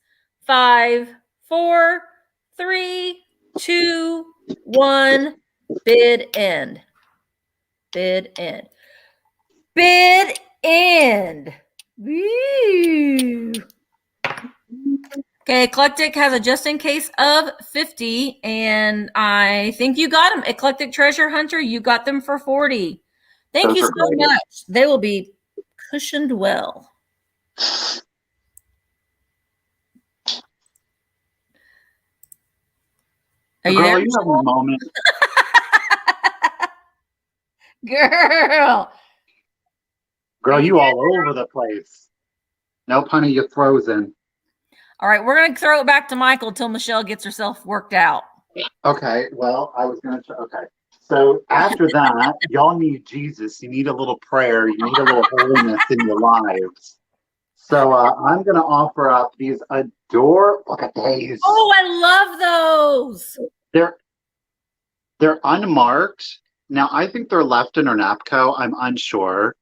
5, 4, 3, 2, 1. Bid end. Bid end. Bid end. Woo. Okay, Eclectic has a just in case of 50, and I think you got them. Eclectic Treasure Hunter, you got them for 40. Thank you so much. They will be cushioned well. Are you there? You have a moment. Girl, you all over the place. Nope, honey, you're frozen. All right, we're going to throw it back to Michael until Michele gets herself worked out. Okay, well, I was going to, okay. So after that, y'all need Jesus. You need a little prayer. You need a little holiness in your lives. So I'm going to offer up these look at these. Oh, I love those. They're unmarked. Now, I think they're Lefton or Napco. I'm unsure.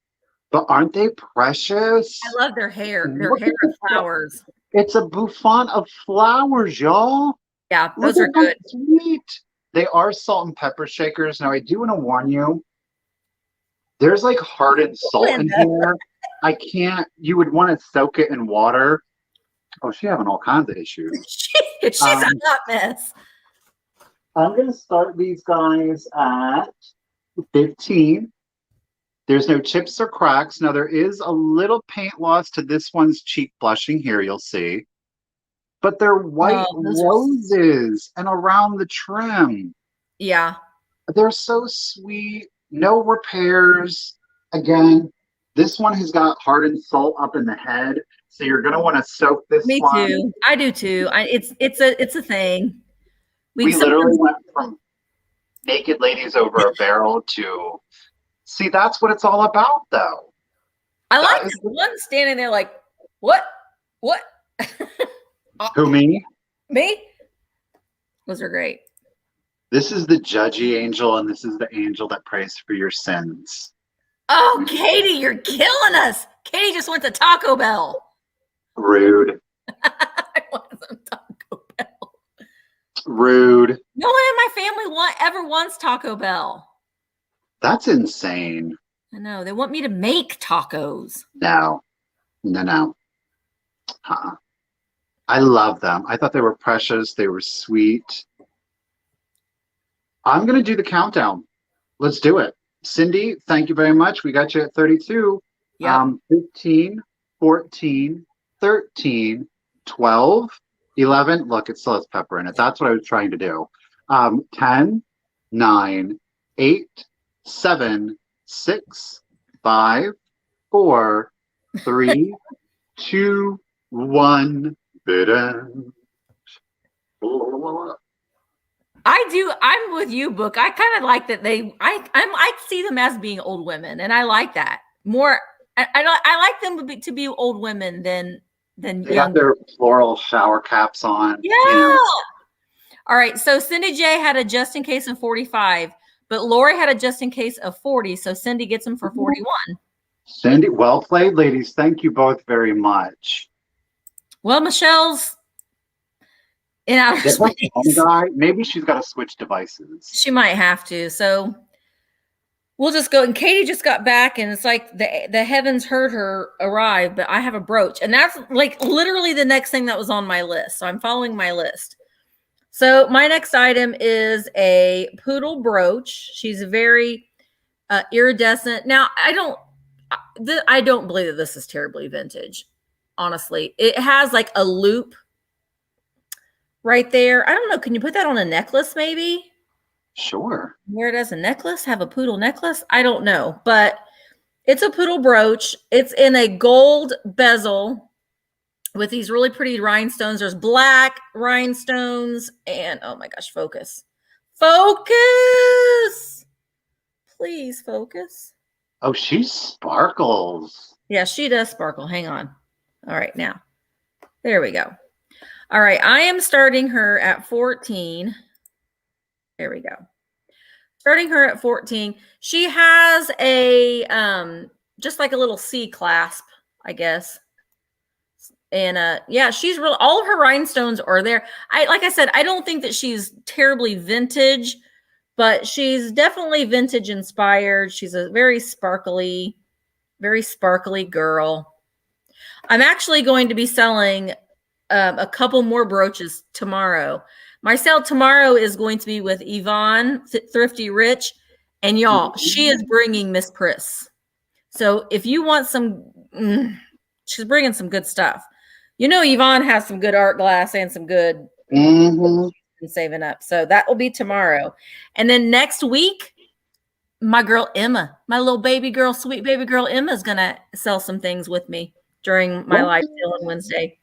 But aren't they precious? I love their hair. Their hair of flowers. It's a bouffant of flowers, y'all. Yeah, those are good. Sweet. They are salt and pepper shakers. Now, I do want to warn you, there's like hardened salt in here. I can't, you would want to soak it in water. Oh, she's having all kinds of issues. She's a hot mess. I'm going to start these guys at 15. There's no chips or cracks. Now, there is a little paint loss to this one's cheek blushing here, you'll see. But they're white roses and around the trim. Yeah. They're so sweet. No repairs. Again, this one has got hardened salt up in the head. So you're going to want to soak this one. Me too. I do too. It's a thing. We literally went from naked ladies over a barrel to, see, that's what it's all about, though. I like the one standing there like, what? Who, me? Me? Those are great. This is the judgy angel, and this is the angel that prays for your sins. Oh, Katie, you're killing us. Katie just went to Taco Bell. Rude. I want some Taco Bell. Rude. No one in my family ever wants Taco Bell. That's insane. I know. They want me to make tacos. No. I love them. I thought they were precious. They were sweet. I'm going to do the countdown. Let's do it. Cindy, thank you very much. We got you at 32. Yep. 15, 14, 13, 12, 11. Look, it still has pepper in it. That's what I was trying to do. 10, 9, 8, 7, 6, 5, 4, 3, 2, 1. I'm with you, Book. I kind of like that I see them as being old women, and I like that more. I like them to be old women than They young. got their floral shower caps on. Yeah. All right. So Cindy J had a just in case of 45, but Lori had a just in case of 40. So Cindy gets them for 41. Cindy, well played, ladies. Thank you both very much. Well, Michelle's in outer space. Maybe she's got to switch devices. She might have to. So we'll just go. And Katie just got back, and it's like the heavens heard her arrive, but I have a brooch. And that's like literally the next thing that was on my list. So I'm following my list. So my next item is a Poodle Brooch. She's very iridescent. Now, I don't believe that this is terribly vintage. Honestly, it has like a loop right there. I don't know. Can you put that on a necklace maybe? Sure. Wear it as a necklace? Have a poodle necklace? I don't know. But it's a poodle brooch. It's in a gold bezel with these really pretty rhinestones. There's black rhinestones and, oh my gosh, focus. Focus! Please focus. Oh, she sparkles. Yeah, she does sparkle. Hang on. All right, now. There we go. All right, I am starting her at 14. There we go. Starting her at 14. She has a, just like a little C clasp, I guess. And yeah, she's real. All of her rhinestones are there. Like I said, I don't think that she's terribly vintage, but she's definitely vintage inspired. She's a very sparkly girl. I'm actually going to be selling a couple more brooches tomorrow. My sale tomorrow is going to be with Yvonne, Thrifty Rich, and y'all, she is bringing Miss Priss. So if you want some, she's bringing some good stuff. You know, Yvonne has some good art glass and some good saving up. So that will be tomorrow. And then next week, my girl Emma, my little baby girl, sweet baby girl Emma is going to sell some things with me during my live sale on Wednesday.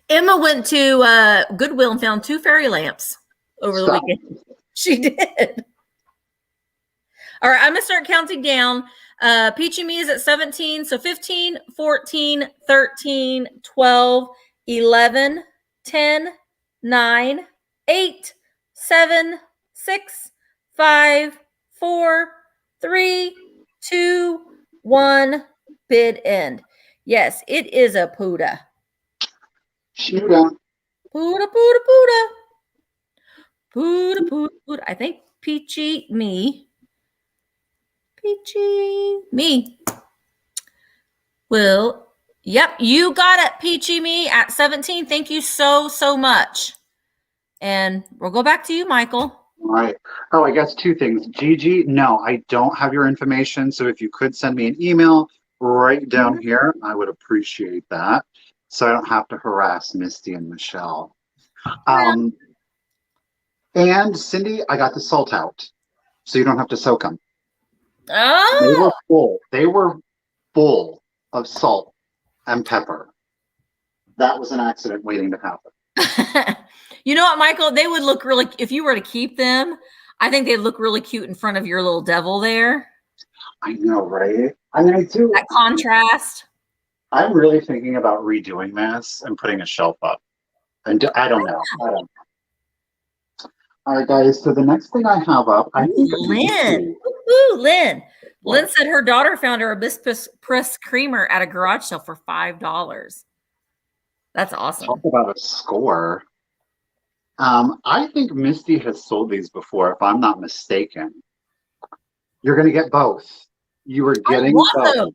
Emma went to Goodwill and found 2 fairy lamps over the weekend. She did. All right, I'm going to start counting down. Peachy Me is at 17. So 15, 14, 13, 12, 11, 10, 9, 8, 7, 6, 5, 4, 3, 2, 1. Bid end. Yes, it is a Puda. Puda. Puda, Puda, Puda. Puda, Puda, Puda. I think Peachy Me will. Yep, you got it, Peachy Me at 17. Thank you so much. And we'll go back to you, Michael. All right. Oh, I guess 2 things. Gigi, no, I don't have your information. So if you could send me an email right down here, I would appreciate that. So I don't have to harass Misty and Michele. And Cindy, I got the salt out. So you don't have to soak them. Oh. They were full. They were full of salt and pepper. That was an accident waiting to happen. You know what, Michael? They would look really, if you were to keep them, I think they'd look really cute in front of your little devil there. I know, right? I mean, I do. That contrast. I'm really thinking about redoing this and putting a shelf up. And I don't know. All right, guys. So the next thing I have up, I think Lynn. Ooh, Lynn. Lynn said her daughter found her hibiscus press creamer at a garage sale for $5. That's awesome. Talk about a score. I think Misty has sold these before, if I'm not mistaken. You're going to get both. You are getting both. Those.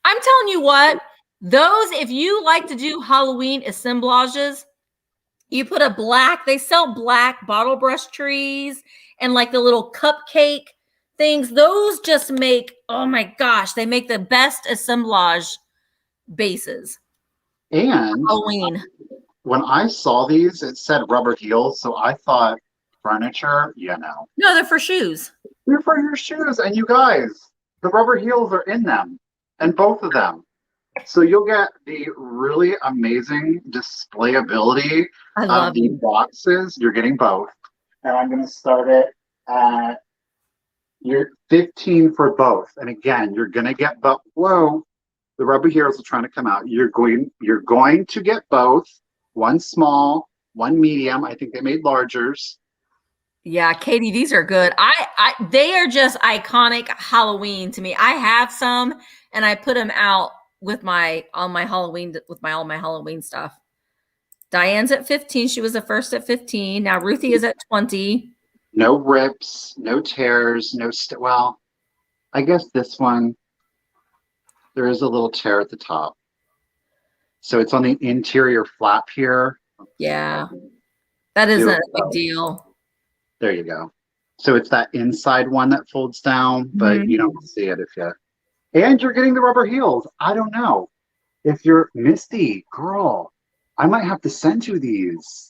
I'm telling you what, those, if you like to do Halloween assemblages, you put a black, they sell black bottle brush trees and like the little cupcake things. Those just make, oh my gosh, they make the best assemblage bases. And Halloween. When I saw these, it said rubber heels, so I thought furniture, no. No, they're for shoes. They're for your shoes, and you guys, the rubber heels are in them, and both of them. So you'll get the really amazing displayability of the boxes. You're getting both. And I'm going to start it at you're $15 for both. And again, you're going to get both. Whoa, the rubber heels are trying to come out. You're going to get both. One small, one medium. I think they made largers. Yeah, Katie, these are good. They are just iconic Halloween to me. I have some, and I put them out with all my Halloween stuff. Diane's at 15. She was the first at 15. Now Ruthie is at 20. No rips, no tears, well, I guess this one, there is a little tear at the top. So it's on the interior flap here. Yeah, that isn't a big deal. There you go. So it's that inside one that folds down, but you don't see it if you. And you're getting the rubber heels. I don't know. If you're Misty, girl, I might have to send you these.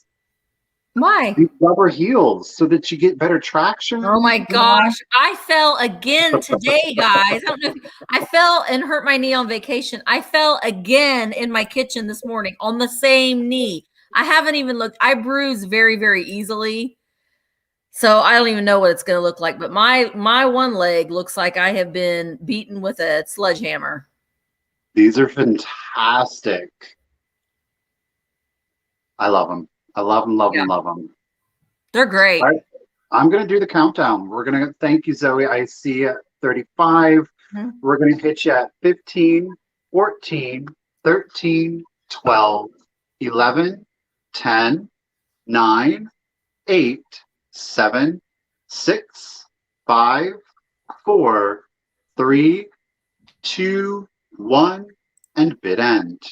Why? These rubber heels so that you get better traction. Oh my gosh. I fell again today, guys. I fell and hurt my knee on vacation. I fell again in my kitchen this morning on the same knee. I haven't even looked. I bruise very, very easily. So I don't even know what it's going to look like. But my one leg looks like I have been beaten with a sledgehammer. These are fantastic. I love them. I love them, love them, love them. They're great. All right. I'm going to do the countdown. We're going to thank you, Zoe. I see at 35. We're going to hit you at 15, 14, 13, 12, 11, 10, 9, 8, 7, 6, 5, 4, 3, 2, 1, and bid end.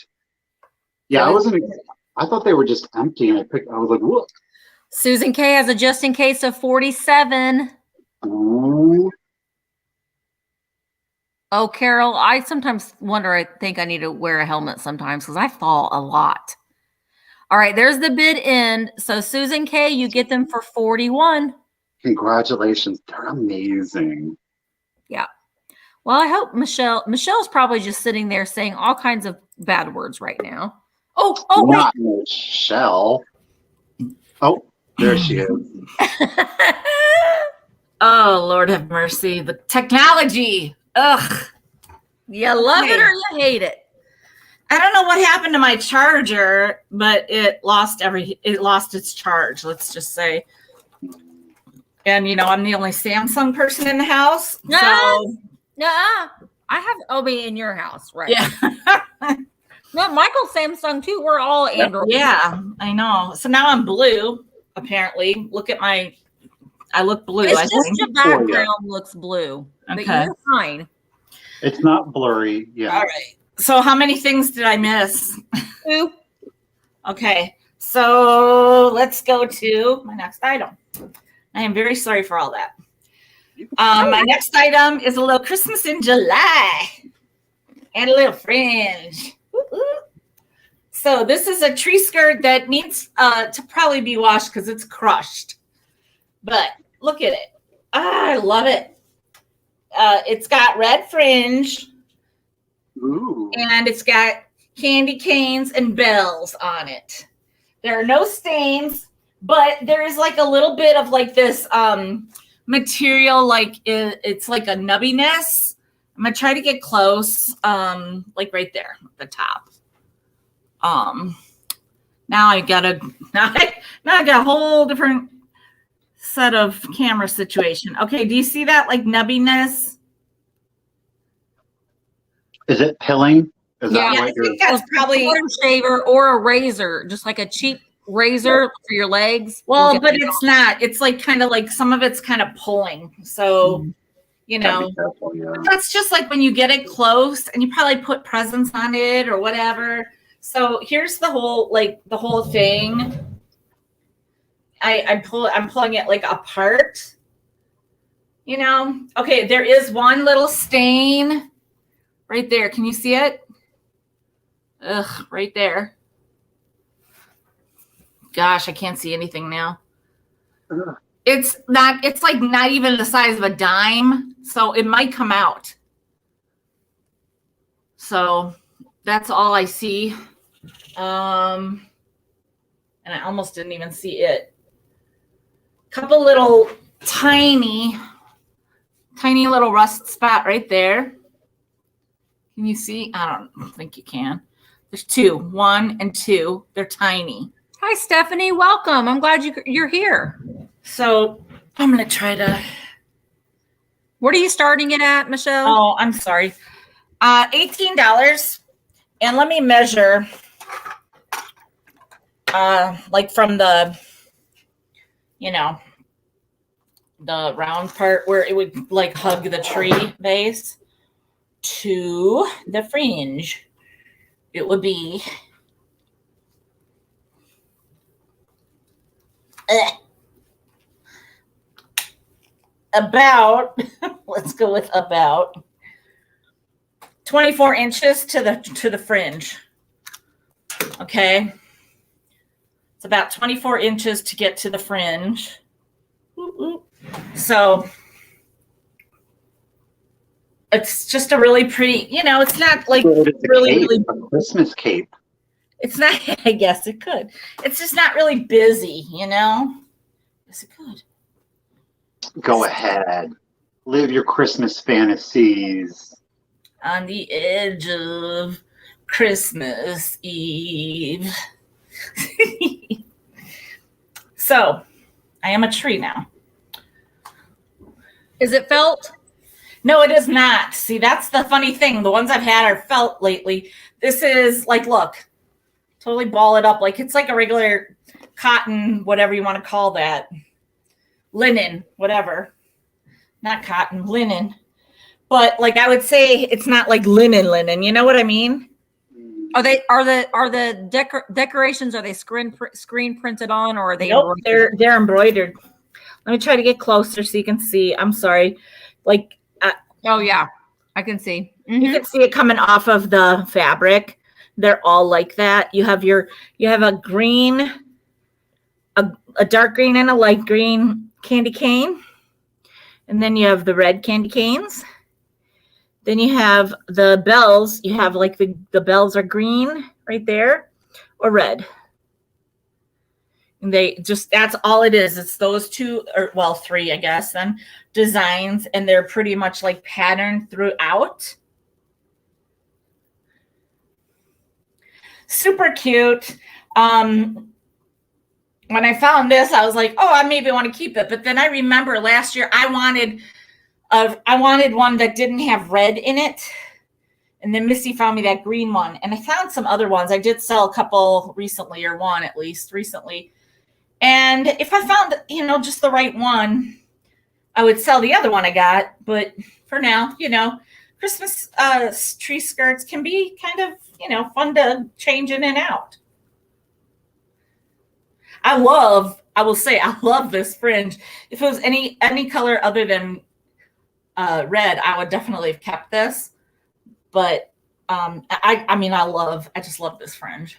Yeah, I thought they were just empty, and I was like, whoa. Susan K has a just in case of 47. Ooh. Oh, Carol, I sometimes wonder, I think I need to wear a helmet sometimes because I fall a lot. All right, there's the bid end. So Susan K, you get them for 41. Congratulations. They're amazing. Yeah. Well, I hope Michelle's probably just sitting there saying all kinds of bad words right now. Oh, not wait. Michele. Oh, there she is. Oh, Lord have mercy. The technology. Ugh. You love it or you hate it. I don't know what happened to my charger, but it lost its charge, let's just say. And I'm the only Samsung person in the house. No. I have Obi in your house, right? Yeah. No, Michael's Samsung too. We're all Android. Yeah, I know. So now I'm blue, apparently. Look at I look blue. It's just your background looks blue. Okay. But you're fine. It's not blurry. Yeah. All right. So how many things did I miss? 2. Okay. So let's go to my next item. I am very sorry for all that. My next item is a little Christmas in July and a little fringe. So this is a tree skirt that needs to probably be washed because it's crushed. But look at it. I love it. It's got red fringe. Ooh. And it's got candy canes and bells on it. There are no stains, but there is like a little bit of like this material, like it's like a nubbiness. I'm gonna try to get close, like right there at the top. Now I got a whole different set of camera situation. Okay, do you see that like nubbiness? Is it pilling? Is Yeah, that I what you're? think that's probably a shaver or a razor, just like a cheap razor for your legs. well, but it's not. It's like kind of like some of it's kind of pulling. So, you Gotta know, be careful, yeah. that's just like when you get it close and you probably put presents on it or whatever. So here's the whole thing. I'm pulling it like apart. You know? Okay, there is one little stain right there. Can you see it? Ugh, right there. Gosh, I can't see anything now. Ugh. It's like not even the size of a dime, so it might come out. So that's all I see. And I almost didn't even see it. Couple little tiny little rust spot right there. Can you see? I don't think you can. There's two, 1 and 2. They're tiny. Hi, Stephanie. Welcome. I'm glad you're here. So I'm going to try to. What are you starting it at, Michele? Oh, I'm sorry. $18. And let me measure like from the, you know, the round part where it would like hug the tree base to the fringe. It would be about let's go with about 24 inches to the fringe. Okay, it's about 24 inches to get to the fringe. So it's just a really pretty, you know, it's not like really A Christmas cape. it's not. I guess it could. It's just not really busy, you know. Yes, it could. Go ahead. Live your Christmas fantasies. On the edge of Christmas Eve. So, I am a tree now. Is it felt? No, it is not. See, that's the funny thing. The ones I've had are felt lately. This is like, look, totally ball it up. Like it's like a regular cotton, whatever you want to call that. Linen, whatever. Not cotton, linen. But like I would say it's not like linen, you know what I mean? Are the decorations, are they screen printed on, or are they Nope, they're embroidered. Let me try to get closer so you can see. I'm sorry. Like oh yeah, I can see. you can see it coming off of the fabric. They're all like that. You have a green, a dark green and a light green candy cane. And then you have the red candy canes. Then you have the bells. You have like the bells are green right there or red. And that's all it is. It's those two, or well, three, I guess, then designs, and they're pretty much like patterned throughout. Super cute. When I found this, I was like, oh, I maybe want to keep it. But then I remember last year I wanted one that didn't have red in it. And then Misty found me that green one. And I found some other ones. I did sell a couple recently, or one at least recently. And if I found, just the right one, I would sell the other one I got. But for now, Christmas tree skirts can be kind of, fun to change in and out. I will say I love this fringe. If it was any color other than red, I would definitely have kept this. But I just love this fringe.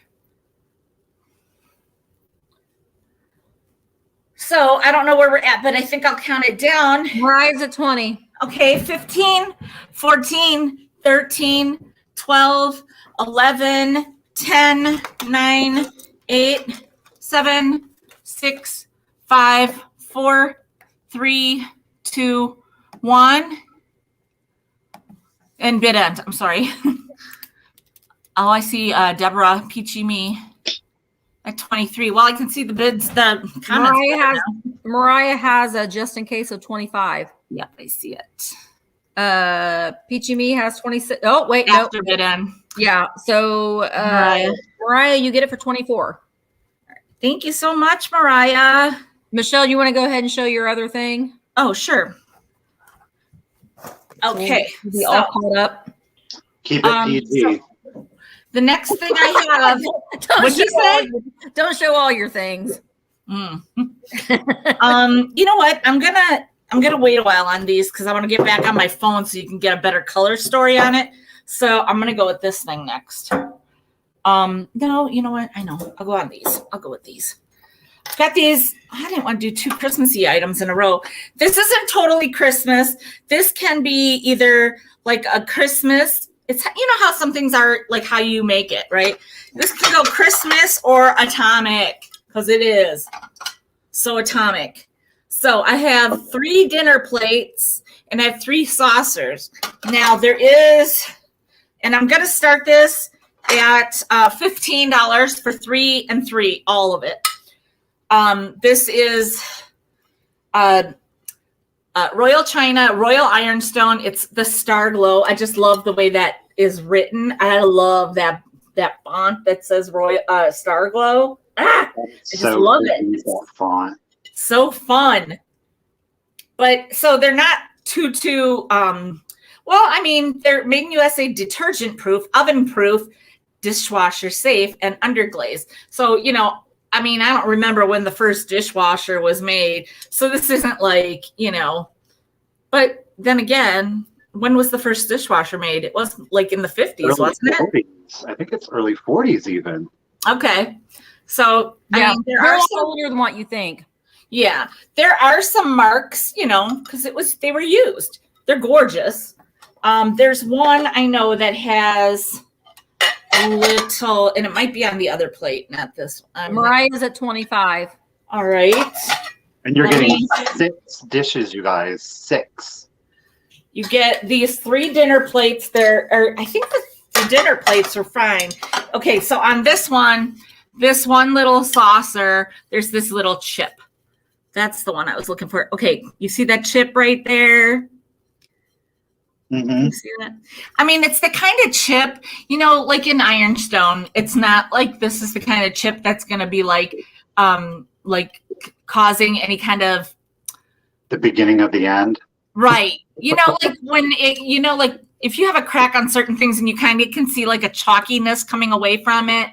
So I don't know where we're at, but I think I'll count it down. We're eyes at 20. Okay, 15, 14, 13, 12, 11, 10, 9, 8, 7, 6, 5, 4, 3, 2, 1. And bid end. I'm sorry. Oh, I see Deborah Peachy Me at 23. Well, I can see the bids, the comments. Mariah has a just in case of 25. Yep, I see it. Peachy Me has 26. Oh, wait, After bid end. Yeah. So Mariah, you get it for 24. Thank you so much, Mariah. Michele, you want to go ahead and show your other thing? Oh, sure. Okay. Be all caught up. Keep it PG. The next thing I have, what'd you say? Don't show all your things. You know what? I'm gonna wait a while on these because I want to get back on my phone so you can get a better color story on it. So I'm gonna go with this thing next. No, you know what? I know. I'll go on these. I'll go with these. I've got these. I didn't want to do 2 Christmassy items in a row. This isn't totally Christmas. This can be either like a Christmas. It's, you know how some things are like how you make it, right? This can go Christmas or atomic because it is so atomic. So I have 3 dinner plates and I have 3 saucers. Now there is, and I'm going to start this at $15 for 3 and 3, all of it. This is Royal China, Royal Ironstone. It's the Star Glow. I just love the way that is written. I love that font that says Royal Star Glow. I just love it. That font. So fun. But so they're not too well, I mean, they're made in USA, detergent proof, oven proof, dishwasher safe, and underglaze. So, you know, I mean, I don't remember when the first dishwasher was made. So this isn't like, you know, but then again, when was the first dishwasher made? It was like in the 50s, wasn't it? I think it's early 40s even. Okay. So, Yeah, I mean, they're older than what you think. Yeah, there are some marks, you know, because they were used. They're gorgeous. There's one I know that has a little, and it might be on the other plate, not this one. Mariah's at 25. All right. And you're getting 6 dishes, you guys. 6. You get these 3 dinner plates. I think the dinner plates are fine. Okay, so on this one little saucer, there's this little chip. That's the one I was looking for. Okay, you see that chip right there? Mm-hmm. You see that? I mean, it's the kind of chip, you know, like in Ironstone. It's not like this is the kind of chip that's going to be like causing any kind of the beginning of the end. Right. You know, like when it, you know, like if you have a crack on certain things and you kind of can see like a chalkiness coming away from it,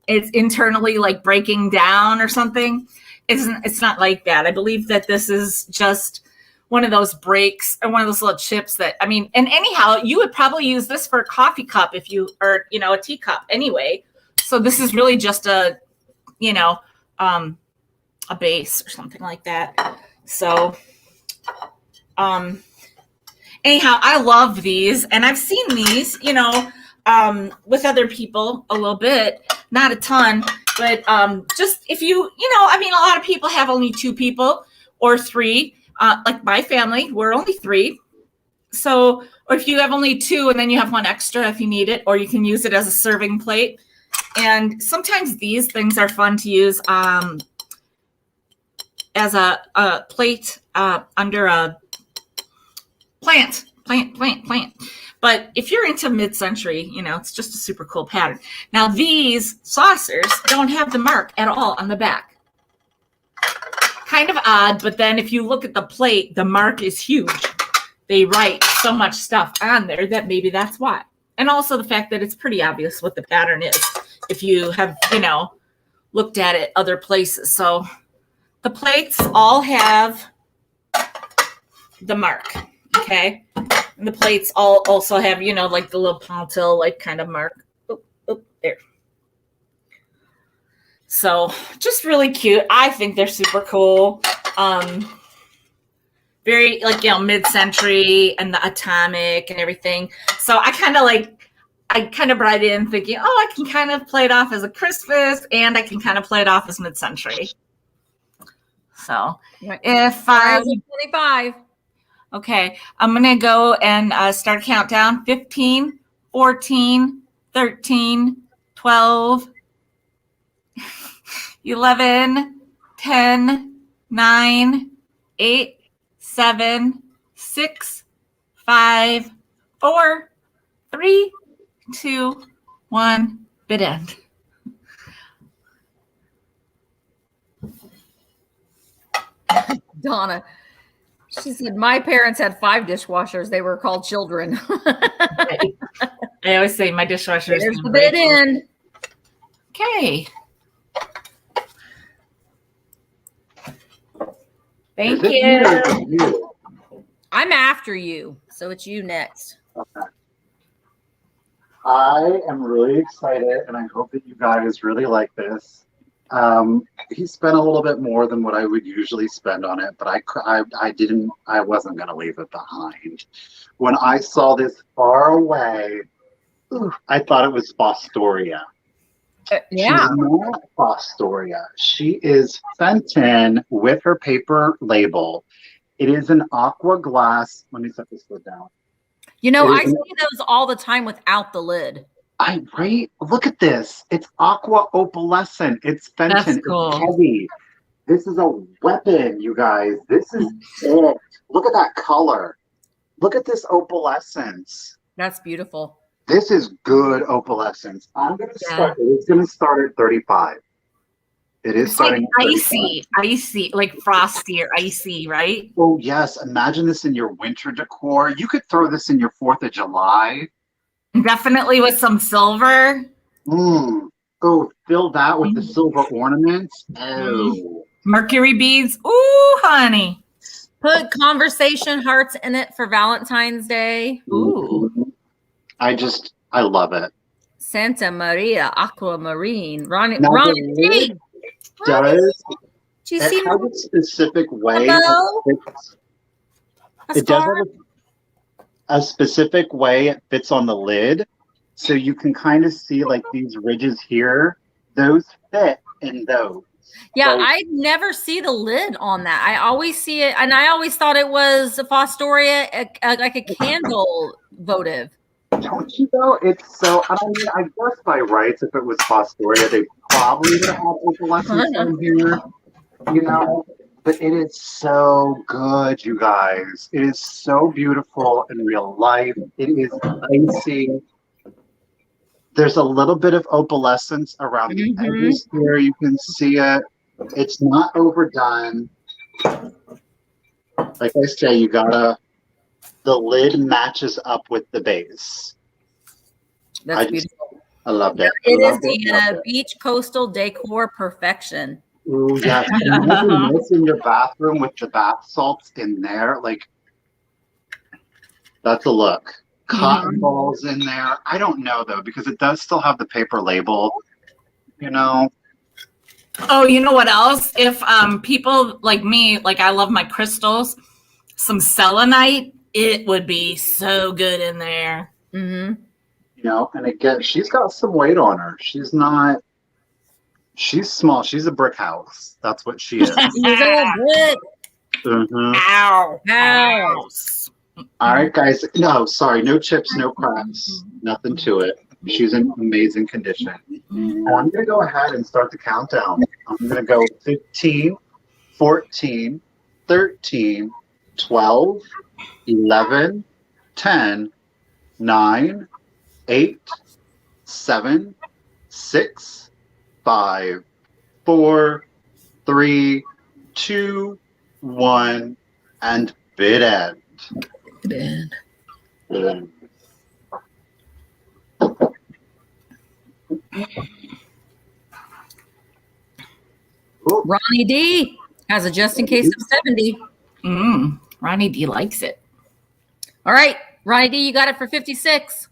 it's internally like breaking down or something. It's not like that. I believe that this is just one of those breaks or one of those little chips that, I mean, and anyhow, you would probably use this for a coffee cup if you, or, you know, a teacup anyway. So this is really just a, you know, a base or something like that. So, anyhow, I love these and I've seen these, you know, with other people a little bit, not a ton, but just if you know, I mean, a lot of people have only 2 people or 3. Like my family, we're only 3. So, or if you have only 2 and then you have 1 extra if you need it, or you can use it as a serving plate. And sometimes these things are fun to use as a plate under a plant. But if you're into mid-century, you know, it's just a super cool pattern. Now these saucers don't have the mark at all on the back. Kind of odd, but then if you look at the plate, the mark is huge. They write so much stuff on there that maybe that's why. And also the fact that it's pretty obvious what the pattern is if you have, you know, looked at it other places. So the plates all have the mark, okay? And the plates all also have, you know, like the little Pontil, like kind of mark. There. So just really cute. I think they're super cool. Very like, you know, mid-century and the atomic and everything. So I kind of like, I kind of brought it in thinking, I can kind of play it off as a Christmas and I can kind of play it off as mid-century. So if 25. okay, I'm going to go and start a countdown. 15, 14, 13, 12, 11, 10, 9, 8, 7, 6, 5, 4, 3, 2, 1, bid end. Donna. She said, my parents had 5 dishwashers. They were called children. I always say my dishwasher is There's the bid end. Okay. Thank Is it me or is you. it you? I'm after you, so it's you next. Okay. I am really excited, and I hope that you guys really like this. He spent a little bit more than what I would usually spend on it, but I wasn't going to leave it behind. When I saw this far away, I thought it was Fostoria. Yeah. She's not Fostoria. She is Fenton with her paper label. It is an aqua glass. Let me set this lid down. You know, I see those all the time without the lid. Right? Look at this. It's aqua opalescent. It's Fenton. That's cool. It's heavy. This is a weapon, you guys. This is it. Look at that color. Look at this opalescence. That's beautiful. This is good opalescence. I'm going to start. It's going to start at 35. It is It's like starting at 35. icy, like frosty or icy, right? Oh, yes. Imagine this in your winter decor. You could throw this in your 4th of July. Definitely with some silver. Oh, fill that with the silver ornaments. Oh. Mercury beads. Ooh, honey. Put conversation hearts in it for Valentine's Day. Ooh. I love it. Santa Maria Aquamarine. Ronnie Now, Ronnie the D. lid does. Do you see It has a specific way. Hello? It does have a specific way it fits on the lid. So you can kind of see like these ridges here. Those fit in those. Yeah, So- I never see the lid on that. I always see it, and I always thought it was a Fostoria, like a candle votive. Don't you though? It's so, I mean, I guess by rights, if it was Fostoria, they probably would have had opalescence in here, you know? But it is so good, you guys. It is so beautiful in real life. It is icy. There's a little bit of opalescence around the edges here. You can see it. It's not overdone. Like I say, the lid matches up with the base. That's beautiful. I love that. It is the beach coastal decor perfection. Ooh, yes. Imagine this in your bathroom with the bath salts in there. Like, that's a look. Cotton balls in there. I don't know, though, because it does still have the paper label, you know. Oh, you know what else? If people like me, like I love my crystals, some selenite, it would be so good in there. You know, and again, she's got some weight on her. She's small. She's a brick house. That's what she is. Ow. House. All right, guys. No, sorry. No chips, no cracks. Nothing to it. She's in amazing condition. I'm going to go ahead and start the countdown. I'm going to go 15, 14, 13, 12, 11, 10, 9, 8, 7, 6, 5, 4, 3, 2, 1, and bid end. Bid end. Ronnie D has a just in case of 70. Ronnie D likes it. All right, Ronnie D, you got it for 56.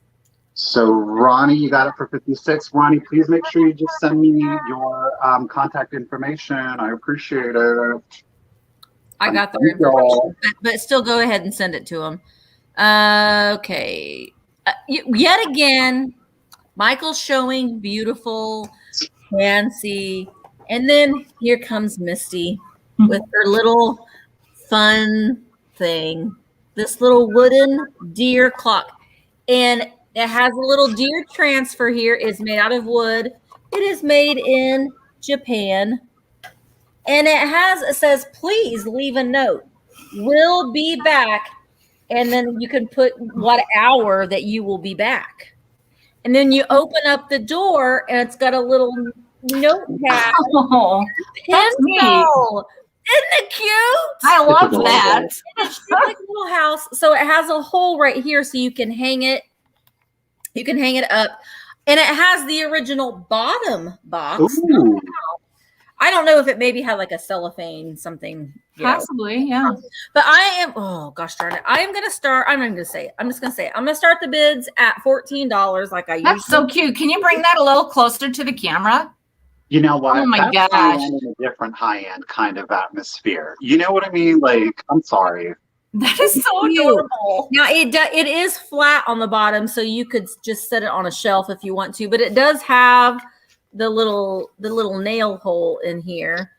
So Ronnie, you got it for 56. Ronnie, please make sure you just send me your contact information. I appreciate it. I got the information, but still go ahead and send it to him. Okay. Yet again, Michael's showing beautiful, fancy. And then here comes Misty with her little fun thing. This little wooden deer clock. And it has a little deer transfer here. It's made out of wood. It is made in Japan. And it says, please leave a note. We'll be back. And then you can put what hour that you will be back. And then you open up the door and it's got a little notepad. Oh, that's neat. Isn't it cute? I love that. It's like a little house. So it has a hole right here so you can hang it. You can hang it up. And it has the original bottom box. Ooh. I don't know if it maybe had like a cellophane something. Possibly, yeah. But oh gosh darn it. I'm just gonna say it. I'm gonna start the bids at $14 like I usually. That's so cute. Can you bring that a little closer to the camera? You know what? Oh my That's gosh. in a different high-end kind of atmosphere. You know what I mean? Like, I'm sorry. That is so Cute. adorable. Now it is flat on the bottom, so you could just set it on a shelf if you want to, but it does have the little nail hole in here.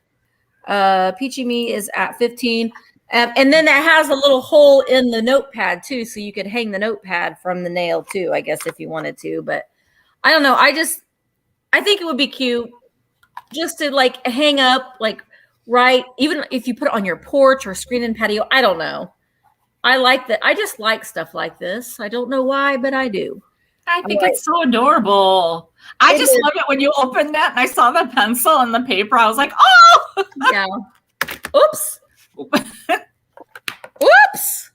Peachy Me is at 15. And then it has a little hole in the notepad too, so you could hang the notepad from the nail too, I guess, if you wanted to. But I don't know. I think it would be cute just to like hang up, like right, even if you put it on your porch or screen and patio. I don't know. I like that. I just like stuff like this. I don't know why, but I do. I think it's so adorable. I just love it when you open that and I saw the pencil and the paper. I was like, oh! Yeah. Oops. Oops.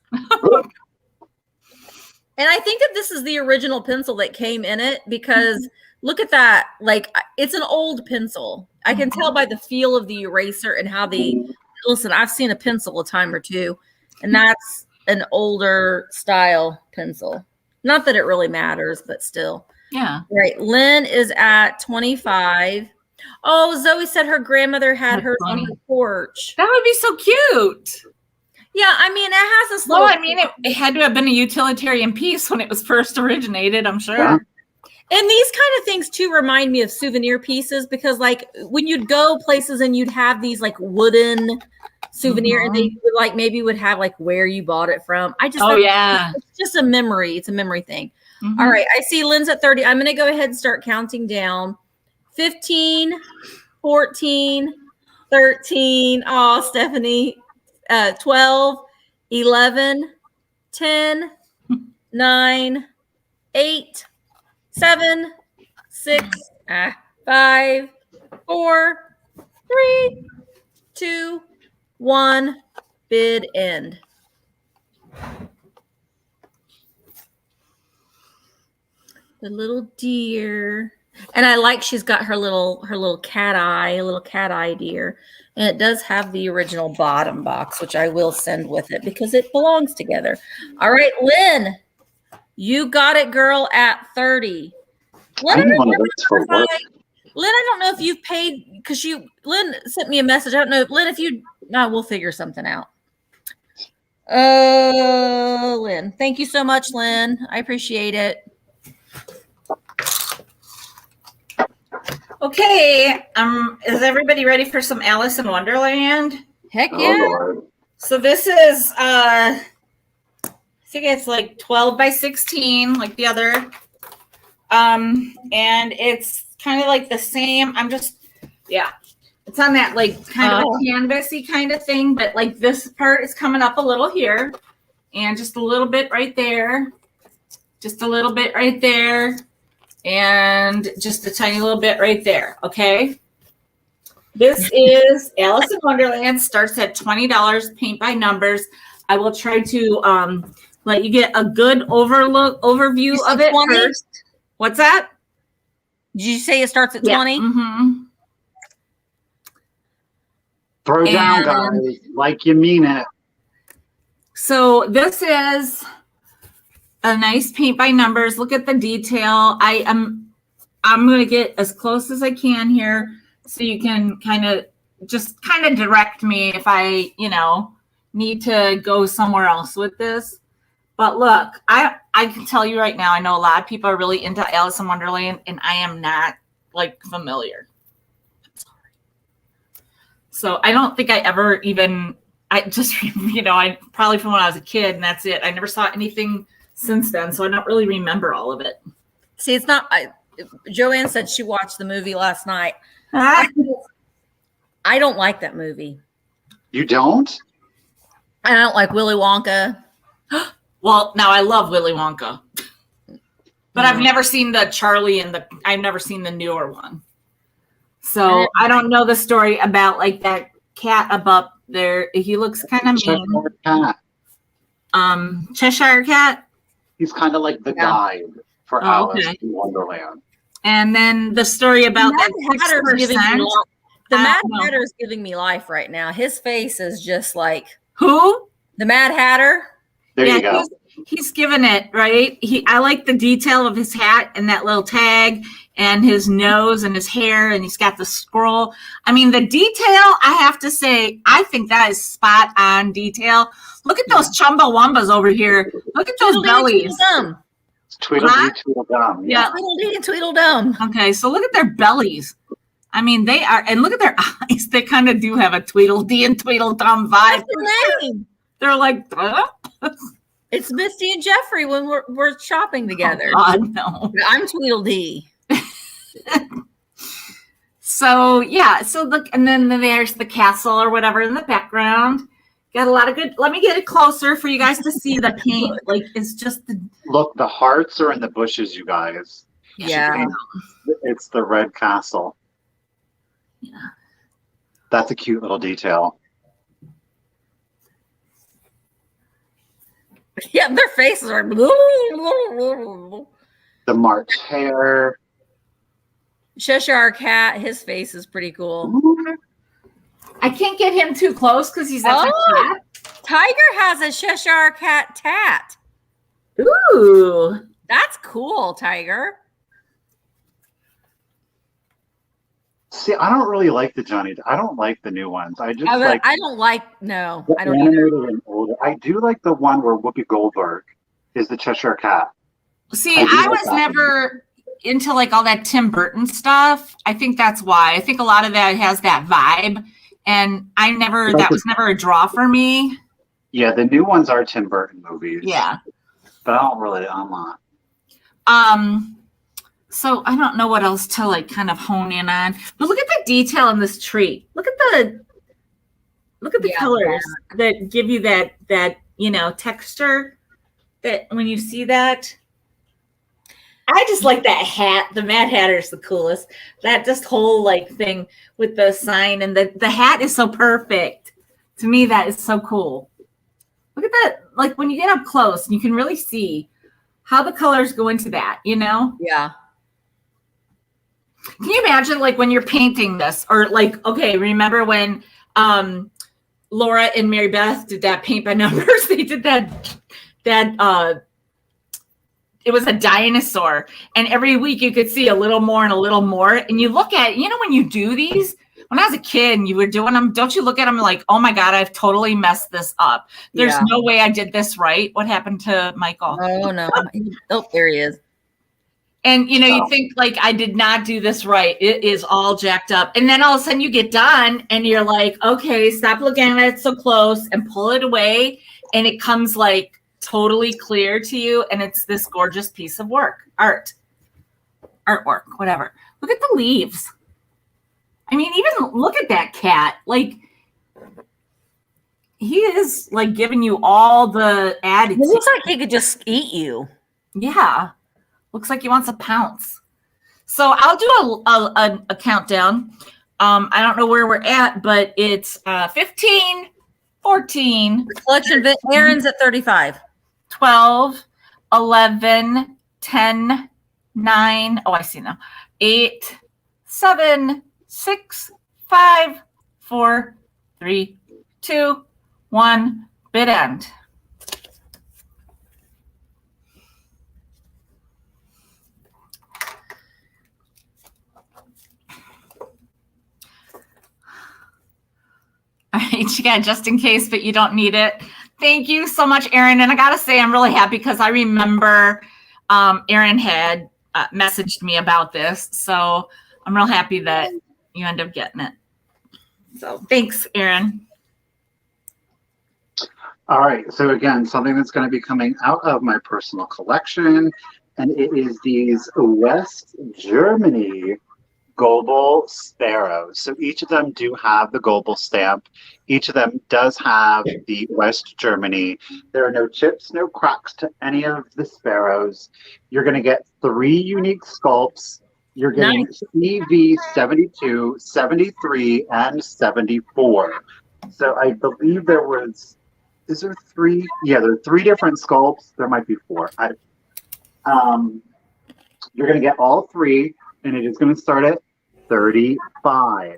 And I think that this is the original pencil that came in it because look at that. Like, it's an old pencil. I can tell by the feel of the eraser and how listen, I've seen a pencil a time or two, and that's an older style pencil. Not that it really matters, but still. Yeah. Right. Lynn is at 25. Oh, Zoe said her grandmother had hers on her porch. That would be so cute. Yeah, I mean, it has this Well, little... I mean, it had to have been a utilitarian piece when it was first originated, I'm sure. Yeah. And these kind of things, too, remind me of souvenir pieces because, like, when you'd go places and you'd have these, like, wooden souvenir and they would, like, maybe would have, like, where you bought it from. I just... yeah. It's just a memory. It's a memory thing. All right. I see Lynn's at 30. I'm going to go ahead and start counting down. 15, 14, 13. Oh, Stephanie. 12, 11, 10, 9, 8, 7, 6, 5, 4, 3, 2, 1. Bid end. The little deer. And I like she's got her little cat eye deer. And it does have the original bottom box, which I will send with it because it belongs together. All right, Lynn, you got it, girl, at 30. Lynn, I don't know if you've paid because Lynn sent me a message. I don't know, Lynn, we'll figure something out. Lynn, thank you so much, Lynn. I appreciate it. Okay, is everybody ready for some Alice in Wonderland? Heck yeah. Lord. So this is, I think it's like 12 by 16, like the other. And it's kind of like the same. It's on that like kind of a canvasy kind of thing, but like this part is coming up a little here and just a little bit right there. Just a little bit right there. And just a tiny little bit right there, okay? This is Alice in Wonderland, starts at $20, paint by numbers. I will try to let you get a good overview of it 20? first. What's that? Did you say it starts at 20? Mm-hmm. Throw down, guys, like you mean it. So this is a nice paint by numbers. Look at the detail. I'm going to get as close as I can here so you can kind of direct me if I, need to go somewhere else with this. But look, I can tell you right now, I know a lot of people are really into Alice in Wonderland, and I am not like familiar. I'm sorry. So I don't think I ever even, I just, I probably from when I was a kid, and that's it. I never saw anything since then, so I don't really remember all of it. See, it's not. Joanne said she watched the movie last night. Ah. I don't like that movie. You don't? I don't like Willy Wonka. Well, now I love Willy Wonka, but I've never seen the Charlie and I've never seen the newer one. So I don't know the story about like that cat up there. He looks kind of mean. Cat. Cheshire Cat. He's kind of like the guide for Alice in Wonderland. And then the story about that 6%. The Mad Hatter is giving me life right now. His face is just like who? The Mad Hatter. There you go. He's given it, right? I like the detail of his hat and that little tag and his nose and his hair, and he's got the scroll. I mean, the detail, I have to say, I think that is spot on detail. Look at those Chumbawambas over here. Look at those bellies. Tweedledee, Tweedledum. Yeah. Tweedledee and Tweedledum. Okay, so look at their bellies. I mean, they are, and look at their eyes. They kind of do have a Tweedledee and Tweedledum vibe. What's their name? They're like, it's Misty and Jeffrey when we're shopping together. Oh, God, no. I'm Tweedledee. So yeah, so look, and then there's the castle or whatever in the background. Got a lot of good. Let me get it closer for you guys to see the paint. Like it's just the look. The hearts are in the bushes, you guys. Yeah, it's the red castle. Yeah, that's a cute little detail. Yeah, their faces are the March hare. Cheshire Cat, his face is pretty cool. I can't get him too close because he's a cat. Tiger has a Cheshire Cat tat. Ooh, that's cool, Tiger. See, I don't really like the Johnny. I don't like the new ones. I don't like. No, the I don't animated and older. I do like the one where Whoopi Goldberg is the Cheshire Cat. See, I was never into like all that Tim Burton stuff. I think that's why. I think a lot of that has that vibe, and that was never a draw for me. Yeah, the new ones are Tim Burton movies. Yeah, but I'm not. So I don't know what else to like kind of hone in on. But look at the detail in this tree. Look at the colors that give you that texture. That when you see that, I just like that hat. The Mad Hatter is the coolest. That just whole like thing with the sign and the hat is so perfect. To me, that is so cool. Look at that. Like when you get up close, you can really see how the colors go into that, Yeah. Can you imagine like when you're painting this or like, okay, remember when Laura and Mary Beth did that paint by numbers? They did that it was a dinosaur, and every week you could see a little more and a little more. And you look at, when you do these, when I was a kid and you were doing them, don't you look at them like, oh my God, I've totally messed this up. There's no way I did this right. What happened to Michael? Oh no. Oh, there he is. And you think like, I did not do this right. It is all jacked up. And then all of a sudden you get done and you're like, okay, stop looking at it so close and pull it away. And it comes like totally clear to you. And it's this gorgeous piece of artwork, whatever. Look at the leaves. I mean, even look at that cat. Like he is like giving you all the attitude. It looks like he could just eat you. Yeah. Looks like he wants to pounce. So I'll do a countdown. I don't know where we're at, but it's 15, 14. Collection Aaron's at 35. 12, 11, 10, 9. Oh, I see now. 8, 7, 6, 5, 4, 3, 2, 1. Bid end. All right, you got just in case, but you don't need it. Thank you so much, Erin. And I got to say, I'm really happy because I remember Erin had messaged me about this. So I'm real happy that you end up getting it. So thanks, Erin. All right, so again, something that's going to be coming out of my personal collection, and it is these West Germany Goebel sparrows. So each of them do have the Goebel stamp. Each of them does have the West Germany. There are no chips, no cracks to any of the sparrows. You're going to get 3 unique sculpts. You're getting EV 72, 73, and 74. So I believe there was, is there 3? Yeah, there are 3 different sculpts. There might be 4. You're going to get all 3, and it is going to start at $35.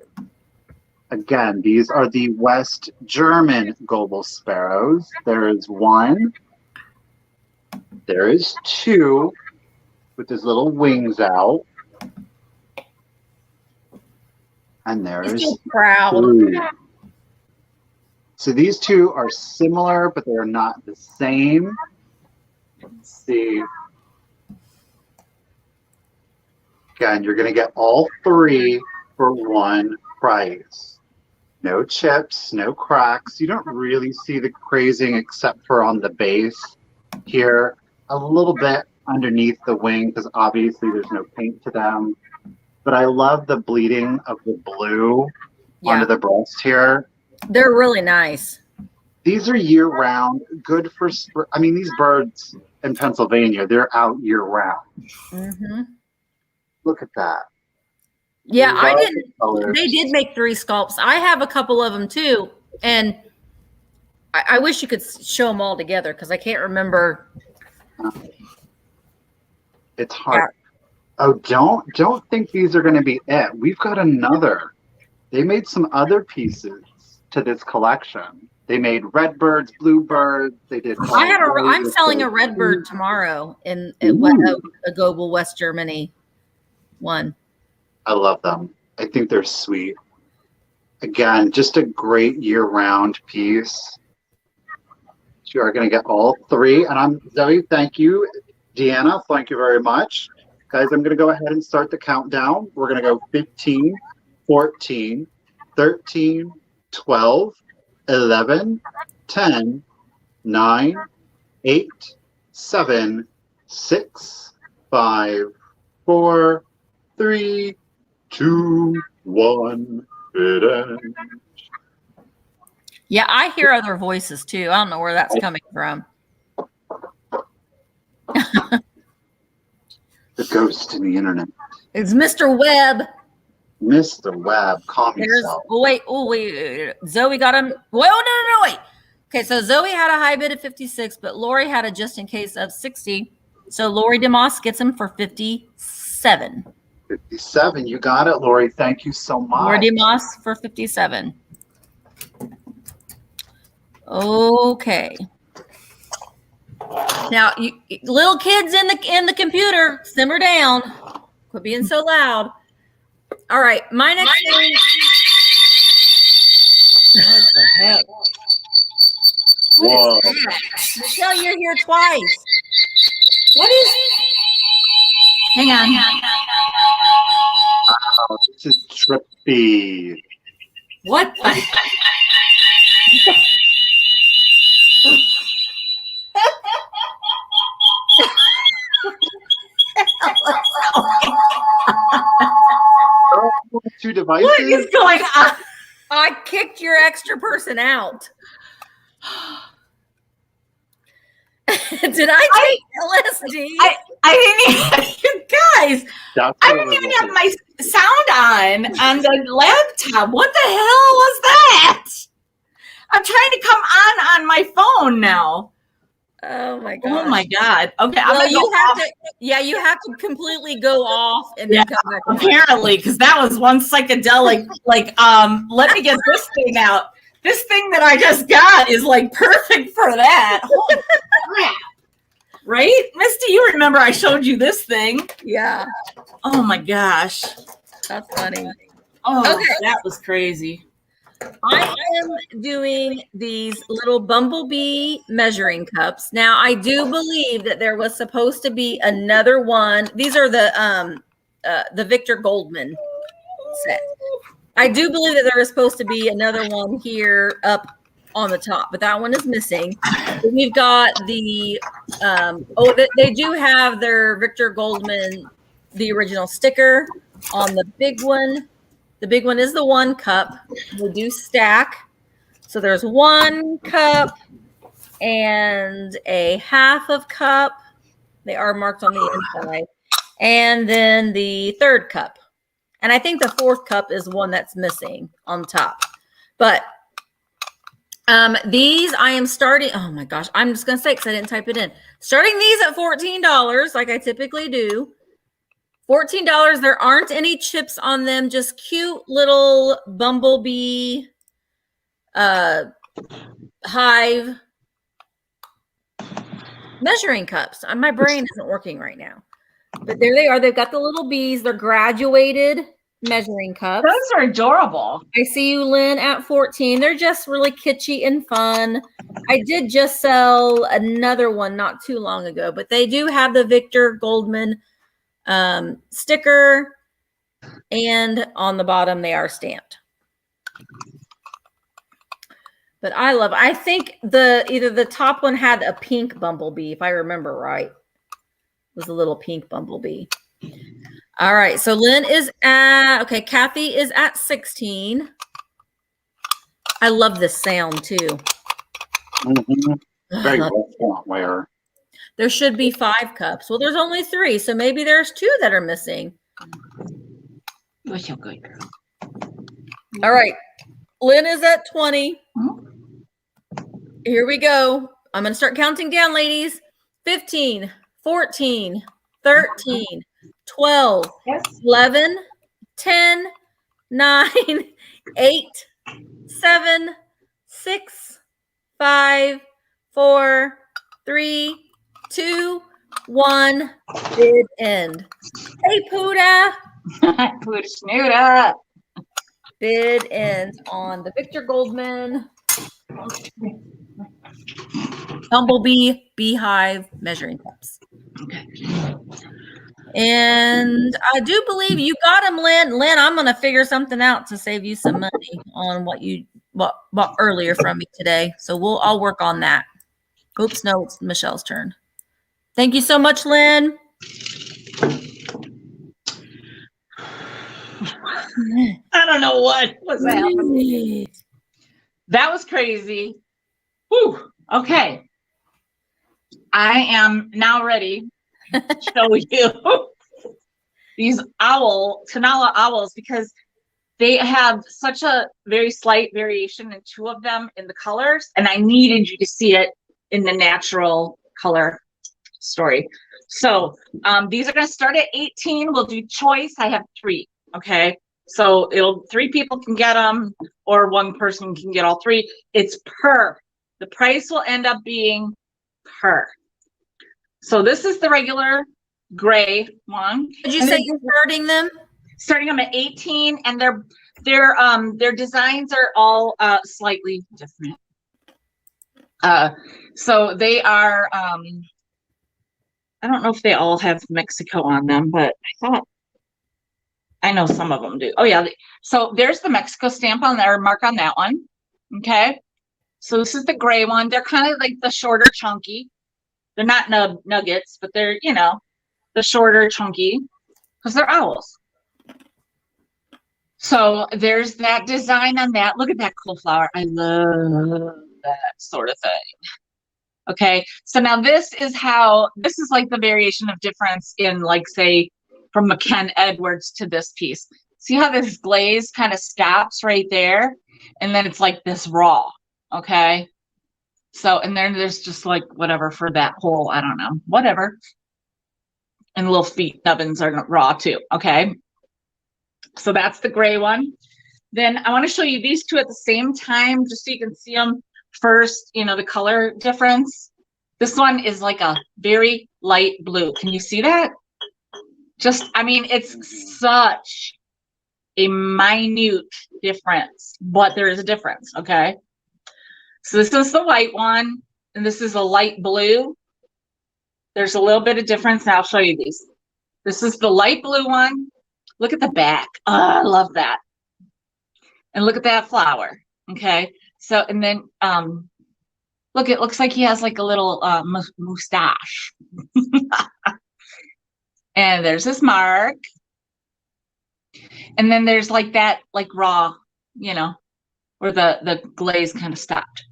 Again, these are the West German Goebel sparrows. There is 1. There is 2 with his little wings out. And there is He's so proud. 3. So these 2 are similar, but they're not the same. Let's see. Again, you're going to get all 3 for one price. No chips, no cracks. You don't really see the crazing except for on the base here. A little bit underneath the wing because obviously there's no paint to them. But I love the bleeding of the blue onto the breast here. They're really nice. These are year-round, good for spring. I mean, these birds in Pennsylvania, they're out year-round. Mm-hmm. Look at that. Yeah, I Love didn't. the colors. They did make 3 sculpts. I have a couple of them too, and I wish you could show them all together because I can't remember. It's hard. Oh, don't think these are going to be it. We've got another. They made some other pieces to this collection. They made red birds, blue birds. They did. I'm selling a red bird tomorrow in a Goebel West Germany one. I love them. I think they're sweet. Again, just a great year-round piece. You are going to get all 3. And I'm Zoe. Thank you. Deanna, thank you very much. Guys, I'm going to go ahead and start the countdown. We're going to go 15, 14, 13, 12, 11, 10, 9, 8, 7, 6, 5, 4, 3, 2, 1. It ends. Yeah, I hear other voices too. I don't know where that's coming from. The ghost in the internet. It's Mr. Webb. Mr. Webb, calm yourself. Wait. Zoe got him. Wait. Okay, so Zoe had a high bid of 56, but Lori had a just in case of 60. So Lori DeMoss gets him for 57. 57. You got it, Lori. Thank you so much. Lori DeMoss for 57. Okay. Now, you little kids in the computer, simmer down. Quit being so loud. All right, my next thing. What the heck? Whoa. What is that? Michele, you're here twice. What is? Hang on. Oh, this is trippy. What? Two devices. What is going on? I kicked your extra person out. Did I take LSD? I didn't even, you guys, I didn't even have my sound on the laptop. What the hell was that? I'm trying to come on my phone now. Oh my god. Oh my god. Okay, Well, I'm you have to completely go off and then come back on. apparently, because that was one psychedelic. Let me get this thing out. This thing that I just got is like perfect for that. Holy crap. Right? Misty, you remember I showed you this thing. Yeah, Oh my gosh. that's funny. Oh, Okay. that was crazy. I am doing these little bumblebee measuring cups. Now, I do believe that there was supposed to be another one. These are the Victor Goldman set. I do believe that there is supposed to be another one here up on the top, but that one is missing. We've got the they do have their Victor Goldman, the original sticker on the big one. The big one is the 1 cup. We do stack. So there's 1 cup and a half of cup. They are marked on the inside. And then the 3rd cup. And I think the 4th cup is one that's missing on top. But these I am starting. Oh my gosh. I'm just going to say because I didn't type it in. Starting these at $14 like I typically do. $14. There aren't any chips on them. Just cute little bumblebee hive measuring cups. My brain isn't working right now. But there they are. They've got the little bees. They're graduated measuring cups. Those are adorable. I see you, Lynn, at 14. They're just really kitschy and fun. I did just sell another one not too long ago, but they do have the Victor Goldman sticker, and on the bottom they are stamped. But I think either the top one had a pink bumblebee, if I remember right. It was a little pink bumblebee. All right, so Lynn is at, okay, Kathy is at 16. I love this sound too. Mm-hmm. Very restaurant wear. There should be 5 cups. Well, there's only 3, so maybe there's 2 that are missing. You're so good, girl. All right, Lynn is at 20. Here we go. I'm going to start counting down, ladies. 15, 14, 13, 12, Yes. 11, 10, 9, 8, 7, 6, 5, 4, 3, 2, 1. Bid end. Hey, Puda. Puda Schnuda. Bid ends on the Victor Goldman Bumblebee Beehive measuring cups. Okay. And I do believe you got them, Lynn. Lynn, I'm going to figure something out to save you some money on what you bought earlier from me today. So I'll work on that. Oops, no, it's Michelle's turn. Thank you so much, Lynn. I don't know what was happening. That was crazy. Whew. Okay. I am now ready to show you these Tanala owls, because they have such a very slight variation in 2 of them in the colors, and I needed you to see it in the natural color story. So these are going to start at 18. We'll do choice. I have 3. Okay. So 3 people can get them, or 1 person can get all 3. It's per. The price will end up being per. So this is the regular gray one. Did you say you're starting them? Starting them at 18, and their designs are all slightly different. So they are I don't know if they all have Mexico on them, but I know some of them do. Oh yeah. So there's the Mexico stamp on there, mark on that one. Okay. So this is the gray one. They're kind of like the shorter, chunky. They're not nuggets, but they're, the shorter, chunky, because they're owls. So there's that design on that. Look at that cool flower. I love that sort of thing. Okay. So now this is like the variation of difference in, like, say, from McKen Edwards to this piece. See how this glaze kind of stops right there? And then it's like this raw. Okay. So, and then there's just like whatever for that whole, I don't know, whatever. And little feet nubbins are raw too. Okay. So that's the gray one. Then I want to show you these 2 at the same time, just so you can see them first, the color difference. This one is like a very light blue. Can you see that? It's such a minute difference, but there is a difference, okay? So this is the white one, and this is a light blue. There's a little bit of difference, and I'll show you these. This is the light blue one. Look at the back. Oh, I love that. And look at that flower, okay? So, and then, look, it looks like he has like a little mustache. And there's his mark. And then there's like that, like raw, you know, where the glaze kind of stopped.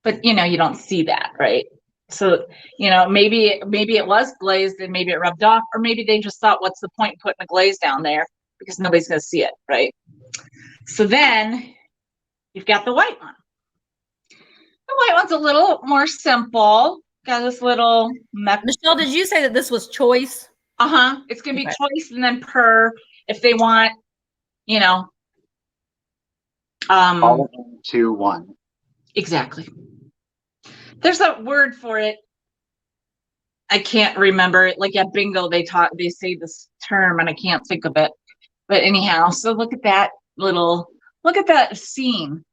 But, you know, you don't see that, right? So, you know, maybe it was glazed and maybe it rubbed off, or maybe they just thought, what's the point in putting a glaze down there? Because nobody's going to see it, right? So then you've got the white one. The white one's a little more simple. Got this little Michele, did you say that this was choice? It's going to be choice and then per if they want, you know. All of them to one. Exactly. There's a word for it. I can't remember it. Like at bingo, they say this term and I can't think of it. But anyhow, so look at that look at that scene.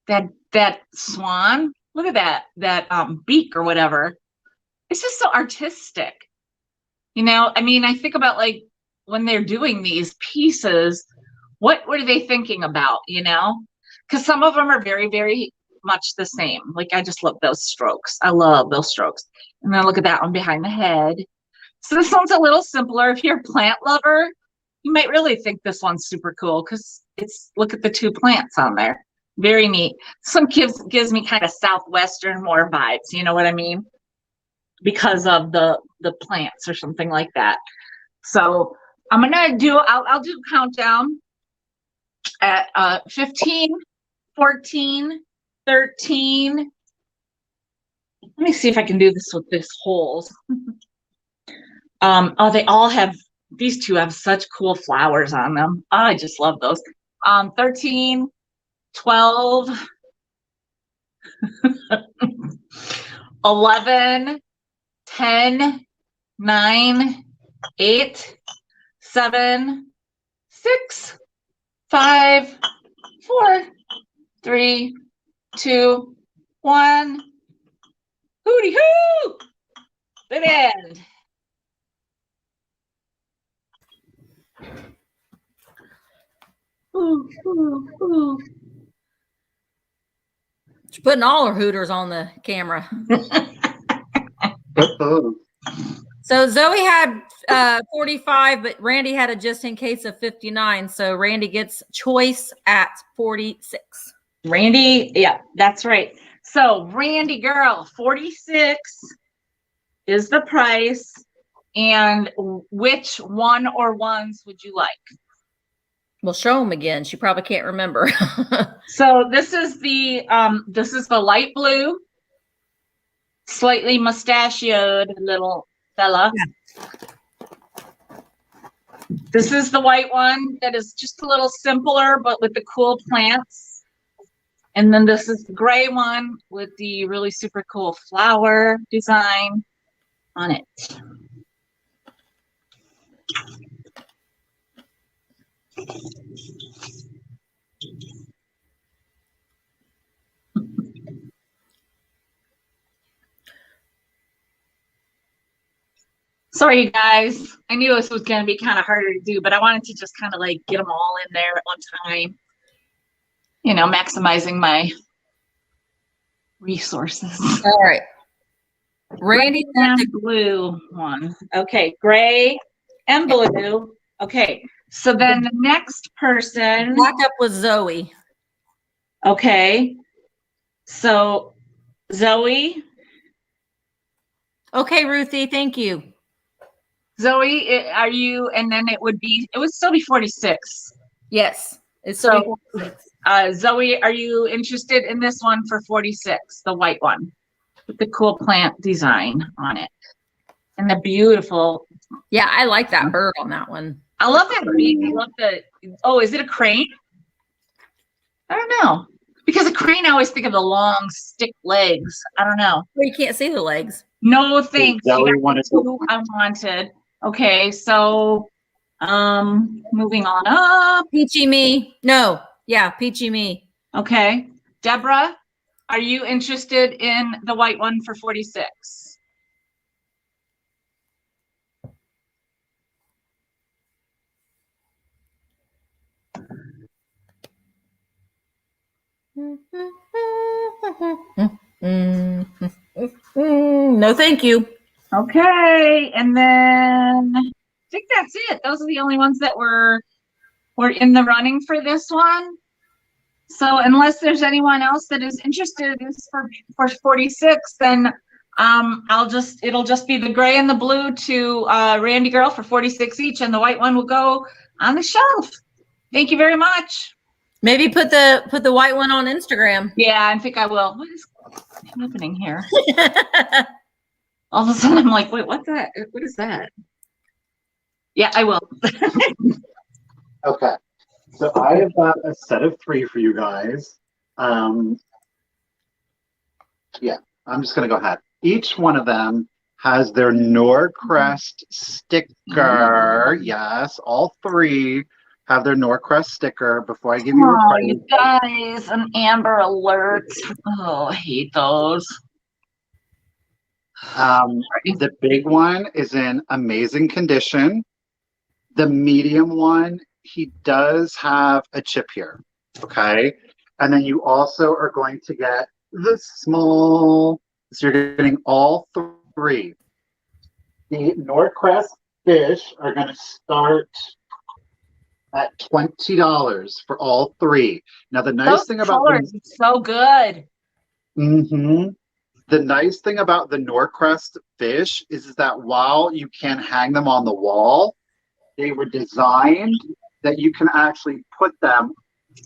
That swan. Look at that beak or whatever. It's just so artistic. You know, I mean, I think about like when they're doing these pieces, what are they thinking about, you know? Because some of them are very, very much the same. Like I just love those strokes. I love those strokes. And then look at that one behind the head. So this one's a little simpler. If you're a plant lover, you might really think this one's super cool because look at the two plants on there. Very neat. This one gives me kind of Southwestern more vibes. You know what I mean? Because of the plants or something like that. So I'm gonna do. I'll do a countdown at 15, 14, 13. Let me see if I can do this with this holes. Oh, they all have. These two have such cool flowers on them. Oh, I just love those. 13, 12, 11, 10, 9, 8, 7, 6, 5, 4, 3, 2, 1. Hooty hoo! Good end. Ooh, ooh, ooh. She's putting all her hooters on the camera. So Zoe had 45, but Randy had a just in case of 59. So Randy gets choice at 46. Randy, yeah, that's right. So Randy girl, 46 is the price. And which one or ones would you like? We'll show them again. She probably can't remember. So this is the light blue, slightly mustachioed little fella. Yeah. This is the white one that is just a little simpler, but with the cool plants. And then this is the gray one with the really super cool flower design on it. Sorry, you guys. I knew this was going to be kind of harder to do, but I wanted to just kind of like get them all in there at one time. You know, maximizing my resources. All right. Randy and the blue one. Okay, gray and blue. Okay, so then the next person. Back up with Zoe. Okay, so Zoe. Okay, Ruthie, thank you. Zoe, are you? And then it would still be 46. Yes, it's so. Zoe, are you interested in this one for 46, the white one, with the cool plant design on it, and the beautiful. Yeah, I like that bird on that one. I love that beak. I love the. Oh, is it a crane? I don't know. Because a crane, I always think of the long stick legs. I don't know. Well, you can't see the legs. No thanks. I wanted. Okay, so Moving on up. Peachy me. No. Yeah, peachy me. Okay. Deborah, are you interested in the white one for 46? No, thank you. Okay, and then I think that's it. Those are the only ones that were in the running for this one. So unless there's anyone else that is interested in this for 46, then it'll just be the gray and the blue to Randy Girl for 46 each, and the white one will go on the shelf. Thank you very much. Maybe put the white one on Instagram. Yeah, I think I will. What is happening here? All of a sudden I'm like, wait, what's that? What is that? Yeah, I will. Okay. So I have got a set of 3 for you guys. Yeah, I'm just going to go ahead. Each one of them has their Norcrest sticker. Yes, all 3 have their Norcrest sticker. Before I give you a Oh, price, you guys, an Amber Alert. Oh, I hate those. the big one is in amazing condition. The medium one, he does have a chip here, okay? And then you also are going to get the small, so you're getting all 3. The Norcrest fish are going to start at $20 for all 3. Now, the nice Those thing about colors are so good. The nice thing about the Norcrest fish is that while you can hang them on the wall, they were designed that you can actually put them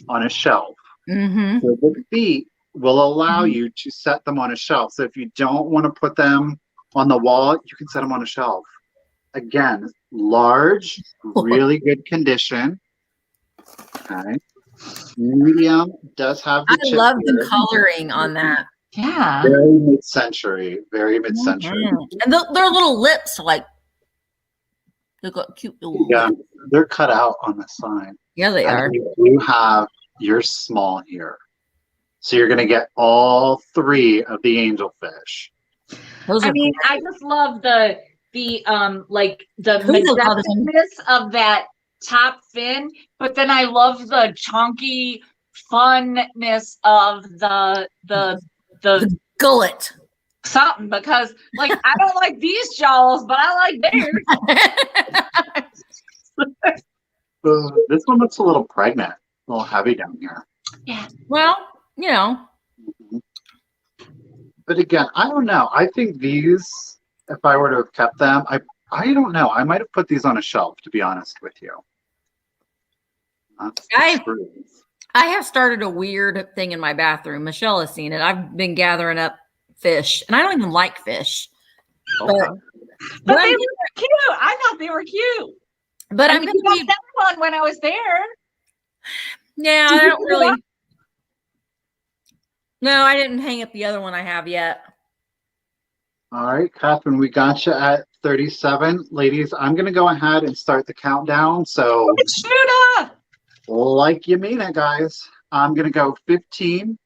on a shelf. Mm-hmm. So the feet will allow you to set them on a shelf. So if you don't want to put them on the wall, you can set them on a shelf. Again, large, really good condition. Okay. Medium does have the I chip love here. the coloring on that. Yeah. Very mid-century. Very mid-century. And their little lips, like, they've got cute little Yeah, lips. they're cut out on the side. Yeah, they are. And you have your small here. So you're going to get all 3 of the angelfish. Those I are mean, I just love the like the Poodle loves them. majesticness of that top fin, but then I love the chunky funness of the gullet. something, because like I don't like these jaws, but I like theirs. This one looks a little pregnant, a little heavy down here. Yeah. Well, you know. But again, I don't know. I think these, if I were to have kept them, I don't know. I might have put these on a shelf, to be honest with you. I have started a weird thing in my bathroom. Michelle has seen it. I've been gathering up fish, and I don't even like fish. Okay. But they were cute. I thought they were cute. But I'm going going to be that one when I was there. Yeah, I don't really. No, I didn't hang up the other one I have yet. All right, Catherine, we got you at 37. Ladies, I'm going to go ahead and start the countdown. So, like you mean it, guys. I'm going to go 15,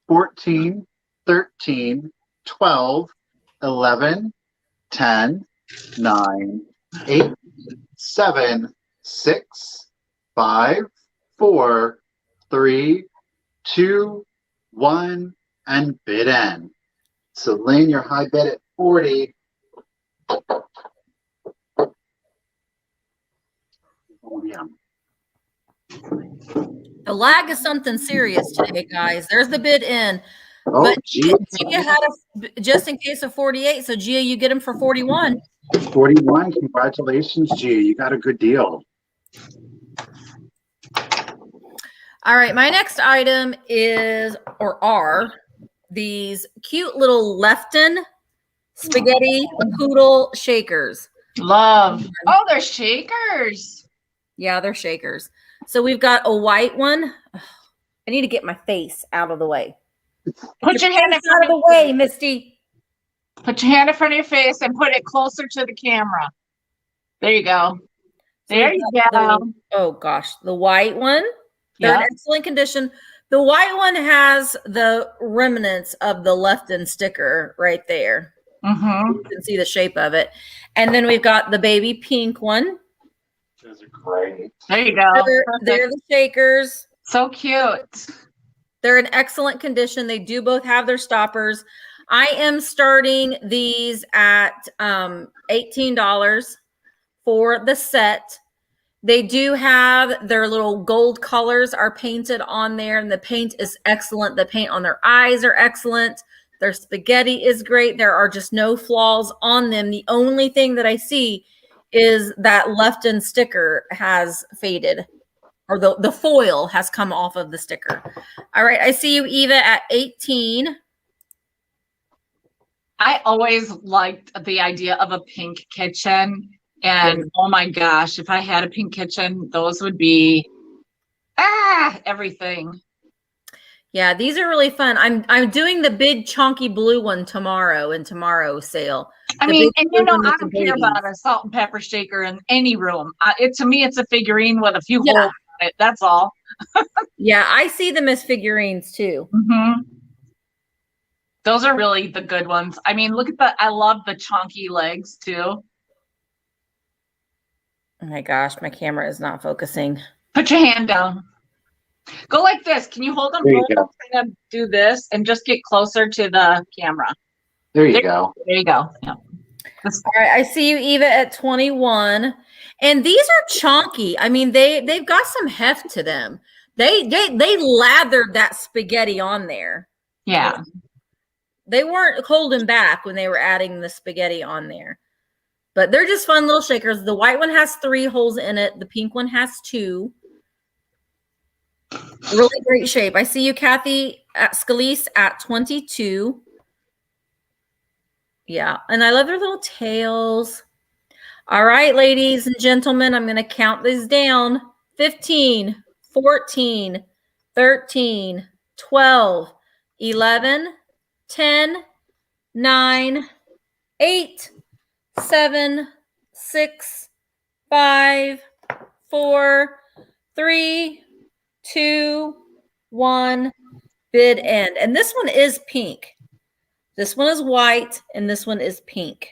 14, 13, 12, 11, 10, 9, 8, 7, 6, 5, 4, 3, 2, 1, and bid end. So Lynn, your high bid at 40. Oh, yeah. The lag is something serious today, guys. There's the bid in. Oh, but Gia had just in case of 48. So Gia, you get them for 41. 41. Congratulations, Gia. You got a good deal. All right. My next item are these cute little Lefton spaghetti poodle shakers. Love. Oh, they're shakers. Yeah, they're shakers. So we've got a white one. I need to get my face out of the way. Put your hand in front of the way, Misty. Put your hand in front of your face and put it closer to the camera. There you go. There you go. Oh gosh, the white one. They're in Yeah. excellent condition. The white one has the remnants of the left-in sticker right there. Mm-hmm. You can see the shape of it. And then we've got the baby pink one. Those are great. There you go. They're the shakers. So cute. They're in excellent condition. They do both have their stoppers. I am starting these at $18 for the set. They do have their little gold colors are painted on there, and the paint is excellent. The paint on their eyes are excellent. Their spaghetti is great. There are just no flaws on them. The only thing that I see is that left-in sticker has faded, or the foil has come off of the sticker. All right, I see you, Eva, at 18. I always liked the idea of a pink kitchen. And oh my gosh, if I had a pink kitchen, those would be everything. Yeah, these are really fun. I'm doing the big chunky blue one tomorrow in tomorrow's sale. I The mean, big and blue you know, one with I the don't care babies. about a salt and pepper shaker in any room. To me, it's a figurine with a few Yeah. holes in it. That's all. Yeah, I see them as figurines too. Mm-hmm. Those are really the good ones. I mean, look at I love the chunky legs too. Oh my gosh, my camera is not focusing. Put your hand down. Go like this. Can you hold them There you both? go. Kind of do this and just get closer to the camera. There you go. There you go. Yeah. All right, I see you, Eva, at 21. And these are chunky. I mean, they've got some heft to them. They lathered that spaghetti on there. Yeah. They weren't holding back when they were adding the spaghetti on there. But they're just fun little shakers. The white one has 3 holes in it. The pink one has 2. Really great shape. I see you, Kathy, at Scalise at 22. Yeah, and I love their little tails. All right, ladies and gentlemen, I'm going to count these down. 15, 14, 13, 12, 11, 10, 9, 8, 7, 6, 5, 4, 3, 2, 1. Bid end. And this one is pink. This one is white, and this one is pink.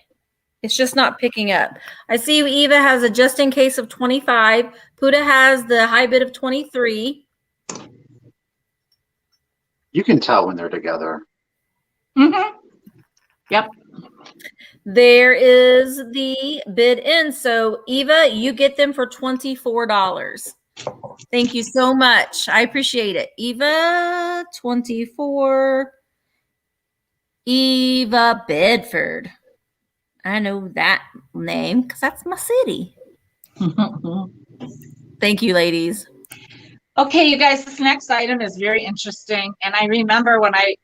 It's just not picking up. I see Eva has a just in case of 25. Puda has the high bid of 23. You can tell when they're together. Mm-hmm. Yep. There is the bid in. So Eva, you get them for $24. Thank you so much. I appreciate it. Eva, 24. Eva Bedford. I know that name because that's my city. Thank you, ladies. Okay, you guys, this next item is very interesting. And I remember when I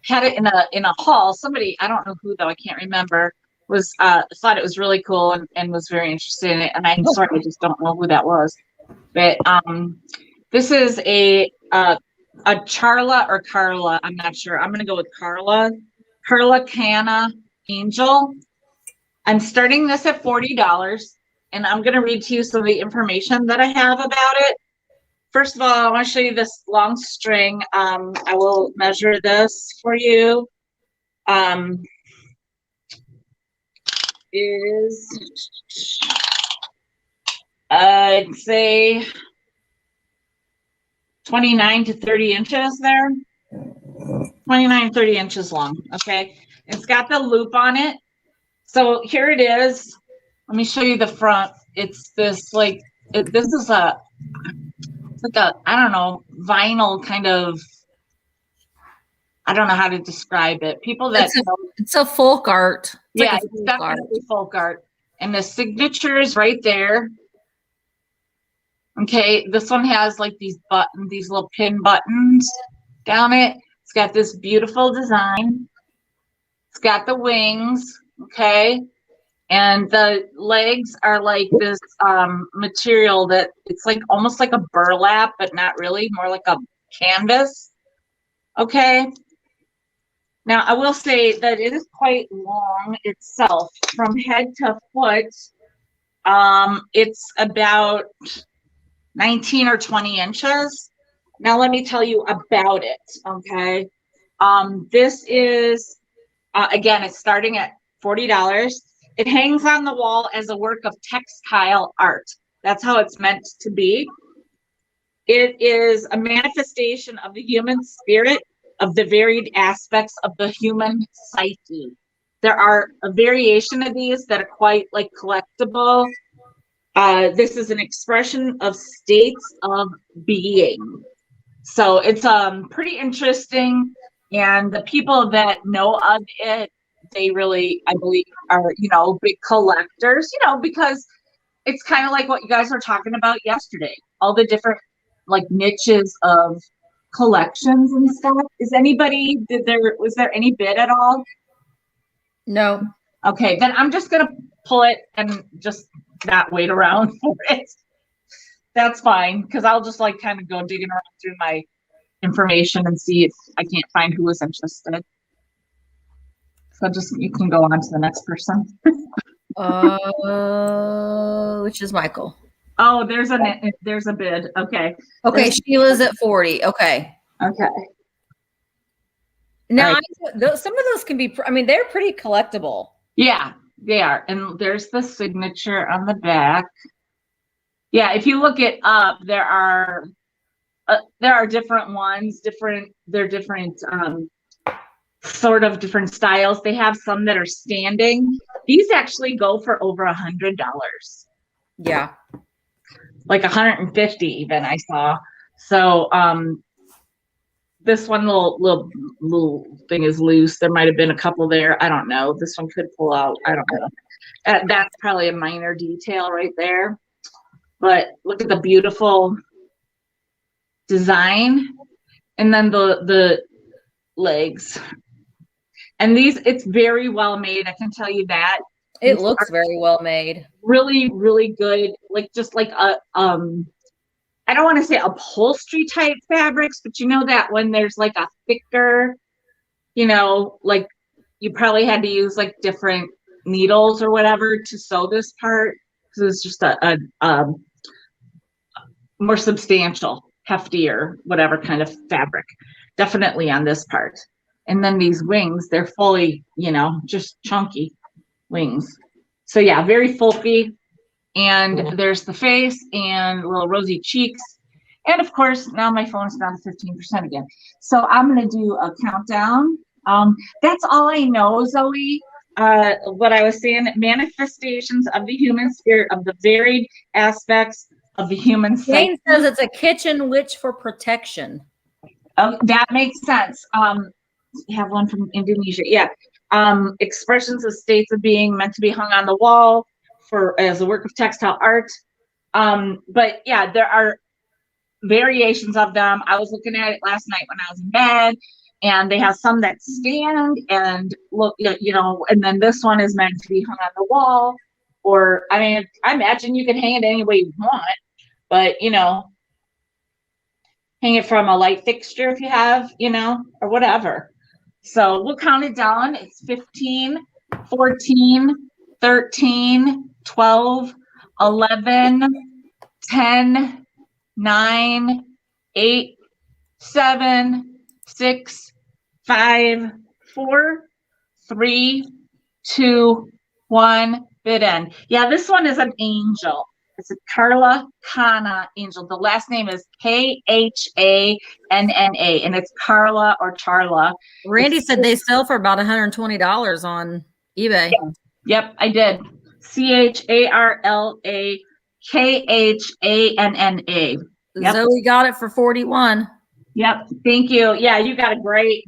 had it in a haul, somebody, I don't know who though, I can't remember, was thought it was really cool and was very interested in it. And I'm sorry, I just don't know who that was. But this is a Charla or Carla, I'm not sure. I'm gonna go with Carla Canna Angel. I'm starting this at $40, and I'm going to read to you some of the information that I have about it. First of all, I want to show you this long string. I will measure this for you. Is I'd say 29 to 30 inches there. 29, 30 inches long. Okay. It's got the loop on it. So here it is. Let me show you the front. It's this like, this is like a, I don't know, vinyl kind of, I don't know how to describe it. People that it's a folk art. It's definitely folk art. And the signature is right there. Okay, this one has like these buttons, these little pin buttons down it. It's got this beautiful design. It's got the wings, okay? And the legs are like this material that it's like almost like a burlap, but not really, more like a canvas, okay? Now, I will say that it is quite long itself from head to foot. It's about 19 or 20 inches. Now let me tell you about it, okay? This is, again, it's starting at $40. It hangs on the wall as a work of textile art. That's how it's meant to be. It is a manifestation of the human spirit, of the varied aspects of the human psyche. There are a variation of these that are quite like collectible. This is an expression of states of being. So it's pretty interesting. And the people that know of it, they really, I believe, are, you know, big collectors, you know, because it's kind of like what you guys were talking about yesterday, all the different like niches of collections and stuff. Was there any bid at all? No. Okay, then I'm just gonna pull it and just not wait around for it. That's fine, because I'll just like kind of go digging around through my information and see if I can't find who was interested. So just, you can go on to the next person. Which is Michael. Oh, there's a bid. Okay. Okay, Sheila's at 40. Okay. Okay. Now, Right. some of those can be, I mean, they're pretty collectible. Yeah, they are. And there's the signature on the back. Yeah, if you look it up, there are different ones, they're different sort of different styles. They have some that are standing. These actually go for over $100. Yeah. Like 150 even, I saw. So this one little thing is loose. There might have been a couple there. I don't know. This one could pull out. I don't know. That's probably a minor detail right there. But look at the beautiful design. And then the legs. And these, it's very well made. I can tell you that. It looks very well made. Really, really good. Like just like a I don't want to say upholstery type fabrics, but you know that when there's like a thicker, you know, like you probably had to use like different needles or whatever to sew this part, because it's just a more substantial, heftier, whatever kind of fabric, definitely on this part. And then these wings, they're fully, you know, just chunky wings. So yeah, very folky. And there's the face and little rosy cheeks. And of course, now my phone is down to 15% again. So I'm going to do a countdown. That's all I know, Zoe. What I was saying, manifestations of the human spirit, of the varied aspects of the human psyche. Jane says it's a kitchen witch for protection. Oh, that makes sense. We have one from Indonesia. Yeah. Expressions of states of being meant to be hung on the wall as a work of textile art. But yeah, there are variations of them. I was looking at it last night when I was in bed, and they have some that stand and look, you know, and then this one is meant to be hung on the wall. Or, I mean, I imagine you can hang it any way you want, but, you know, hang it from a light fixture if you have, you know, or whatever. So we'll count it down. It's 15, 14, 13, 12, 11, 10, 9, 8, 7, 6, 5, 4, 3, 2, 1, bid end. Yeah, this one is an angel. It's a Carla Kana angel. The last name is Khanna, and it's Carla or Charla. Randy said they sell for about $120 on eBay. Yeah. Yep, I did. CharlaKhanna. Yep. Zoe got it for 41. Yep, thank you. Yeah, you got a great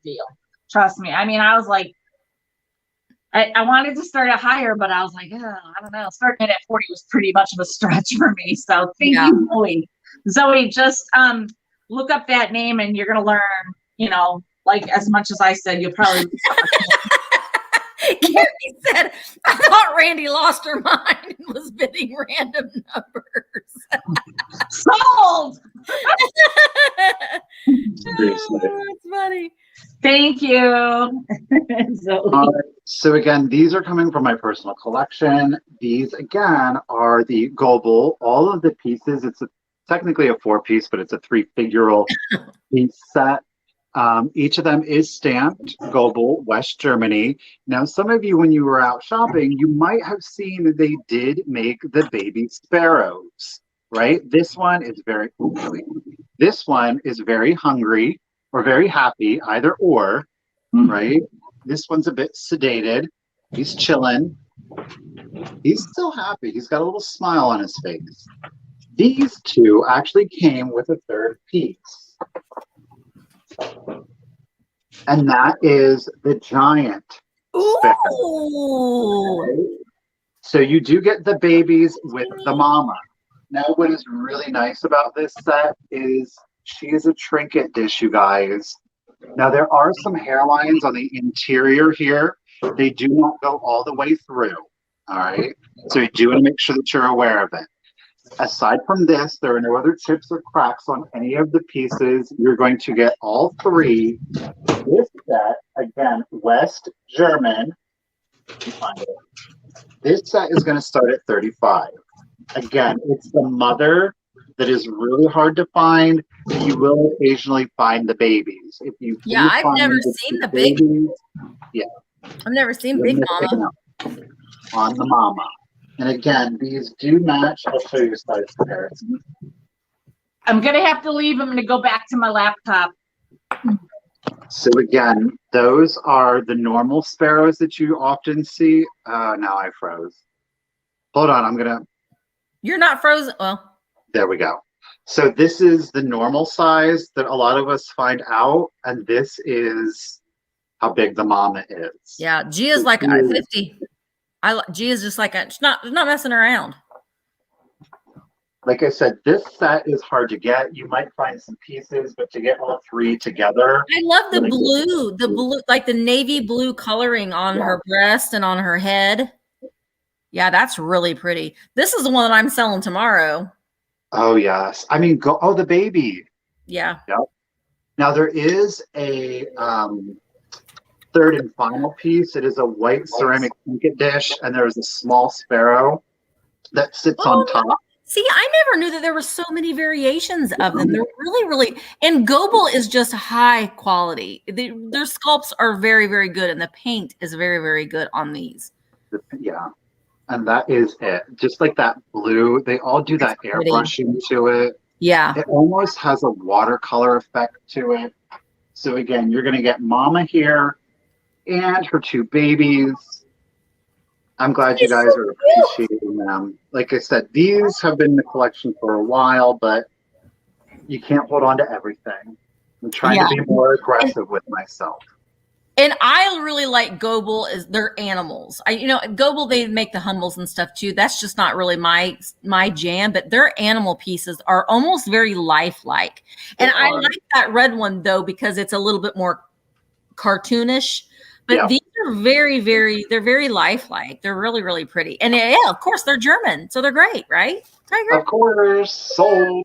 deal. Trust me. I mean, I was like, I wanted to start it higher, but I was like, oh, I don't know. Starting it at 40 was pretty much of a stretch for me. So thank you, Zoe. Zoe, just look up that name and you're gonna learn, you know, like as much as I said, you'll probably Carrie said, I thought Randy lost her mind and was bidding random numbers. sold. Seriously. Oh, that's funny. Thank you. So again, these are coming from my personal collection. These again are the Gobel. All of the pieces, technically a 4-piece, but it's a 3-figural piece set. Each of them is stamped Gobel, West Germany. Now, some of you, when you were out shopping, you might have seen that they did make the baby sparrows, right? This one is very hungry or very happy, either or, right? This one's a bit sedated. He's chilling. He's still happy. He's got a little smile on his face. These two actually came with a 3rd piece. And that is the giant sparrow. Ooh. So you do get the babies with the mama. Now, what is really nice about this set is she is a trinket dish, you guys. Now, there are some hairlines on the interior here. They do not go all the way through, all right? So you do want to make sure that you're aware of it. Aside from this, there are no other chips or cracks on any of the pieces. You're going to get all 3. This set, again, West German. This set is going to start at $35. Again, it's the mother that is really hard to find. You will occasionally find the babies. If you I've never seen the babies. Yeah, I've never seen Big Mama on the mama. And again, these do match. I'll show you a size comparison. I'm gonna have to leave. I'm gonna go back to my laptop. So again, those are the normal sparrows that you often see. Now I froze. Hold on, You're not frozen. Well, there we go. So this is the normal size that a lot of us find out, and this is how big the mama is. Yeah, Gia's like 50. Gia's just like she's not messing around. Like I said, this set is hard to get. You might find some pieces, but to get all 3 together. I love the blue, like the navy blue coloring on her breast and on her head. Yeah, that's really pretty. This is the one that I'm selling tomorrow. Oh, yes. I mean, the baby. Yeah. Yep. Now, there is a 3rd and final piece. It is a white ceramic trinket dish, and there is a small sparrow that sits on top. See, I never knew that there were so many variations of them. They're really, really, and Gobel is just high quality. Their sculpts are very, very good, and the paint is very, very good on these. Yeah. And that is it. Just like that blue, they all do that airbrushing to it. Yeah. It almost has a watercolor effect to it. So again, you're going to get Mama here and her 2 babies. I'm glad you guys are appreciating them. Like I said, these have been in the collection for a while, but you can't hold on to everything. I'm trying to be more aggressive with myself. And I really like Gobel is their animals. Gobel, they make the Hummels and stuff too. That's just not really my jam, but their animal pieces are almost very lifelike. And I like that red one though, because it's a little bit more cartoonish, but these are very, very, they're very lifelike. They're really, really pretty. And of course they're German. So they're great, right? Tiger? Of course, sold.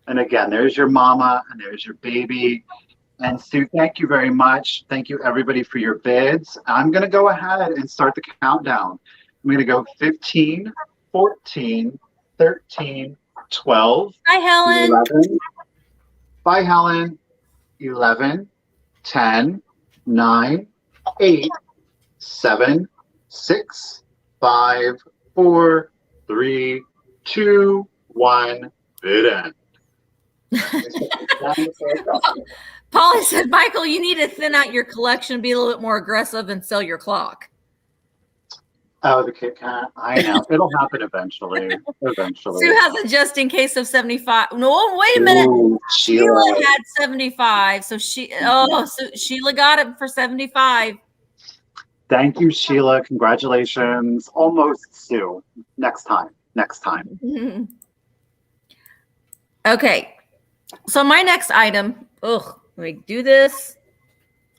And again, there's your mama and there's your baby. And Sue, thank you very much. Thank you, everybody, for your bids. I'm going to go ahead and start the countdown. I'm going to go 15, 14, 13, 12. Hi, Helen. 11. Bye, Helen. 11, 10, 9, 8, 7, 6, 5, 4, 3, 2, 1. Bid end. Polly said, Michael, you need to thin out your collection, be a little bit more aggressive, and sell your clock. Oh, the Kit Kat. I know. It'll happen eventually. Sue has a just in case of 75. No, wait a minute. Ooh, Sheila had 75. So Sheila got it for 75. Thank you, Sheila. Congratulations. Almost, Sue. Next time. Mm-hmm. Okay. So my next item, let me do this,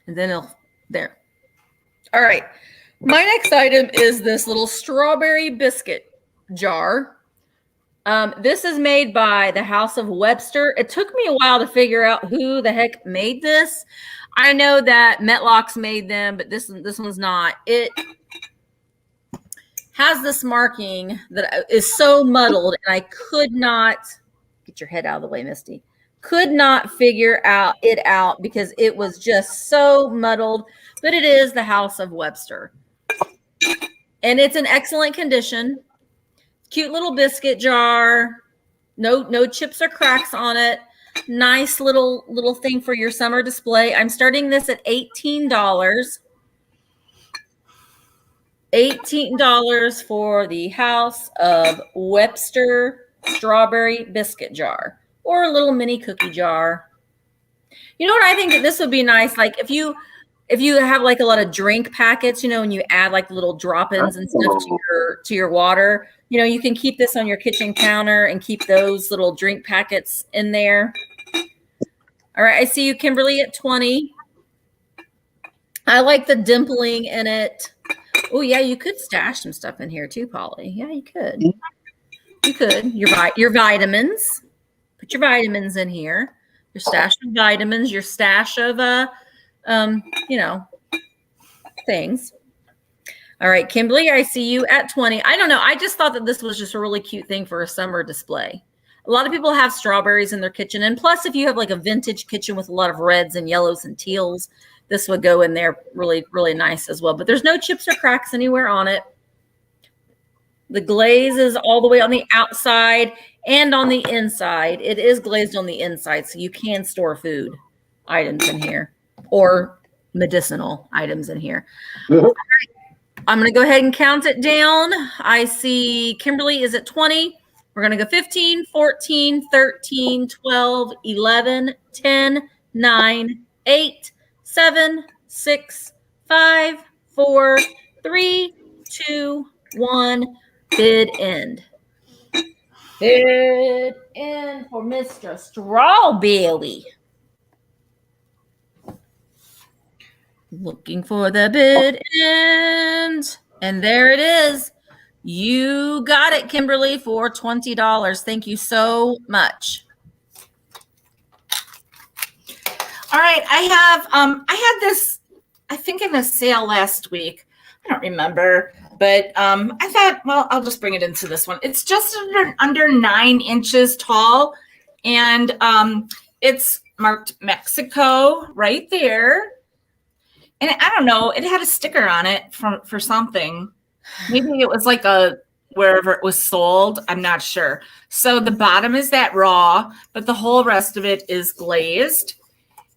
and then there. All right. My next item is this little strawberry biscuit jar. This is made by the House of Webster. It took me a while to figure out who the heck made this. I know that Metlock's made them, but this one's not. It has this marking that is so muddled, and I could not get your head out of the way, Misty. Could not figure it out because it was just so muddled. But it is the House of Webster, and it's in excellent condition. Cute little biscuit jar. No chips or cracks on it. Nice little thing for your summer display. I'm starting this at $18. $18 for the House of Webster strawberry biscuit jar, or a little mini cookie jar. You know what, I think that this would be nice, like if you have like a lot of drink packets, you know, and you add like little drop-ins and stuff to your water, you know, you can keep this on your kitchen counter and keep those little drink packets in there. All right, I see you, Kimberly, at 20. I like the dimpling in it. Oh yeah, you could stash some stuff in here too, Polly. Yeah, you could. You could. Your vitamins. Put your vitamins in here. Your stash of vitamins. Your stash of you know, things. All right, Kimberly, I see you at 20. I don't know. I just thought that this was just a really cute thing for a summer display. A lot of people have strawberries in their kitchen, and plus, if you have like a vintage kitchen with a lot of reds and yellows and teals, this would go in there really, really nice as well. But there's no chips or cracks anywhere on it. The glaze is all the way on the outside and on the inside. It is glazed on the inside, so you can store food items in here or medicinal items in here. All right. I'm going to go ahead and count it down. I see Kimberly is at 20. We're going to go 15, 14, 13, 12, 11, 10, 9, 8, 7, 6, 5, 4, 3, 2, 1. Bid end. Bid end for Mr. Strawberry. Looking for the bid end. And there it is. You got it, Kimberly, for $20. Thank you so much. All right, I had this, I think, in a sale last week. I don't remember, but I thought, well, I'll just bring it into this one. It's just under 9 inches tall, and it's marked Mexico right there. And I don't know, it had a sticker on it for something. Maybe it was like wherever it was sold. I'm not sure. So the bottom is that raw, but the whole rest of it is glazed.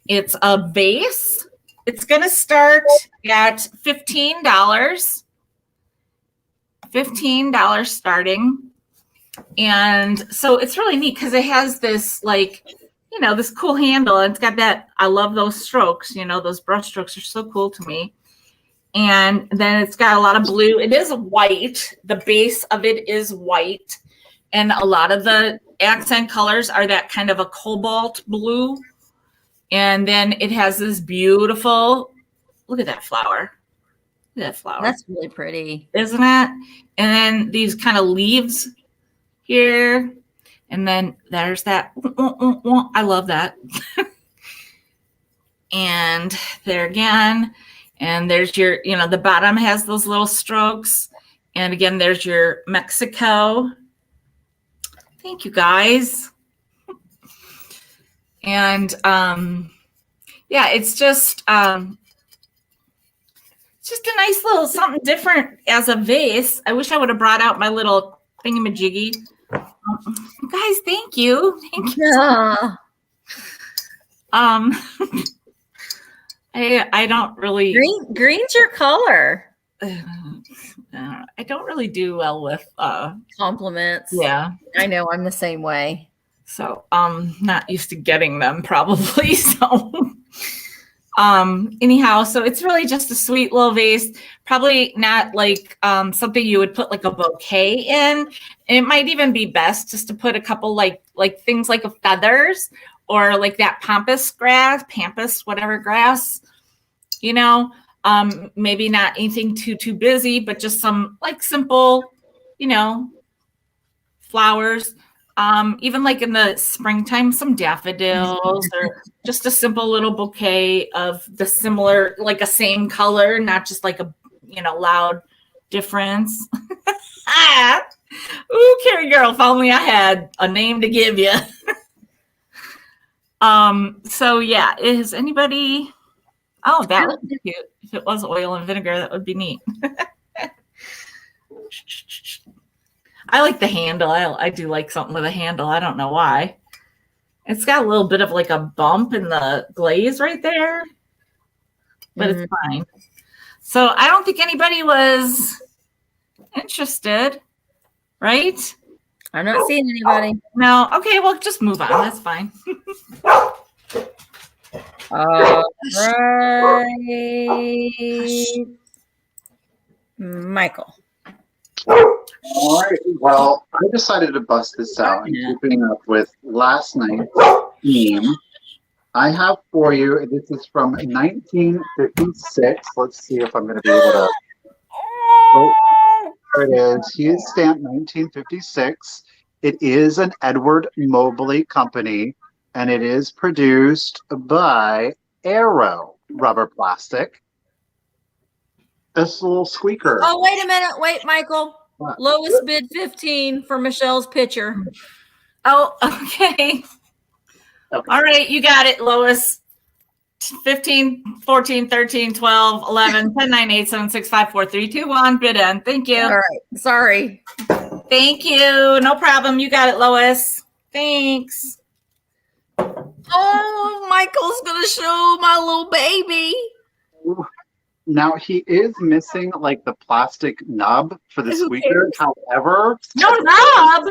It's a vase. It's going to start at $15. $15 starting. And so it's really neat because it has this, like, you know, this cool handle. And it's got that, I love those strokes. You know, those brush strokes are so cool to me. And then it's got a lot of blue. It is white. The base of it is white. And a lot of the accent colors are that kind of a cobalt blue. And then it has this beautiful, look at that flower. Look at that flower. That's really pretty. Isn't it? And then these kind of leaves here. And then there's that. I love that. And there again. And there's your, you know, the bottom has those little strokes. And again, there's your Mexico. Thank you, guys. And yeah, it's just a nice little something different as a vase. I wish I would have brought out my little thingamajiggy. Guys, thank you. Thank you. Yeah. I don't really Green's your color. I don't really do well with Compliments. yeah. I know, I'm the same way. So not used to getting them probably. So anyhow, so it's really just a sweet little vase. Probably not like something you would put like a bouquet in. It might even be best just to put a couple like things like a feathers or like that pampas, whatever grass, you know, maybe not anything too busy, but just some like simple, you know, flowers. Even like in the springtime, some daffodils or just a simple little bouquet of the similar, like a same color, not just like a, loud difference. Ooh, Carrie girl, if only I had a name to give you. So yeah, is anybody, oh, that would be cute. If it was oil and vinegar, that would be neat. I like the handle. I do like something with a handle. I don't know why. It's got a little bit of like a bump in the glaze right there, but it's fine. So I don't think anybody was interested, right? I'm not seeing anybody. No. Okay, well, just move on. That's fine. All right. Michael. All right. Well, I decided to bust this out and keeping up with last night's theme. I have for you, this is from 1956. Let's see if I'm going to be able to. Oh, there it is. He is stamped 1956. It is an Edward Mobley company, and it is produced by Aero Rubber Plastic. This little squeaker. Oh, wait a minute. Wait, Michael. What? Lowest bid 15 for Michelle's picture. Oh, okay. All right, you got it, Lois. 15, 14, 13, 12, 11, 10, 9, 8, 7, 6, 5, 4, 3, 2, 1. Bid in. Thank you. All right. Sorry. Thank you. No problem. You got it, Lois. Thanks. Oh, Michael's going to show my little baby. Now, he is missing like the plastic nub for the squeaker. However, no nub.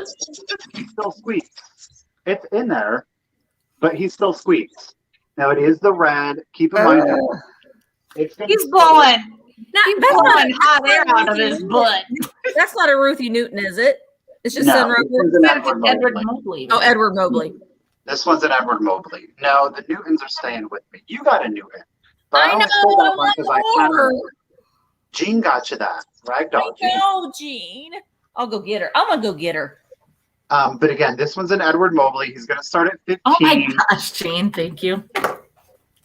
He still squeaks. It's in there, but he still squeaks. Now, it is the red. Keep in mind, He's blowing. He's blowing hot air out of his butt. That's not a Ruthie Newton, is it? It's just No, Edward Mobley. Oh, Edward Mobley. This one's an Edward Mobley. No, the Newtons are staying with me. You got a Newton. But I I know. don't that one because I want more. Jean got you that. Ragdoll Jean. No, Jean. I'll go get her. I'm going to go get her. But again, this one's an Edward Mobley. He's going to start at 15. Oh my gosh, Jean, thank you.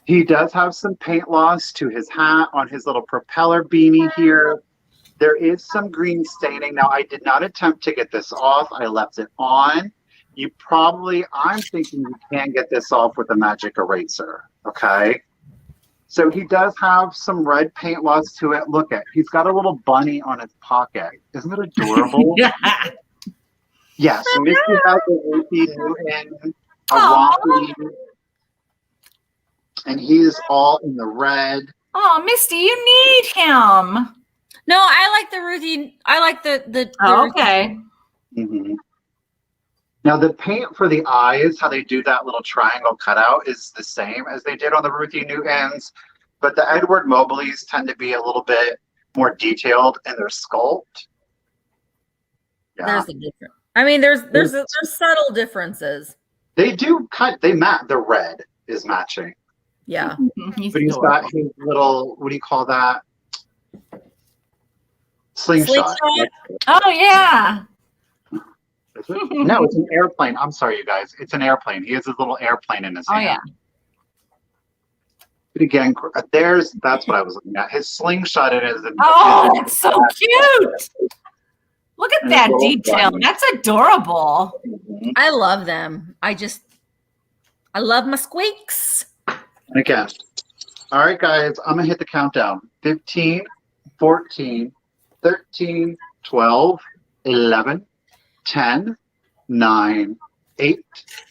He does have some paint loss to his hat on his little propeller beanie here. There is some green staining. Now, I did not attempt to get this off. I left it on. I'm thinking you can get this off with a magic eraser, okay? So he does have some red paint loss to it. Look at, he's got a little bunny on his pocket. Isn't it adorable? Yeah. Yes, Misty has a Newton, a Rocky, and he is all in the red. Oh, Misty, you need him. No, I like the Ruthie. I like the okay. Mm-hmm. Now, the paint for the eyes, how they do that little triangle cutout, is the same as they did on the Ruthie Newtons, but the Edward Mobleys tend to be a little bit more detailed in their sculpt. Yeah. There's a difference. I mean, there's subtle differences. They do cut. They match. The red is matching. Yeah. But he's got his little, what do you call that? Slingshot. Oh, yeah. Is it? No, it's an airplane. I'm sorry, you guys. It's an airplane. He has his little airplane in his hand. Yeah. But again, that's what I was looking at. His slingshot it's so cute. Look at that detail. That's adorable. Mm-hmm. I love them. I love my squeaks. And again, all right, guys, I'm going to hit the countdown. 15, 14, 13, 12, 11, 10, 9, 8,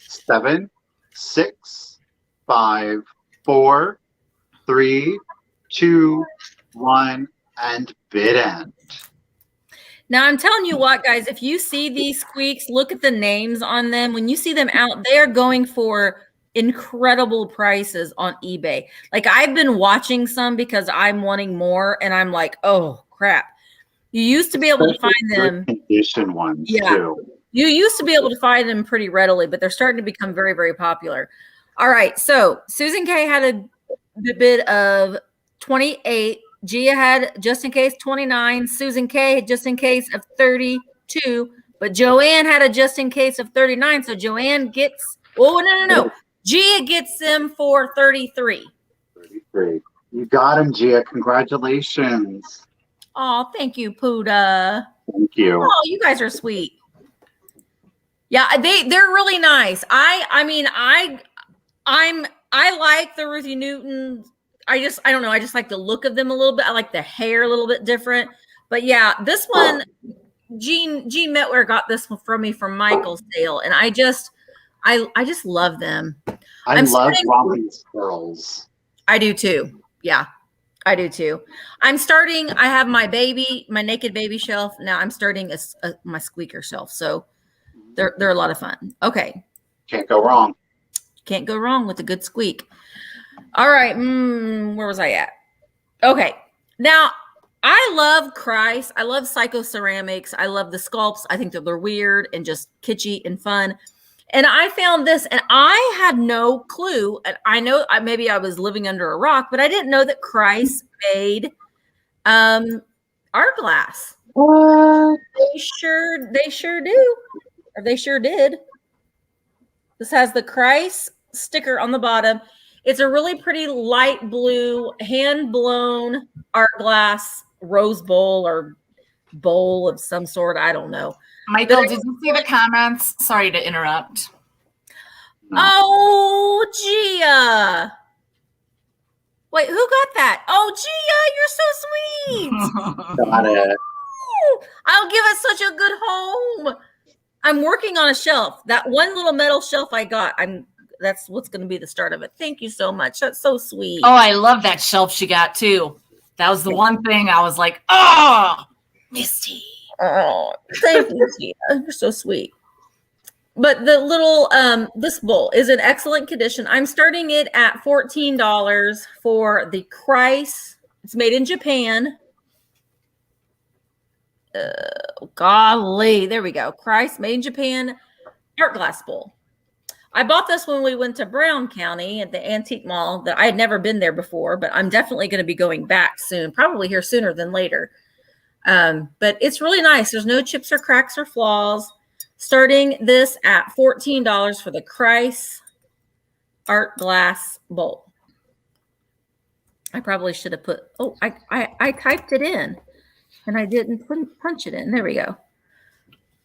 7, 6, 5, 4, 3, 2, 1, and bid end. Now, I'm telling you what, guys, if you see these squeaks, look at the names on them. When you see them out, they are going for incredible prices on eBay. Like, I've been watching some because I'm wanting more, and I'm like, oh, crap. You used to be able to find them. Condition ones, too. You used to be able to find them pretty readily, but they're starting to become very, very popular. All right, so Susan K had a bid of 28. Gia had just in case 29. Susan K had just in case of 32, but Joanne had a just in case of 39. So Joanne gets, oh, no. Gia gets them for 33. 33. You got him, Gia. Congratulations. Oh, thank you, Puda. Thank you. Oh, you guys are sweet. Yeah, they're really nice. I like the Ruthie Newton. I don't know. I just like the look of them a little bit. I like the hair a little bit different. But yeah, this one, Jean Metware got this one from me from Michael's sale, and I just love them. I love romping squirrels. I do too. Yeah, I do too. I have my naked baby shelf. Now I'm starting my squeaker shelf. So they're a lot of fun. Okay. Can't go wrong. Can't go wrong with a good squeak. All right. Where was I at? Okay. Now, I love Christ. I love Psycho Ceramics. I love the sculpts. I think that they're weird and just kitschy and fun. And I found this, and I had no clue. And I know maybe I was living under a rock, but I didn't know that Christ made art glass. What? They sure do. Or they sure did. This has the Christ sticker on the bottom. It's a really pretty light blue, hand-blown art glass rose bowl or bowl of some sort. I don't know. Michael, did you see the comments? Sorry to interrupt. Oh, Gia. Wait, who got that? Oh, Gia, you're so sweet. Got it. I'll give it such a good home. I'm working on a shelf. That one little metal shelf I got, that's what's going to be the start of it. Thank you so much. That's so sweet. Oh, I love that shelf she got too. That was the one thing I was like, oh, Misty. Oh, thank you, Gia. You're so sweet. But the little, this bowl is in excellent condition. I'm starting it at $14 for the Christ. It's made in Japan. Golly, there we go. Christ, made in Japan, art glass bowl. I bought this when we went to Brown County at the antique mall. That I had never been there before, but I'm definitely going to be going back soon, probably here sooner than later. But it's really nice. There's no chips or cracks or flaws. Starting this at $14 for the Christ art glass bowl. I probably should have put, I typed it in and I didn't punch it in. There we go.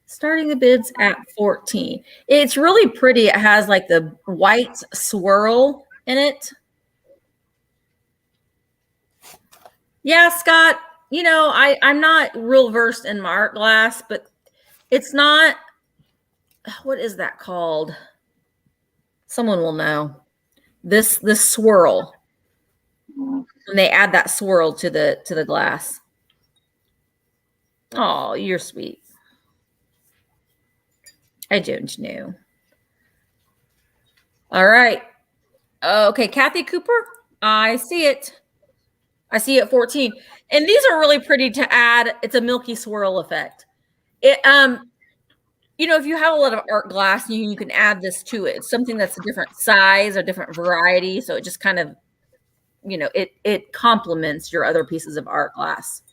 Starting the bids at 14. It's really pretty. It has like the white swirl in it. Yeah, Scott, you know, I'm not real versed in my art glass, but it's not, what is that called? Someone will know. This swirl. And they add that swirl to the glass. Oh, you're sweet. I don't know. All right. Okay, Kathy Cooper. I see it. I see it 14. And these are really pretty to add. It's a milky swirl effect. It you know, if you have a lot of art glass, you can add this to it. It's something that's a different size or different variety. So it just kind of, you know, it complements your other pieces of art glass.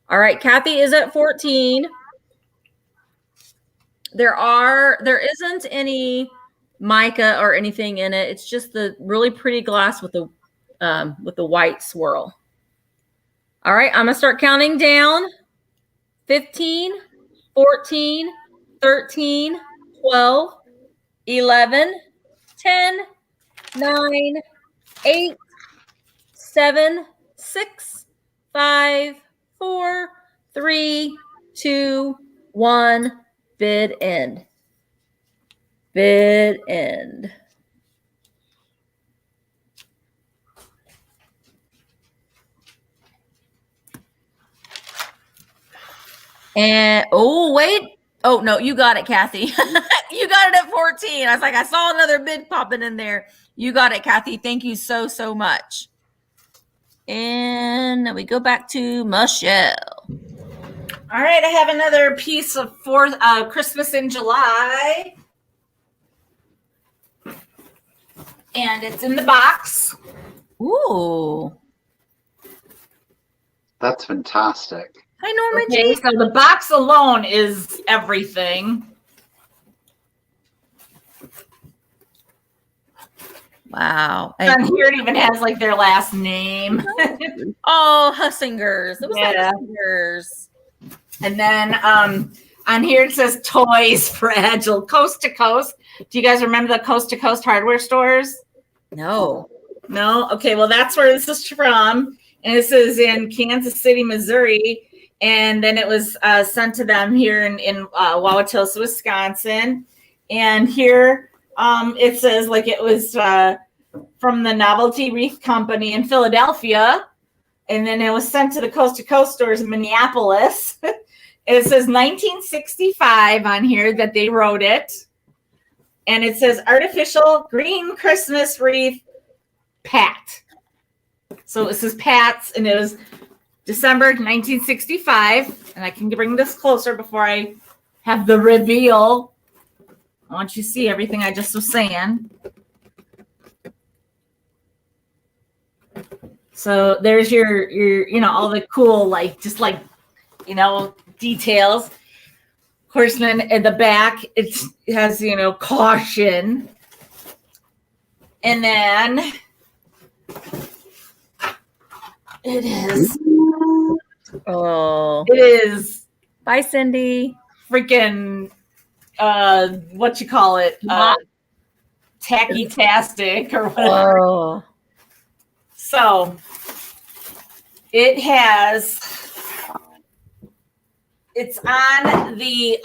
All right, Kathy is at 14. There isn't any mica or anything in it. It's just the really pretty glass with the white swirl. All right, I'm gonna start counting down. 15, 14, 13, 12, 11, 10, 9, 8, 7, 6, 5, 4, 3, 2, 1. Bid end. Bid end. And oh, wait. Oh, no, you got it, Kathy. You got it at 14. I was like, I saw another bid popping in there. You got it, Kathy. Thank you so, so much. And we go back to Michele. All right, I have another piece of Christmas in July. And it's in the box. Ooh. That's fantastic. Hi, Norma Okay, G. so the box alone is everything. Wow. On here, it even has like their last name. Oh, Hussingers. It was Yeah. the Hussingers. And then on here it says toys for Agile, coast to coast. Do you guys remember the coast to coast hardware stores? No. No? Okay, well, that's where this is from. And this is in Kansas City, Missouri. And then it was sent to them here in Wauwatosa, Wisconsin. And here it says like it was from the Novelty Wreath Company in Philadelphia. And then it was sent to the Coast to Coast stores in Minneapolis. It says 1965 on here that they wrote it. And it says artificial green Christmas wreath, Pat. So it says Pat's, and it was December 1965. And I can bring this closer before I have the reveal. I want you to see everything I just was saying. So there's your all the cool, like, just like, details. Of course, then at the back, it has, caution. And then it is Bye, Cindy. freaking, what you call it? Tacky-tastic or whatever. Oh. So it's on the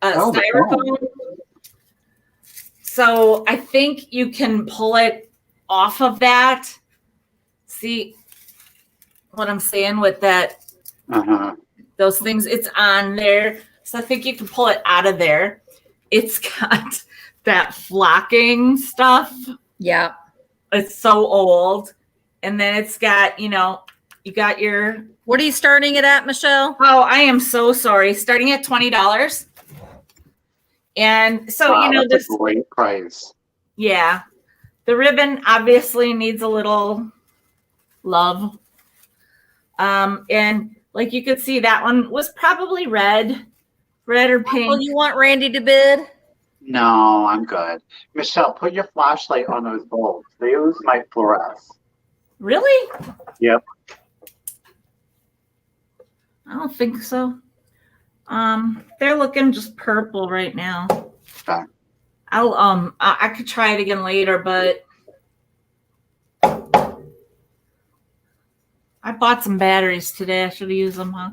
styrofoam. So I think you can pull it off of that. See what I'm saying with that? Those things, it's on there. So I think you can pull it out of there. It's got that flocking stuff. Yeah. It's so old. And then it's got, you got your... What are you starting it at, Michele? Oh, I am so sorry. Starting at $20. And so, Wow, that's this... a great price. Yeah. The ribbon obviously needs a little love. And like you could see, that one was probably red or pink. Well, you want Randy to bid? No, I'm good. Michele, put your flashlight on those bulbs. Those might fluoresce. Really? Yep. I don't think so. They're looking just purple right now. Okay. I could try it again later, but I bought some batteries today. I should have used them, huh?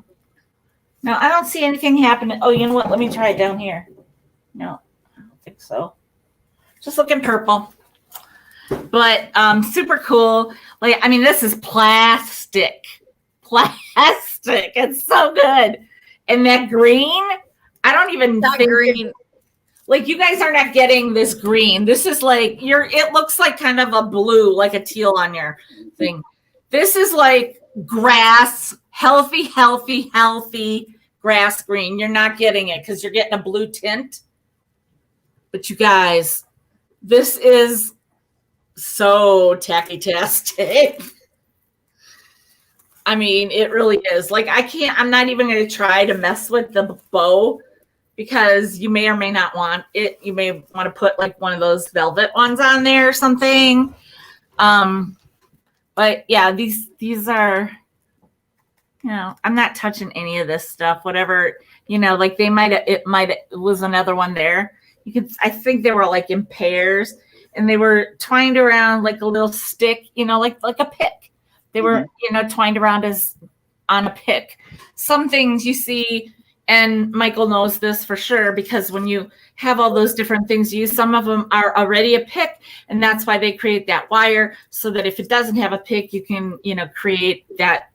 No, I don't see anything happening. Oh, you know what? Let me try it down here. No, I don't think so. Just looking purple. But super cool. Like, I mean, this is plastic. Plastic. It's so good. And that green, I don't even think green. Like, you guys are not getting this green. This is like it looks like kind of a blue, like a teal on your thing. This is like grass, healthy grass green. You're not getting it because you're getting a blue tint. But you guys, this is so tacky-tastic. I mean, it really is. Like, I'm not even going to try to mess with the bow because you may or may not want it. You may want to put like one of those velvet ones on there or something. But yeah, these are, I'm not touching any of this stuff. Whatever, like it was another one there. I think they were like in pairs and they were twined around like a little stick, like a pick. They were, twined around as on a pick. Some things you see, and Michael knows this for sure, because when you have all those different things you use, some of them are already a pick, and that's why they create that wire so that if it doesn't have a pick, you can, create that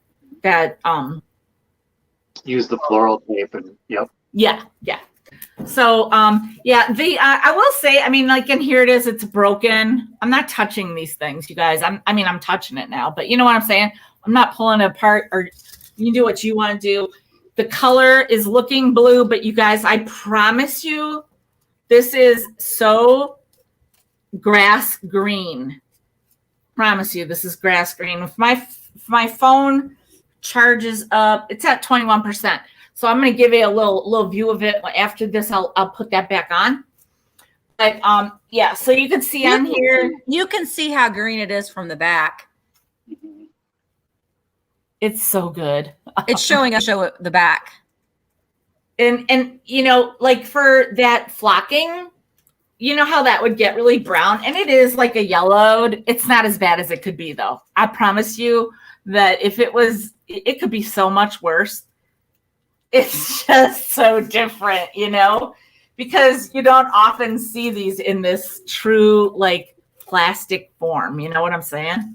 use the floral tape and yep. Yeah. So, I will say, I mean, like in here it is, it's broken. I'm not touching these things, you guys. I'm touching it now, but you know what I'm saying? I'm not pulling it apart, or you do what you want to do. The color is looking blue, but you guys, I promise you, this is so grass green. Promise you, this is grass green. If my my phone charges up. It's at 21%. So I'm going to give you a little view of it. After this, I'll put that back on. But yeah, so you can see on here. You can see how green it is from the back. It's so good. It's showing us the back. And you know, like for that flocking, you know how that would get really brown, and it is like a yellowed. It's not as bad as it could be, though. I promise you that if it was, it could be so much worse. It's just so different, you know, because you don't often see these in this true like plastic form. You know what I'm saying?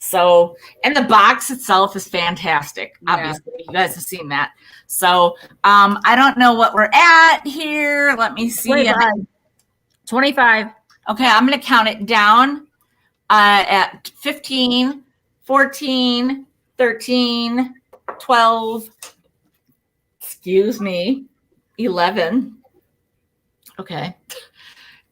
So, and the box itself is fantastic. Obviously, you guys have seen that. So, I don't know what we're at here. Let me see. 25. Okay, I'm going to count it down at 15, 14, 13, 12, excuse me, 11. Okay.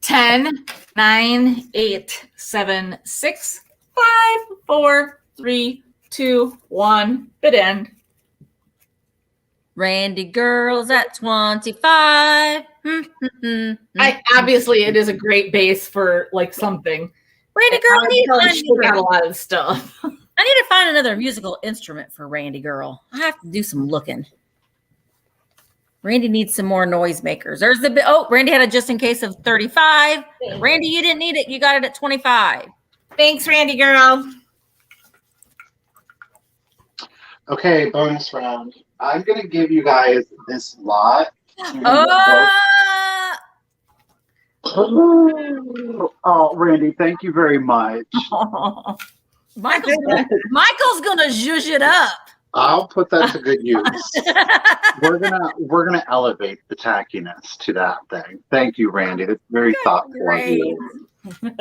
10, 9, 8, 7, 6, 5, 4, 3, 2, 1. Bid end. Randy Girl's at 25. Obviously it is a great base for like something. Randy Girl She got a lot of stuff. I need to find another musical instrument for Randy Girl. I have to do some looking. Randy needs some more noisemakers. There's Randy had a just in case of 35. Randy, you didn't need it. You got it at 25. Thanks, Randy Girl. Okay, bonus round. I'm going to give you guys this lot. Oh, Randy, thank you very much. Michael's gonna zhuzh it up. I'll put that to good use. We're gonna elevate the tackiness to that thing. Thank you, Randy. That's very thoughtful of you. Randy,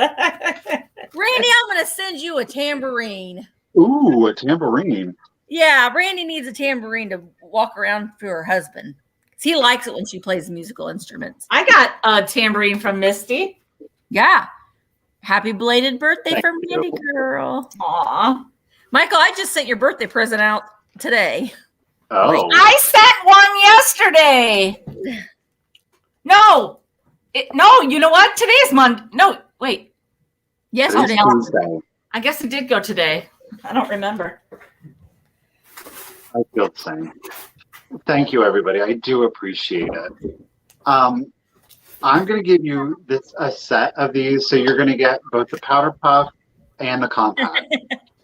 I'm gonna send you a tambourine. Ooh, a tambourine. Yeah, Randy needs a tambourine to walk around for her husband. He likes it when she plays musical instruments. I got a tambourine from Misty. Yeah. Happy belated birthday Thank from you. Randy Girl. Aw. Michael, I just sent your birthday present out today. Oh. I sent one yesterday. No. No, you know what? Today's Monday. No, wait. Yesterday. Tuesday. I guess it did go today. I don't remember. I feel the same. Thank you, everybody. I do appreciate it. I'm going to give you a set of these. So you're going to get both the powder puff and the compact.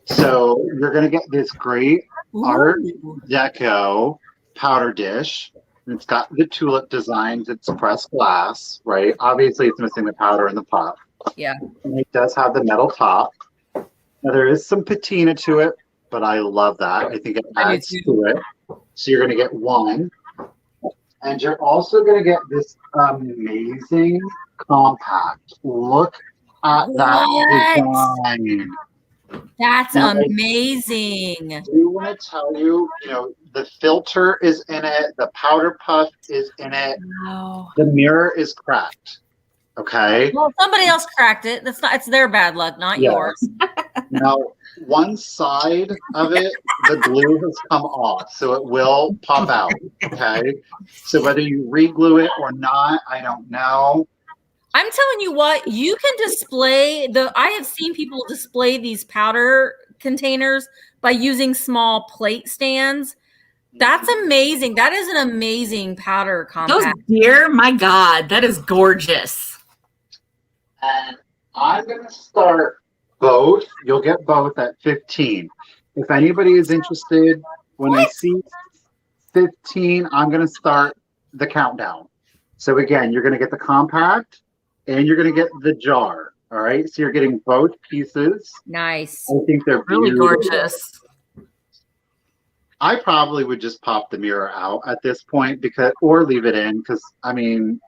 So you're going to get this great Art Deco powder dish. It's got the tulip designs. It's pressed glass, right? Obviously, it's missing the powder and the puff. Yeah. And it does have the metal top. Now, there is some patina to it, but I love that. I think it adds to it. So you're going to get one. And you're also going to get this amazing compact. Look at that design. That's Now, amazing. I do want to tell you, the filter is in it. The powder puff is in it. Wow. The mirror is cracked. Okay. Well, somebody else cracked it. It's their bad luck, not yours. Now, one side of it, the glue has come off, so it will pop out. Okay. So whether you re-glue it or not, I don't know. I'm telling you what, you can display I have seen people display these powder containers by using small plate stands. That's amazing. That is an amazing powder compact. Those deer, my God, that is gorgeous. And I'm going to start both. You'll get both at 15. If anybody is interested, when I see 15, I'm going to start the countdown. So again, you're going to get the compact and you're going to get the jar. All right. So you're getting both pieces. Nice. I think they're Really beautiful. gorgeous. I probably would just pop the mirror out at this point or leave it in because, I mean,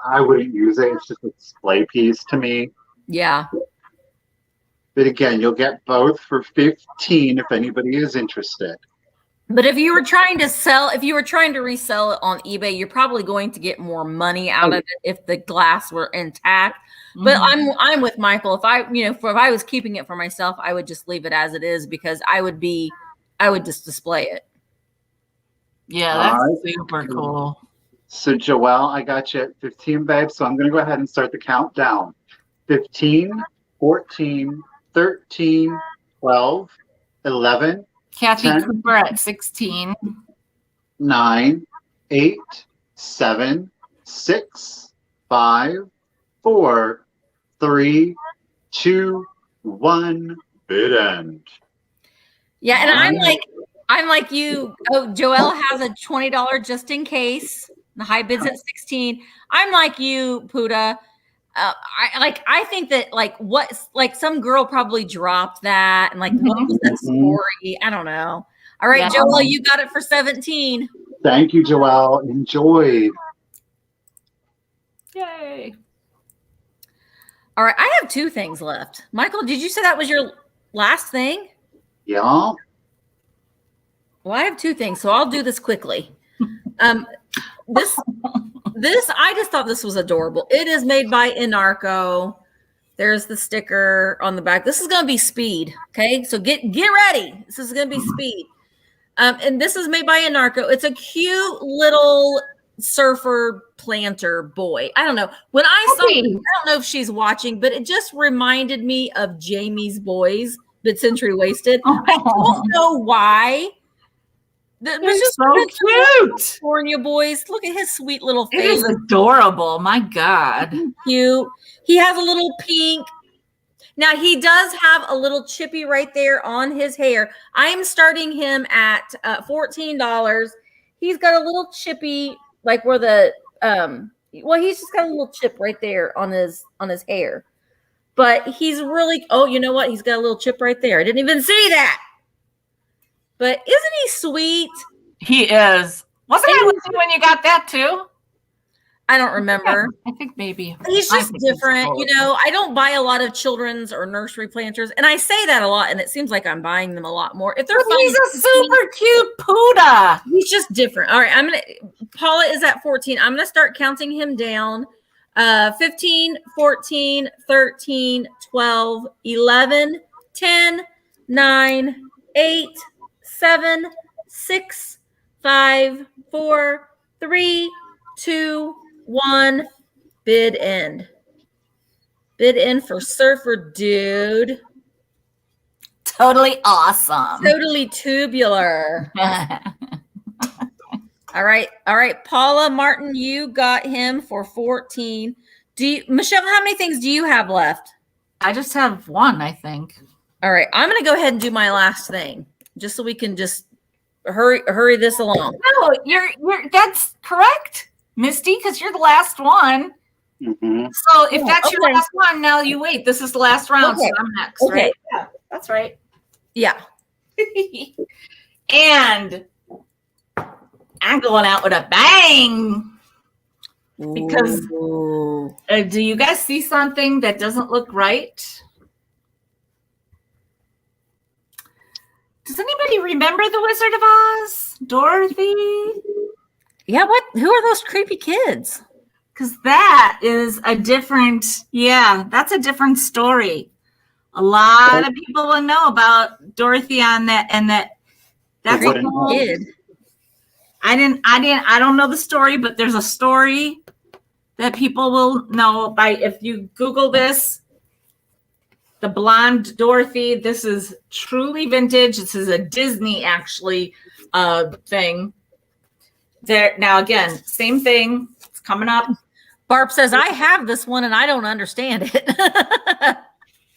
I wouldn't use it. It's just a display piece to me. Yeah. But again, you'll get both for 15 if anybody is interested. But if you were trying to resell it on eBay, you're probably going to get more money out of it if the glass were intact. But I'm with Michael. If I was keeping it for myself, I would just leave it as it is because I would just display it. Yeah, that's super cool. So Joelle, I got you at 15, babe. So I'm going to go ahead and start the countdown. 15, 14, 13, 12, 11, Kathy 10, Cooper at 16. 9, 8, 7, 6, 5, 4, 3, 2, 1. Bid end. Yeah, and I'm like you. Oh, Joelle has a $20 just in case. The high bid's at 16. I'm like you, Puda. I think that some girl probably dropped that and what was that story? I don't know. All right, Yeah. Joelle, you got it for 17. Thank you, Joelle. Enjoy. Yay. All right, I have 2 things left. Michael, did you say that was your last thing? Yeah. Well, I have 2 things, so I'll do this quickly. This I just thought this was adorable. It is made by Inarco. There's the sticker on the back. This is going to be speed. Okay, so get ready. This is going to be speed. And this is made by Inarco. It's a cute little surfer planter boy. I don't know. When I saw it, I don't know if she's watching, but it just reminded me of Jamie's Boys, mid-century wasted. I don't know why. It was just so cute. California Boys. Look at his sweet little face. It is adorable. My God. Cute. He has a little pink. Now he does have a little chippy right there on his hair. I am starting him at $14. He's got a little chippy, like where the he's just got a little chip right there on his hair. But he's really you know what? He's got a little chip right there. I didn't even see that. But isn't he sweet? He is. Wasn't I with you when you got that too? I don't remember. I think maybe. He's just different. I don't buy a lot of children's or nursery planters. And I say that a lot, and it seems like I'm buying them a lot more. If they're fun, he's a super cute Puda. He's just different. All right, Paula is at 14. I'm going to start counting him down. 15, 14, 13, 12, 11, 10, 9, 8, 7, 6, 5, 4, 3, 2, 1. Bid end. Bid end for Surfer Dude. Totally awesome. Totally tubular. All right. Paula Martin, you got him for 14. Michele, how many things do you have left? I just have 1, I think. All right. I'm going to go ahead and do my last thing just so we can just hurry this along. No, you're that's correct, Misty, because you're the last one. Mm-hmm. So if that's your last one, now you wait. This is the last round, so I'm next, right? Yeah, that's right. Yeah. And I'm going out with a bang. Because do you guys see something that doesn't look right? Does anybody remember the Wizard of Oz? Dorothy? Yeah, what? Who are those creepy kids? Because that is a different, that's a different story. A lot of people will know about Dorothy on that, and that's a whole kid. I don't know the story, but there's a story that people will know by if you Google this. The blonde Dorothy. This is truly vintage. This is a Disney actually thing. There now again, same thing. It's coming up. Barb says I have this one and I don't understand it.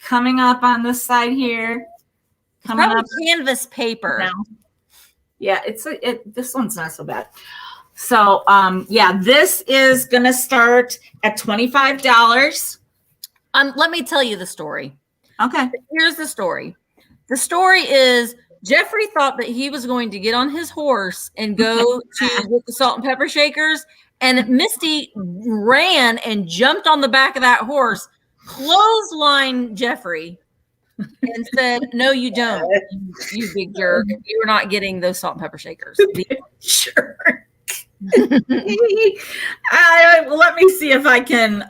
Coming up on this side here. Coming Probably up canvas paper. now. Yeah, this one's not so bad. So this is gonna start at $25. Let me tell you the story. Okay. Here's the story. The story is Jeffrey thought that he was going to get on his horse and go to the salt and pepper shakers. And Misty ran and jumped on the back of that horse, clotheslined Jeffrey, and said, "No, you don't, you big jerk. You're not getting those salt and pepper shakers." Sure. Let me see if I can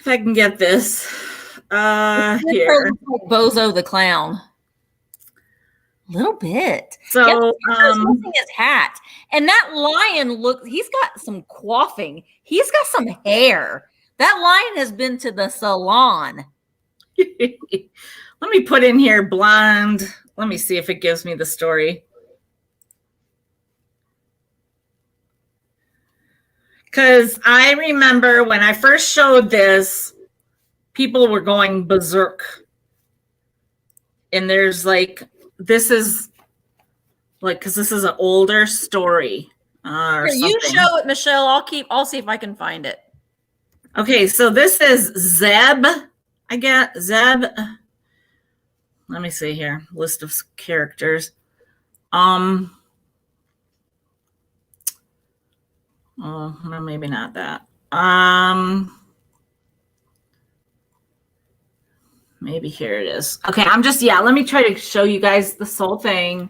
I can get this. This Here. looks like Bozo the Clown. A little bit. So, missing his hat. And that lion he's got some coiffing. He's got some hair. That lion has been to the salon. let me put in here blonde. Let me see if it gives me the story. Because I remember when I first showed this, people were going berserk. And there's like, this is like, because this is an older story. Or Here, you something. show it, Michelle. I'll see if I can find it. Okay, so this is Zeb. I got Zeb. Let me see here. List of characters. Oh, no, maybe not that. Maybe here it is. Okay, let me try to show you guys this whole thing.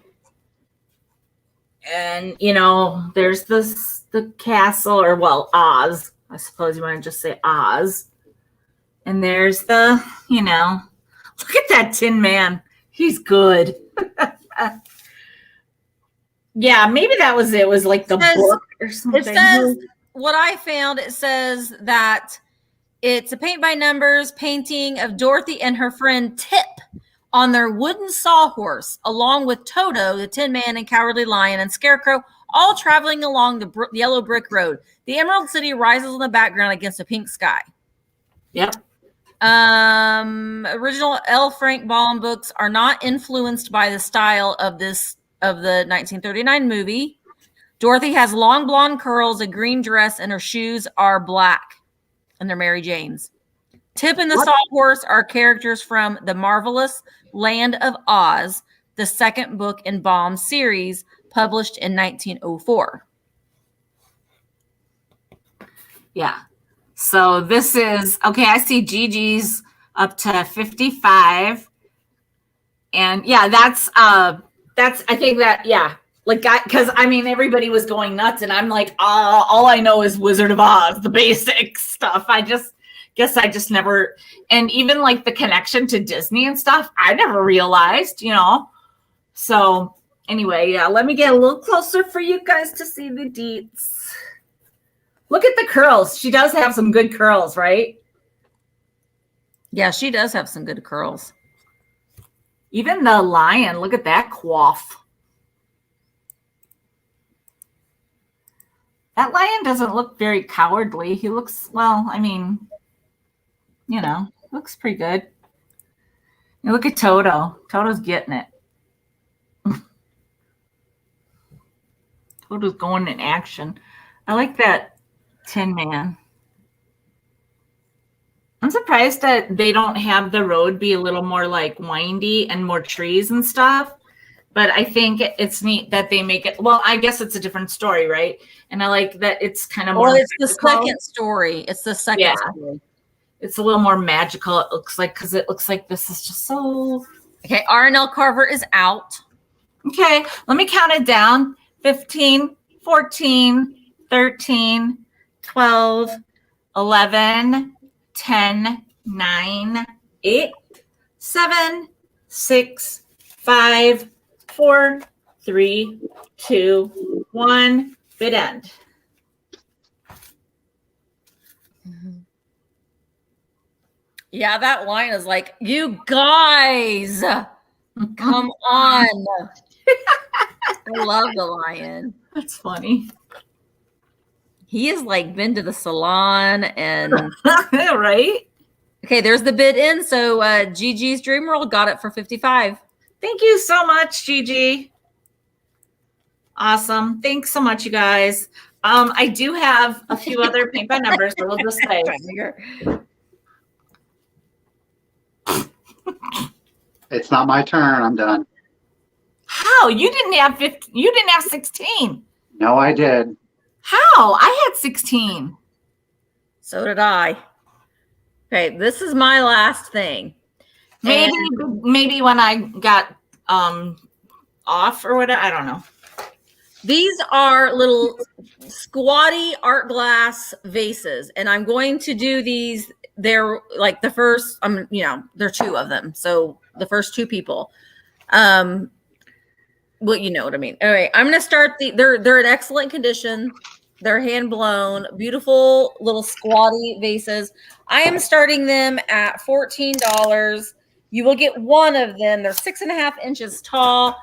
And, there's the castle, or well, Oz. I suppose you want to just say Oz. And there's the, look at that Tin Man. He's good. Yeah, maybe that was it. It was like the book or something. It says, what I found, it says that it's a paint by numbers painting of Dorothy and her friend Tip on their wooden sawhorse, along with Toto, the Tin Man, and Cowardly Lion, and Scarecrow, all traveling along the yellow brick road. The Emerald City rises in the background against a pink sky. Yep. Original L. Frank Baum books are not influenced by the style of the 1939 movie. Dorothy has long blonde curls, a green dress, and her shoes are black, and they're Mary Jane's. Tip and the Sawhorse are characters from The Marvelous Land of Oz, the second book in Baum's series, published in 1904. Yeah. So this is, okay, I see Gigi's up to 55. And yeah, that's I think that, yeah. Like, because I mean, everybody was going nuts, and I'm like, all I know is Wizard of Oz, the basic stuff. I guess I just never, and even like the connection to Disney and stuff, I never realized, So anyway, yeah, let me get a little closer for you guys to see the deets. Look at the curls. She does have some good curls, right? Yeah, she does have some good curls. Even the lion, look at that coif. That lion doesn't look very cowardly. He looks, well, I mean, looks pretty good. And look at Toto. Toto's getting it. Toto's going in action. I like that Tin Man. I'm surprised that they don't have the road be a little more like windy and more trees and stuff. But I think it's neat that they make it. Well, I guess it's a different story, right? And I like that it's kind of more. Well, it's the second story. It's the second story. It's a little more magical. It looks like, because it looks like this is just so. Okay, R&L Carver is out. Okay, let me count it down. 15, 14, 13, 12, 11, 10, 9, 8, 7, 6, 5, 4, 3, 2, 1. Bid end. Yeah, that line is like, you guys, come on. I love the lion. That's funny. He has like been to the salon and right. Okay, there's the bid in. So Gigi's Dream World got it for 55. Thank you so much, Gigi. Awesome. Thanks so much, you guys. I do have a few other paint by numbers, so we'll just say. It's not my turn. I'm done. How? You didn't have 15. You didn't have 16. No, I did. How? I had 16. So did I. Okay, this is my last thing. Maybe when I got off or whatever. I don't know. These are little squatty art glass vases, and I'm going to do these. They're like the first, there are two of them. So the first two people, well, you know what I mean. All right, I'm going to start they're in excellent condition. They're hand blown, beautiful little squatty vases. I am starting them at $14. You will get one of them. They're 6.5 inches tall.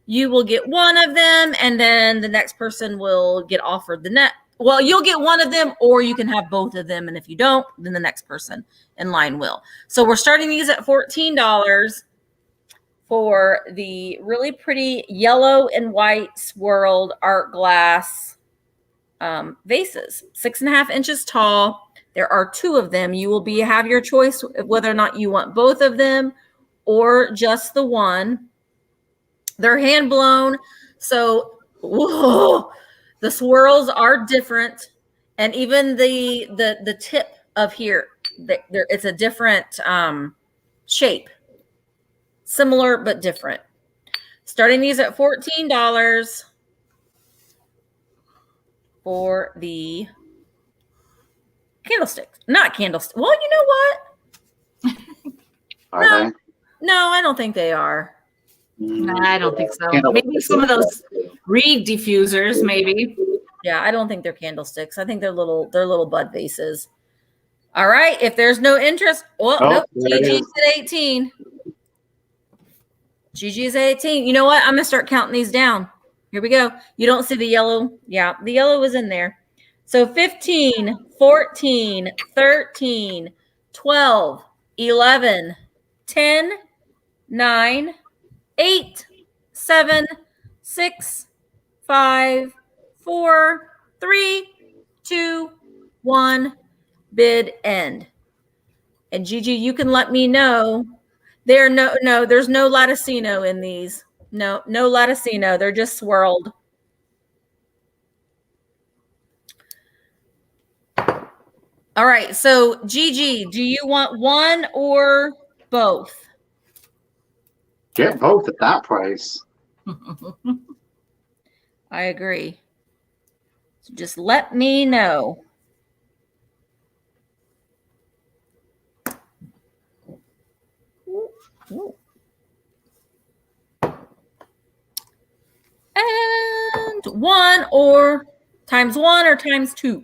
You will get one of them, and then the next person will get offered the net. Well, you'll get one of them, or you can have both of them. And if you don't, then the next person in line will. So we're starting these at $14 for the really pretty yellow and white swirled art glass vases, 6.5 inches tall. There are two of them. You will have your choice whether or not you want both of them or just the one. They're hand blown, so whoa, the swirls are different, and even the tip of here, it's a different shape, similar but different. Starting these at $14 for the candlesticks, not candlesticks. Well, you know what? Are they? No, I don't think they are. No, I don't think so. Maybe some of those reed diffusers, maybe. Yeah, I don't think they're candlesticks. I think they're little bud vases. All right. If there's no interest, nope. Gigi's at 18. Gigi's at 18. You know what? I'm gonna start counting these down. Here we go. You don't see the yellow. Yeah, the yellow is in there. So 15, 14, 13, 12, 11, 10, 9, 8, 7, 6, 5, 4, 3, 2, 1. Bid end. And Gigi, you can let me know. There's no Latticino in these. No Latticino. They're just swirled. All right. So Gigi, do you want one or both? Get both at that price. I agree. So just let me know. And one or times 1 or times 2.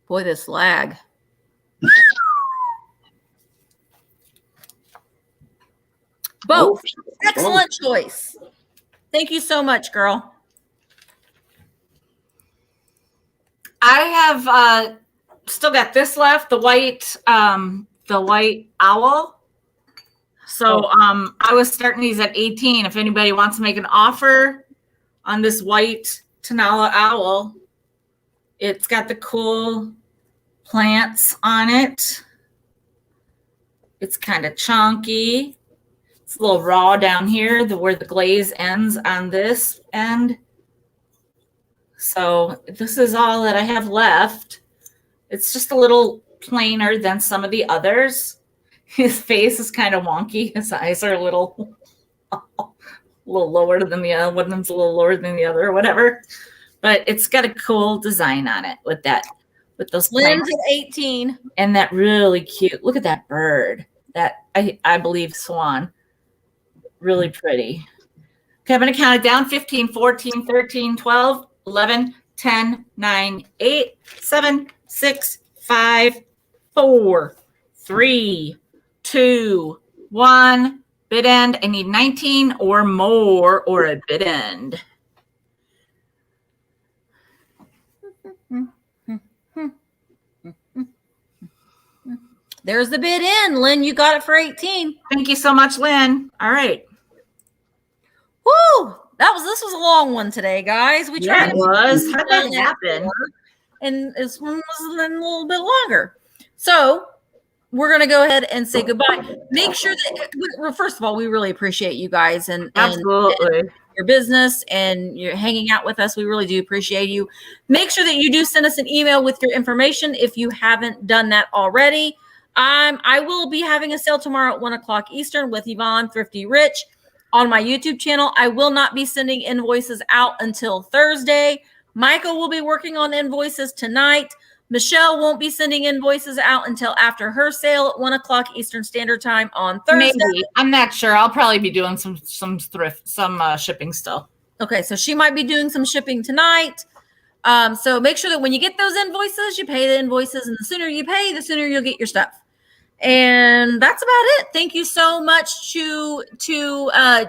Boy, this lag. Both. Excellent choice. Thank you so much, girl. I have still got this left, the white owl. So I was starting these at 18. If anybody wants to make an offer on this white Tanala owl, it's got the cool plants on it. It's kind of chunky. It's a little raw down here, where the glaze ends on this end. So this is all that I have left. It's just a little plainer than some of the others. His face is kind of wonky. His eyes are a little lower than the other. One of them's a little lower than the other, or whatever. But it's got a cool design on it with those Lynn's at 18. and that really cute. Look at that bird. That I believe swan. Really pretty. Okay, I'm going to count it down. 15, 14, 13, 12, 11, 10, 9, 8, 7, 6, 5, 4, 3, 2, 1. Bid end. I need 19 or more or a bid end. There's the bid in. Lynn, you got it for 18. Thank you so much, Lynn. All right. Woo! This was a long one today, guys. We tried. It was. How did that happen? And this one was a little bit longer. So we're going to go ahead and say goodbye. Make sure that, first of all, we really appreciate you guys and Absolutely. your business and you're hanging out with us. We really do appreciate you. Make sure that you do send us an email with your information if you haven't done that already. I will be having a sale tomorrow at 1 o'clock Eastern with Yvonne Thrifty Rich. on my YouTube channel. I will not be sending invoices out until Thursday. Michael will be working on invoices tonight. Michele won't be sending invoices out until after her sale at 1 o'clock Eastern Standard Time on Thursday. Maybe. I'm not sure. I'll probably be doing some shipping still. Okay, so she might be doing some shipping tonight. So make sure that when you get those invoices, you pay the invoices, and the sooner you pay, the sooner you'll get your stuff. And that's about it. Thank you so much to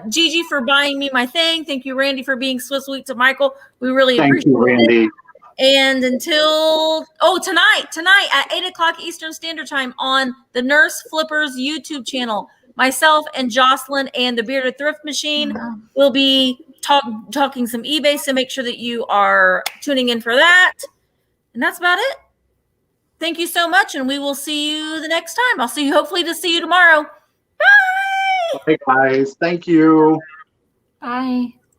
Gigi for buying me my thing. Thank you, Randy, for being so sweet to Michael. We really appreciate you, Randy. it. And until tonight at 8 o'clock Eastern Standard Time on the Nurse Flippers YouTube channel, myself and Jocelyn and the Bearded Thrift Machine will be talking some eBay. So make sure that you are tuning in for that. And that's about it. Thank you so much, and we will see you the next time. I'll see you hopefully to see you tomorrow. Bye. Bye, guys. Thank you. Bye.